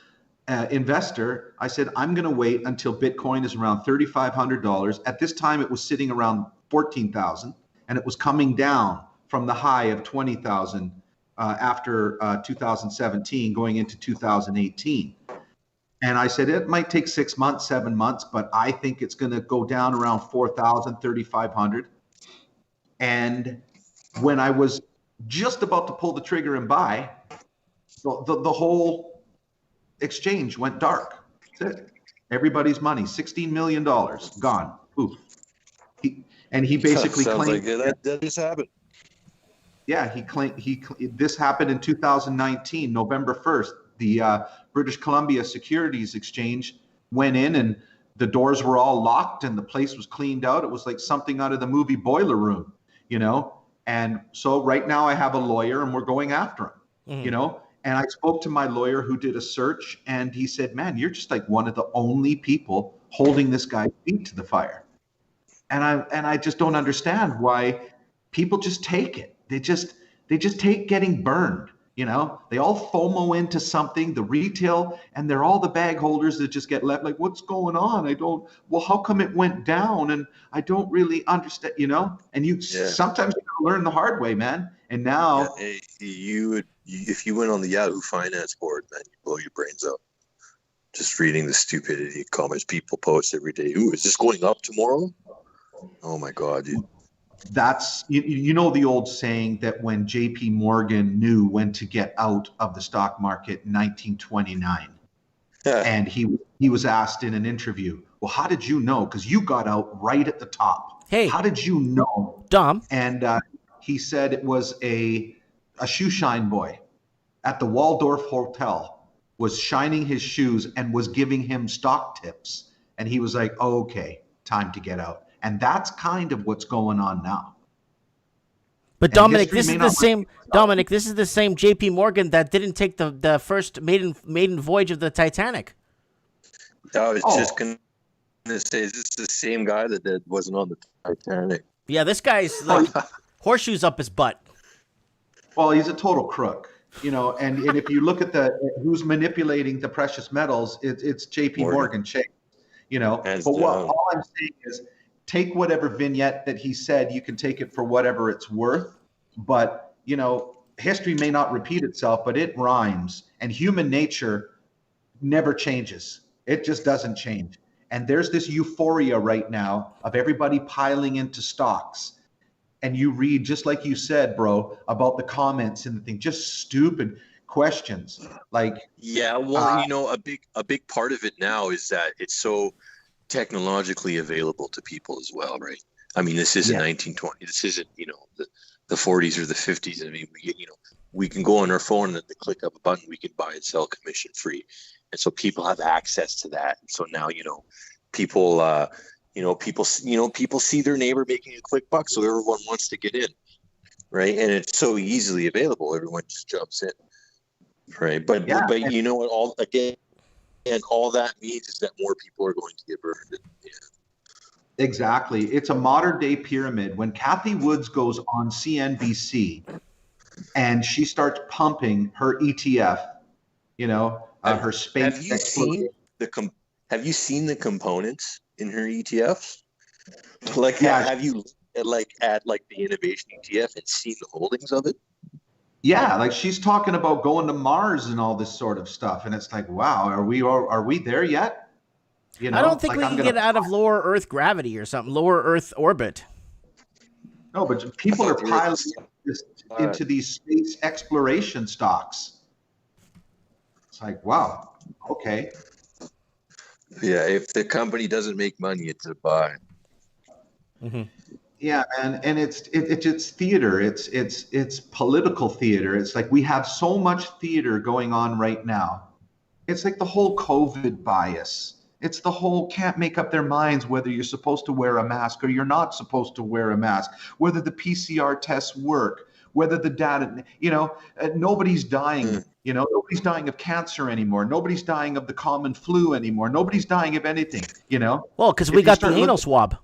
investor, I said, I'm going to wait until Bitcoin is around $3,500. At this time, it was sitting around 14,000, and it was coming down from the high of 20,000 after 2017, going into 2018. And I said, it might take 6 months, 7 months, but I think it's going to go down around 4,000, 3,500. And when I was just about to pull the trigger and buy, the whole exchange went dark. That's it. Everybody's money, $16 million gone. Poof. He basically claimed that just happened. Yeah, he claimed this happened in 2019, November 1st. The British Columbia Securities Exchange went in, and the doors were all locked and the place was cleaned out. It was like something out of the movie Boiler Room, And so right now I have a lawyer and we're going after him, And I spoke to my lawyer who did a search, and he said, man, you're just like one of the only people holding this guy's feet to the fire. And I just don't understand why people just take it. They just take getting burned. They all FOMO into something, the retail, and they're all the bag holders that just get left like, what's going on? How come it went down? And I don't really understand, and sometimes you gotta learn the hard way, man. And now if you went on the Yahoo Finance board, man, you blow your brains out. Just reading the stupidity comments people post every day. Ooh, is this going up tomorrow? Oh my God, dude. that's, you know, the old saying that when JP Morgan knew when to get out of the stock market in 1929, and he was asked in an interview, well, how did you know? Because you got out right at the top. Hey, how did you know? Dom. And he said it was a shoe shine boy at the Waldorf Hotel was shining his shoes and was giving him stock tips. And he was like, oh, okay, time to get out. And that's kind of what's going on now. But Dominic, this is the same Dominic. This is the same J.P. Morgan that didn't take the first maiden voyage of the Titanic. I was just gonna say, is this the same guy that wasn't on the Titanic? Yeah, this guy's like horseshoes up his butt. Well, he's a total crook, you know. And if you look at who's manipulating the precious metals, it's J.P. Morgan Chase, you know. But all I'm saying is, take whatever vignette that he said, you can take it for whatever it's worth. But, you know, history may not repeat itself, but it rhymes. And human nature never changes. It just doesn't change. And there's this euphoria right now of everybody piling into stocks. And you read, just like you said, bro, about the comments and the thing, just stupid questions. Like, yeah, well, you know, a big part of it now is that it's so technologically available to people as well, right? I mean, this isn't 1920. This isn't, you know, the 40s or the 50s. I mean, we can go on our phone and at the click of a button, we can buy and sell commission free, and so people have access to that. And so now, you know, people see their neighbor making a quick buck, so everyone wants to get in, right? And it's so easily available, everyone just jumps in, right? But you know what? And all that means is that more people are going to get burned. Yeah. Exactly. It's a modern day pyramid. When Kathy Woods goes on CNBC and she starts pumping her ETF, you know, her space. Have you seen the components in her ETFs? Like, have you at the innovation ETF and seen the holdings of it? Yeah, like she's talking about going to Mars and all this sort of stuff, and it's like, wow, are we there yet? You know, I don't think we can get out of lower Earth gravity or something, lower Earth orbit. No, but people are piling into these space exploration stocks. It's like, wow, okay. Yeah, if the company doesn't make money, it's a buy. Mm-hmm. Yeah, and it's theater. It's political theater. It's like we have so much theater going on right now. It's like the whole COVID bias. It's the whole can't make up their minds whether you're supposed to wear a mask or you're not supposed to wear a mask, whether the PCR tests work, whether the data, you know, nobody's dying. You know, nobody's dying of cancer anymore. Nobody's dying of the common flu anymore. Nobody's dying of anything, you know. Well, because we got the anal swab.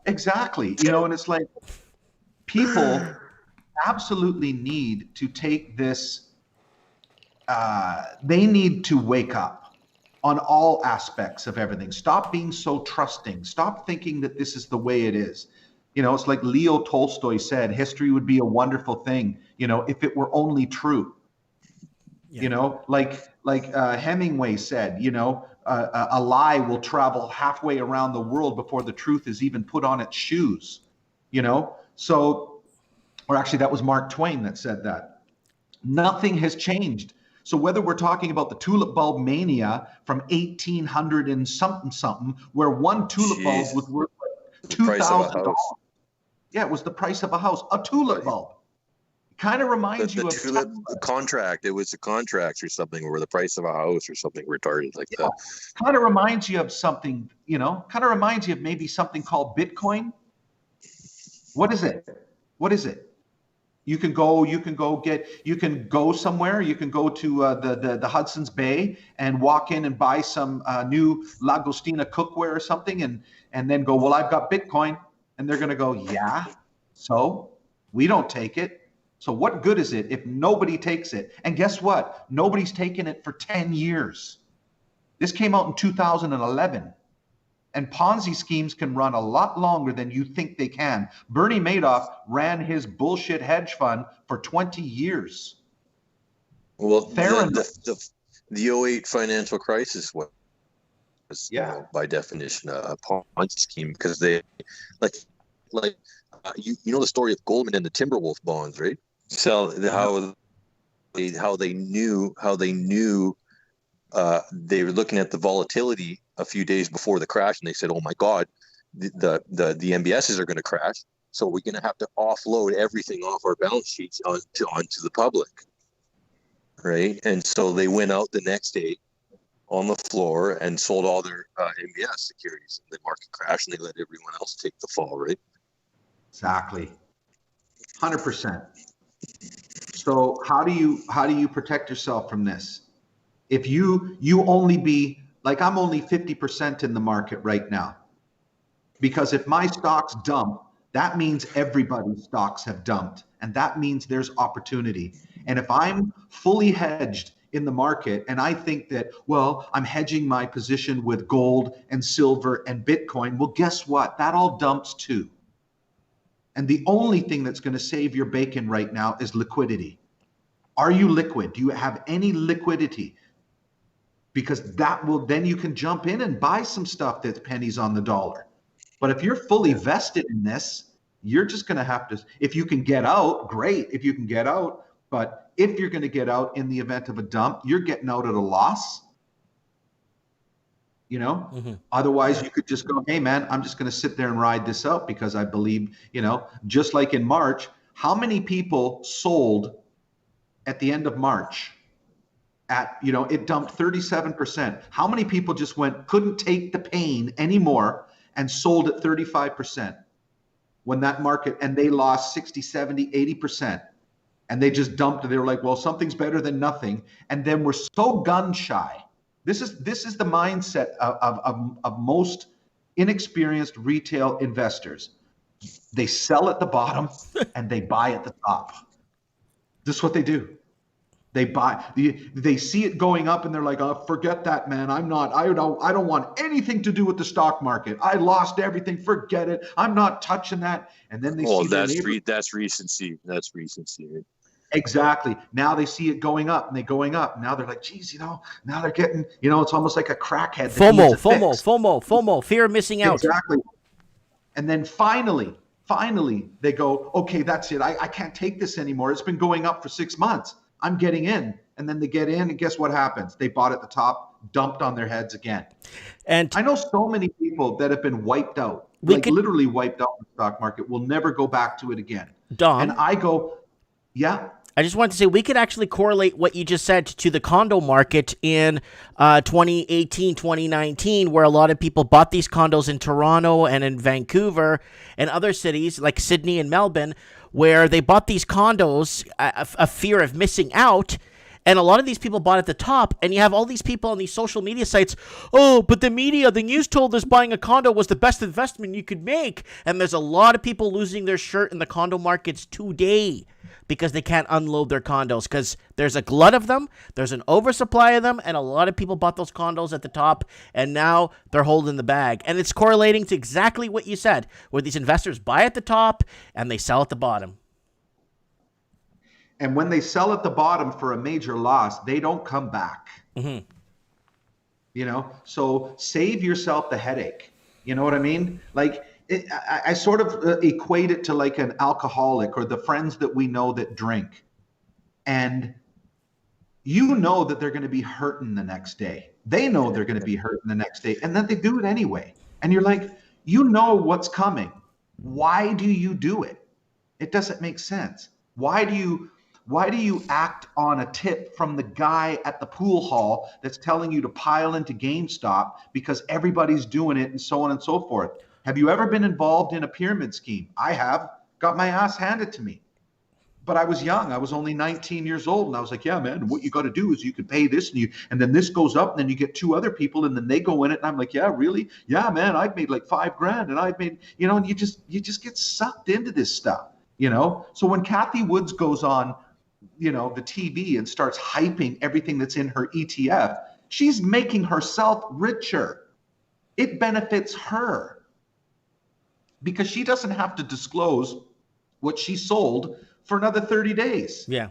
Exactly. You know, and it's like people absolutely need to take this. They need to wake up on all aspects of everything. Stop being so trusting. Stop thinking that this is the way it is. You know, it's like Leo Tolstoy said, history would be a wonderful thing, you know, if it were only true. Yeah. You know, like Hemingway said, you know, a lie will travel halfway around the world before the truth is even put on its shoes, you know? So, or actually that was Mark Twain that said that. Nothing has changed. So whether we're talking about the tulip bulb mania from 1800 and something, where one tulip bulb was worth $2,000. Yeah, it was the price of a house, a tulip bulb. Kind of reminds you of the contract. It was a contract or something, or the price of a house or something retarded like that. Kind of reminds you of something, you know, kind of reminds you of maybe something called Bitcoin. What is it? What is it? You can go somewhere. You can go to the Hudson's Bay and walk in and buy some new Lagostina cookware or something, and then go, well, I've got Bitcoin. And they're going to go, yeah, so we don't take it. So what good is it if nobody takes it? And guess what? Nobody's taken it for 10 years. This came out in 2011. And Ponzi schemes can run a lot longer than you think they can. Bernie Madoff ran his bullshit hedge fund for 20 years. Well, the 08 financial crisis was you know, by definition, a Ponzi scheme, because they like you know the story of Goldman and the Timberwolf bonds, right? So how they knew they were looking at the volatility a few days before the crash, and they said, "Oh my God, the MBSs are going to crash, so we're going to have to offload everything off our balance sheets onto the public." Right, and so they went out the next day on the floor and sold all their MBS securities. The market crashed, and they let everyone else take the fall. Right. Exactly. 100%. So how do you protect yourself from this? If you only be like, I'm only 50% in the market right now, because if my stocks dump, that means everybody's stocks have dumped, and that means there's opportunity. And if I'm fully hedged in the market, and I think that, well, I'm hedging my position with gold and silver and Bitcoin, well, guess what? That all dumps too. And the only thing that's going to save your bacon right now is liquidity. Are you liquid? Do you have any liquidity? Because that will, then you can jump in and buy some stuff that's pennies on the dollar. But if you're fully vested in this, you're just going to have to, if you can get out, great, if you can get out. But if you're going to get out in the event of a dump, you're getting out at a loss. You know, otherwise you could just go, hey man, I'm just going to sit there and ride this out because I believe, you know, just like in March, how many people sold at the end of March at, you know, it dumped 37%. How many people just couldn't take the pain anymore and sold at 35% when that market, and they lost 60, 70, 80%. And they just dumped it. They were like, well, something's better than nothing. And then we're so gun shy. This is the mindset of most inexperienced retail investors. They sell at the bottom and they buy at the top. This is what they do. They buy. They see it going up and they're like, "Oh, forget that, man. I don't want anything to do with the stock market. I lost everything. Forget it. I'm not touching that." And then they see that's recency. That's recency. Right? Exactly. Now they see it going up and they're going up. Now they're like, geez, you know, now they're getting, you know, it's almost like a crackhead. FOMO, fear of missing out. Exactly. And then finally they go, okay, that's it. I can't take this anymore. It's been going up for 6 months. I'm getting in. And then they get in and guess what happens? They bought at the top, dumped on their heads again. And I know so many people that have been wiped out, literally wiped out in the stock market, will never go back to it again. Dom. And I go, yeah. I just wanted to say we could actually correlate what you just said to the condo market in 2018, 2019, where a lot of people bought these condos in Toronto and in Vancouver and other cities like Sydney and Melbourne, where they bought these condos, a fear of missing out. And a lot of these people bought at the top, and you have all these people on these social media sites, oh, but the news told us buying a condo was the best investment you could make. And there's a lot of people losing their shirt in the condo markets today because they can't unload their condos because there's a glut of them, there's an oversupply of them, and a lot of people bought those condos at the top, and now they're holding the bag. And it's correlating to exactly what you said, where these investors buy at the top and they sell at the bottom. And when they sell at the bottom for a major loss, they don't come back. You know, so save yourself the headache. You know what I mean? Like, I sort of equate it to like an alcoholic or the friends that we know that drink. And you know that they're going to be hurting the next day. They know they're going to be hurting the next day. And then they do it anyway. And you're like, you know what's coming. Why do you do it? It doesn't make sense. Why do you act on a tip from the guy at the pool hall that's telling you to pile into GameStop because everybody's doing it and so on and so forth? Have you ever been involved in a pyramid scheme? I have. Got my ass handed to me. But I was young. I was only 19 years old. And I was like, yeah, man, what you got to do is you can pay this and then this goes up and then you get two other people and then they go in it. And I'm like, yeah, really? Yeah, man, I've made like $5,000 and I've made, you know, and you just get sucked into this stuff, you know? So when Kathy Woods goes on, you know, the TV and starts hyping everything that's in her ETF, she's making herself richer. It benefits her because she doesn't have to disclose what she sold for another 30 days. Yeah.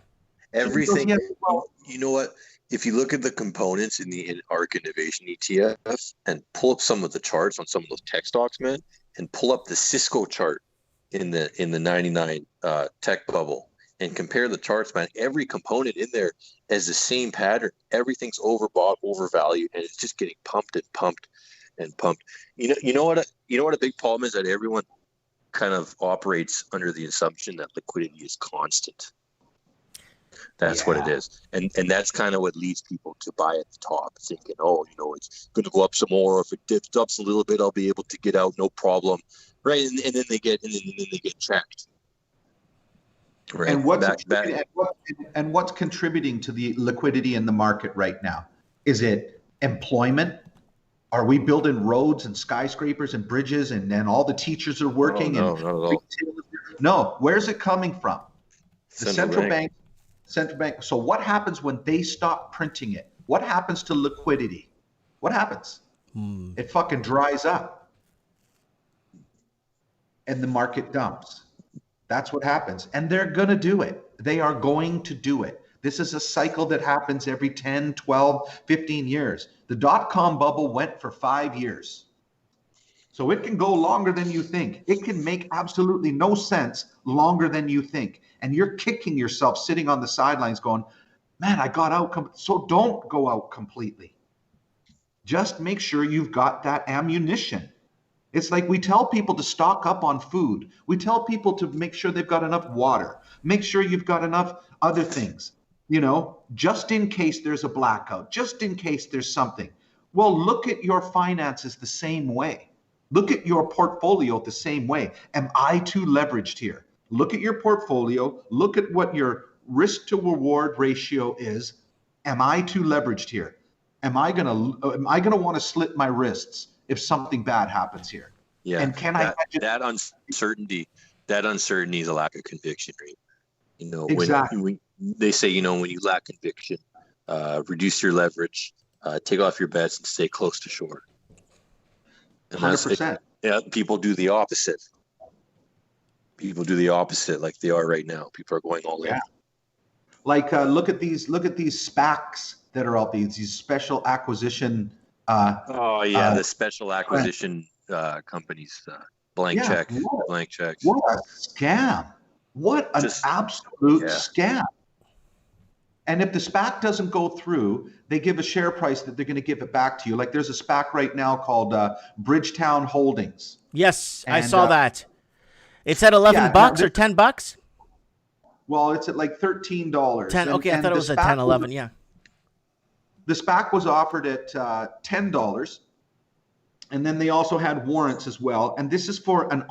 Everything, goes, yes, well, you know what? If you look at the components in the ARC Innovation ETF and pull up some of the charts on some of those tech stocks, man, and pull up the Cisco chart in the 99 tech bubble and compare the charts, man, every component in there has the same pattern. Everything's overbought, overvalued, and it's just getting pumped and pumped and pumped. You know what a big problem is, that everyone kind of operates under the assumption that liquidity is constant. That's what it is. And that's kind of what leads people to buy at the top, thinking, oh, it's going to go up some more. If it dips up a little bit, I'll be able to get out, no problem. Right. And then they get checked. Right. And what's contributing to the liquidity in the market right now? Is it employment? Are we building roads and skyscrapers and bridges and then all the teachers are working? No, not at all. No. Where's it coming from? The central bank. So what happens when they stop printing it? What happens to liquidity? What happens? It fucking dries up. And the market dumps. That's what happens. And they're going to do it. They are going to do it. This is a cycle that happens every 10, 12, 15 years. The dot-com bubble went for 5 years. So it can go longer than you think. It can make absolutely no sense longer than you think. And you're kicking yourself sitting on the sidelines going, man, I got out. So don't go out completely. Just make sure you've got that ammunition. It's like we tell people to stock up on food. We tell people to make sure they've got enough water. Make sure you've got enough other things, just in case there's a blackout, just in case there's something. Well, look at your finances the same way. Look at your portfolio the same way. Am I too leveraged here? Look at your portfolio. Look at what your risk to reward ratio is. Am I too leveraged here? Am I gonna want to slit my wrists if something bad happens here? Yeah. And that uncertainty is a lack of conviction, right? Exactly. When they say, when you lack conviction, reduce your leverage, take off your bets, and stay close to shore. 100%. People do the opposite. People do the opposite, like they are right now. People are going all in. Like look at these SPACs that are out there. These special acquisition. The special acquisition companies. Blank check. What a scam! What an absolute scam! And if the SPAC doesn't go through, they give a share price that they're going to give it back to you. Like there's a SPAC right now called Bridgetown Holdings. Yes, I saw that. It's at $11 or $10. Well, it's at like $13. 10. Okay, I thought it was at 10, 11. Yeah. The SPAC was offered at $10, and then they also had warrants as well. And this is for an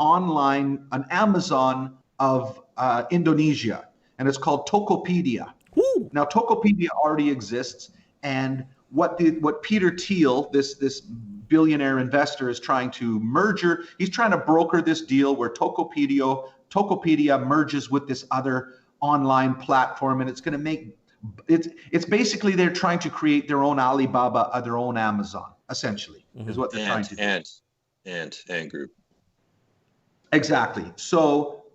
Amazon of Indonesia, and it's called Tokopedia. Ooh. Now, Tokopedia already exists, and what Peter Thiel, this billionaire investor, is trying to merger. He's trying to broker this deal where Tokopedia merges with this other online platform, and it's going to make it's basically they're trying to create their own Alibaba, their own Amazon, essentially, is what they're trying to do. And group. Exactly. So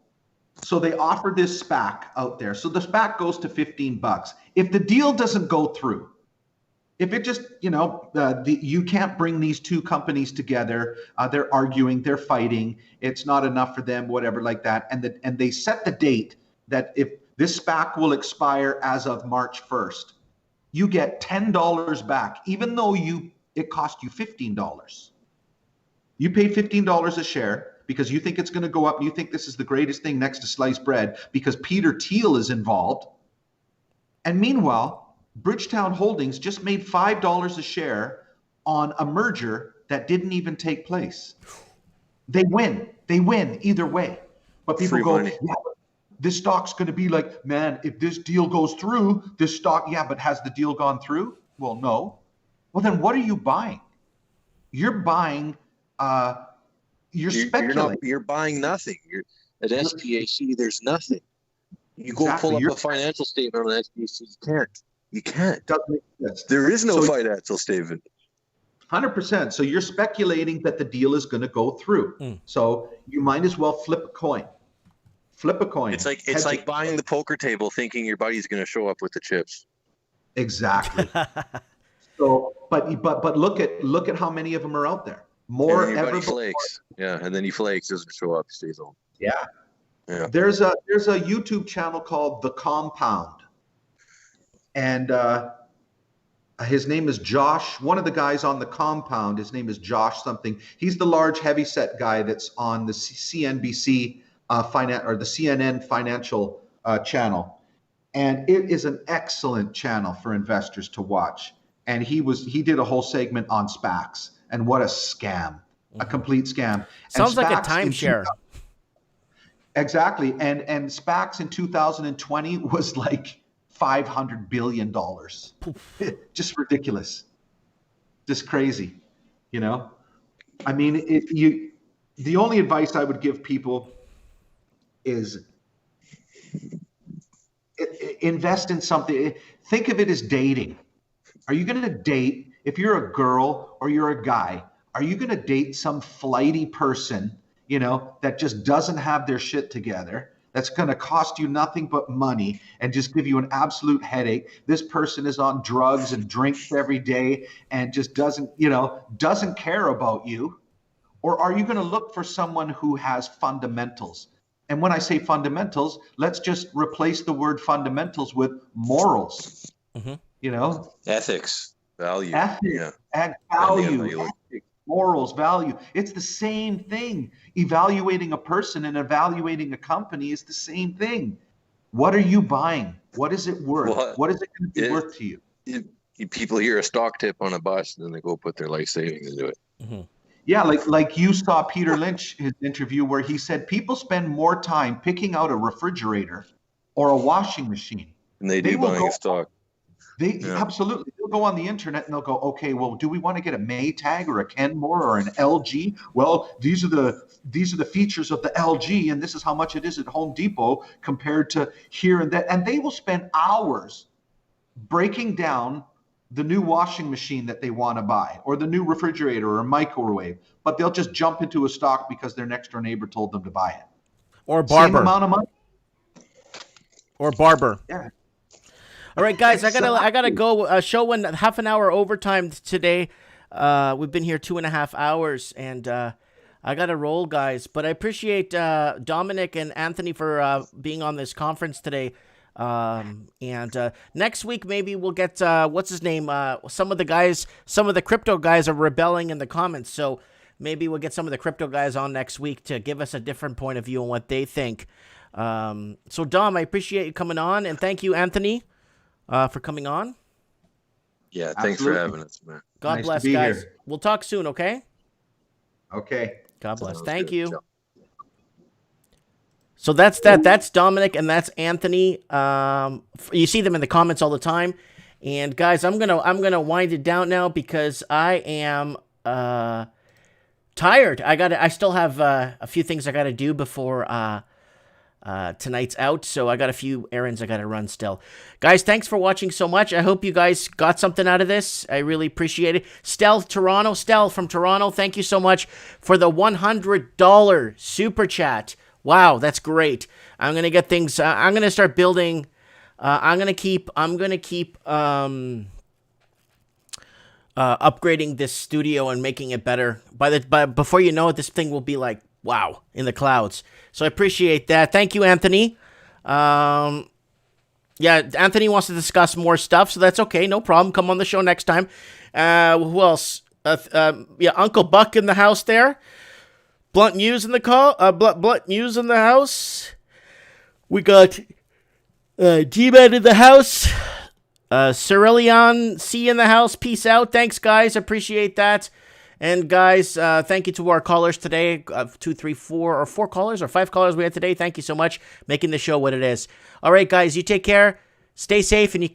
they offer this SPAC out there. So the SPAC goes to $15. If the deal doesn't go through, if it just, you can't bring these two companies together, they're arguing, they're fighting, it's not enough for them, whatever like that. And they set the date that if this SPAC will expire as of March 1st, you get $10 back, even though it cost you $15. You paid $15 a share because you think it's going to go up and you think this is the greatest thing next to sliced bread because Peter Thiel is involved. And meanwhile, Bridgetown Holdings just made $5 a share on a merger that didn't even take place. They win either way. But people this stock's going to be like, man, if this deal goes through, this stock, but has the deal gone through? Well, no. Well, then what are you buying? You're buying, you're speculating. You're buying nothing. You're at SPAC, there's nothing. You go pull up a financial statement on SPAC, you can't. Doesn't make sense. There is no financial statement. 100%. So you're speculating that the deal is going to go through. So you might as well flip a coin. It's like buying the poker table thinking your buddy's going to show up with the chips. Exactly. So, but look at how many of them are out there. More and ever. Flakes. Yeah, and then he flakes, doesn't show up, stays home. Yeah. Yeah. There's a YouTube channel called The Compound, and his name is Josh. One of the guys on The Compound, his name is Josh something. He's the large heavyset guy that's on the CNBC or the CNN financial channel, and it is an excellent channel for investors to watch. And he did a whole segment on SPACs and what a scam, a complete scam. Sounds like a SPACs in timeshare. Exactly. And SPACs in 2020 was like $500 billion. Just ridiculous. Just crazy. You know? I mean, the only advice I would give people is invest in something. Think of it as dating. Are you going to date, if you're a girl or you're a guy, are you going to date some flighty person, you know, that just doesn't have their shit together, that's going to cost you nothing but money and just give you an absolute headache? This person is on drugs and drinks every day and just doesn't care about you. Or are you going to look for someone who has fundamentals? And when I say fundamentals, let's just replace the word fundamentals with morals. You know, ethics, value, and value, ethics, morals, value. It's the same thing. Evaluating a person and evaluating a company is the same thing. What are you buying? What is it worth? What is it going to be worth to you? People hear a stock tip on a bus and then they go put their life savings into it. Yeah, like you saw Peter Lynch, his interview, where he said people spend more time picking out a refrigerator or a washing machine and they do buying a stock. Absolutely. They'll go on the internet and they'll go, okay, well, do we want to get a Maytag or a Kenmore or an LG? Well, these are the features of the LG, and this is how much it is at Home Depot compared to here and that. And they will spend hours breaking down the new washing machine that they want to buy, or the new refrigerator or microwave, but they'll just jump into a stock because their next door neighbor told them to buy it. Or barber. Same amount of money. Or barber. Yeah. All right, guys, I gotta go. Show went half an hour overtime today. We've been here 2.5 hours, and I gotta roll, guys. But I appreciate Dominic and Anthony for being on this conference today. And next week maybe we'll get what's his name? Some of the crypto guys are rebelling in the comments, so maybe we'll get some of the crypto guys on next week to give us a different point of view on what they think. So Dom, I appreciate you coming on, and thank you, Anthony. For coming on. Yeah, thanks for having us, man. God bless, guys. Here. We'll talk soon, okay? Okay. God bless. Thank you. Ciao. So that's that. That's Dominic and that's Anthony. You see them in the comments all the time. And guys, I'm gonna wind it down now because I am tired. I still have a few things I gotta do before tonight's out, so I got a few errands I gotta run still. Guys, thanks for watching so much. I hope you guys got something out of this. I really appreciate it. Stell from Toronto, thank you so much for the $100 super chat. Wow, that's great. I'm gonna get things. I'm gonna start building. I'm gonna keep upgrading this studio and making it better. Before you know it, this thing will be like, wow, in the clouds. So I appreciate that. Thank you, Anthony. Yeah, Anthony wants to discuss more stuff, so that's okay. No problem. Come on the show next time. Who else? Yeah, Uncle Buck in the house there. Blunt News in the call. Blunt News in the house. We got G-Man in the house. Cerillion C in the house. Peace out. Thanks, guys. Appreciate that. And guys, thank you to our callers today. 2, 3, 4, or 4 callers or 5 callers we had today. Thank you so much, making the show what it is. All right, guys, you take care. Stay safe, and you can't.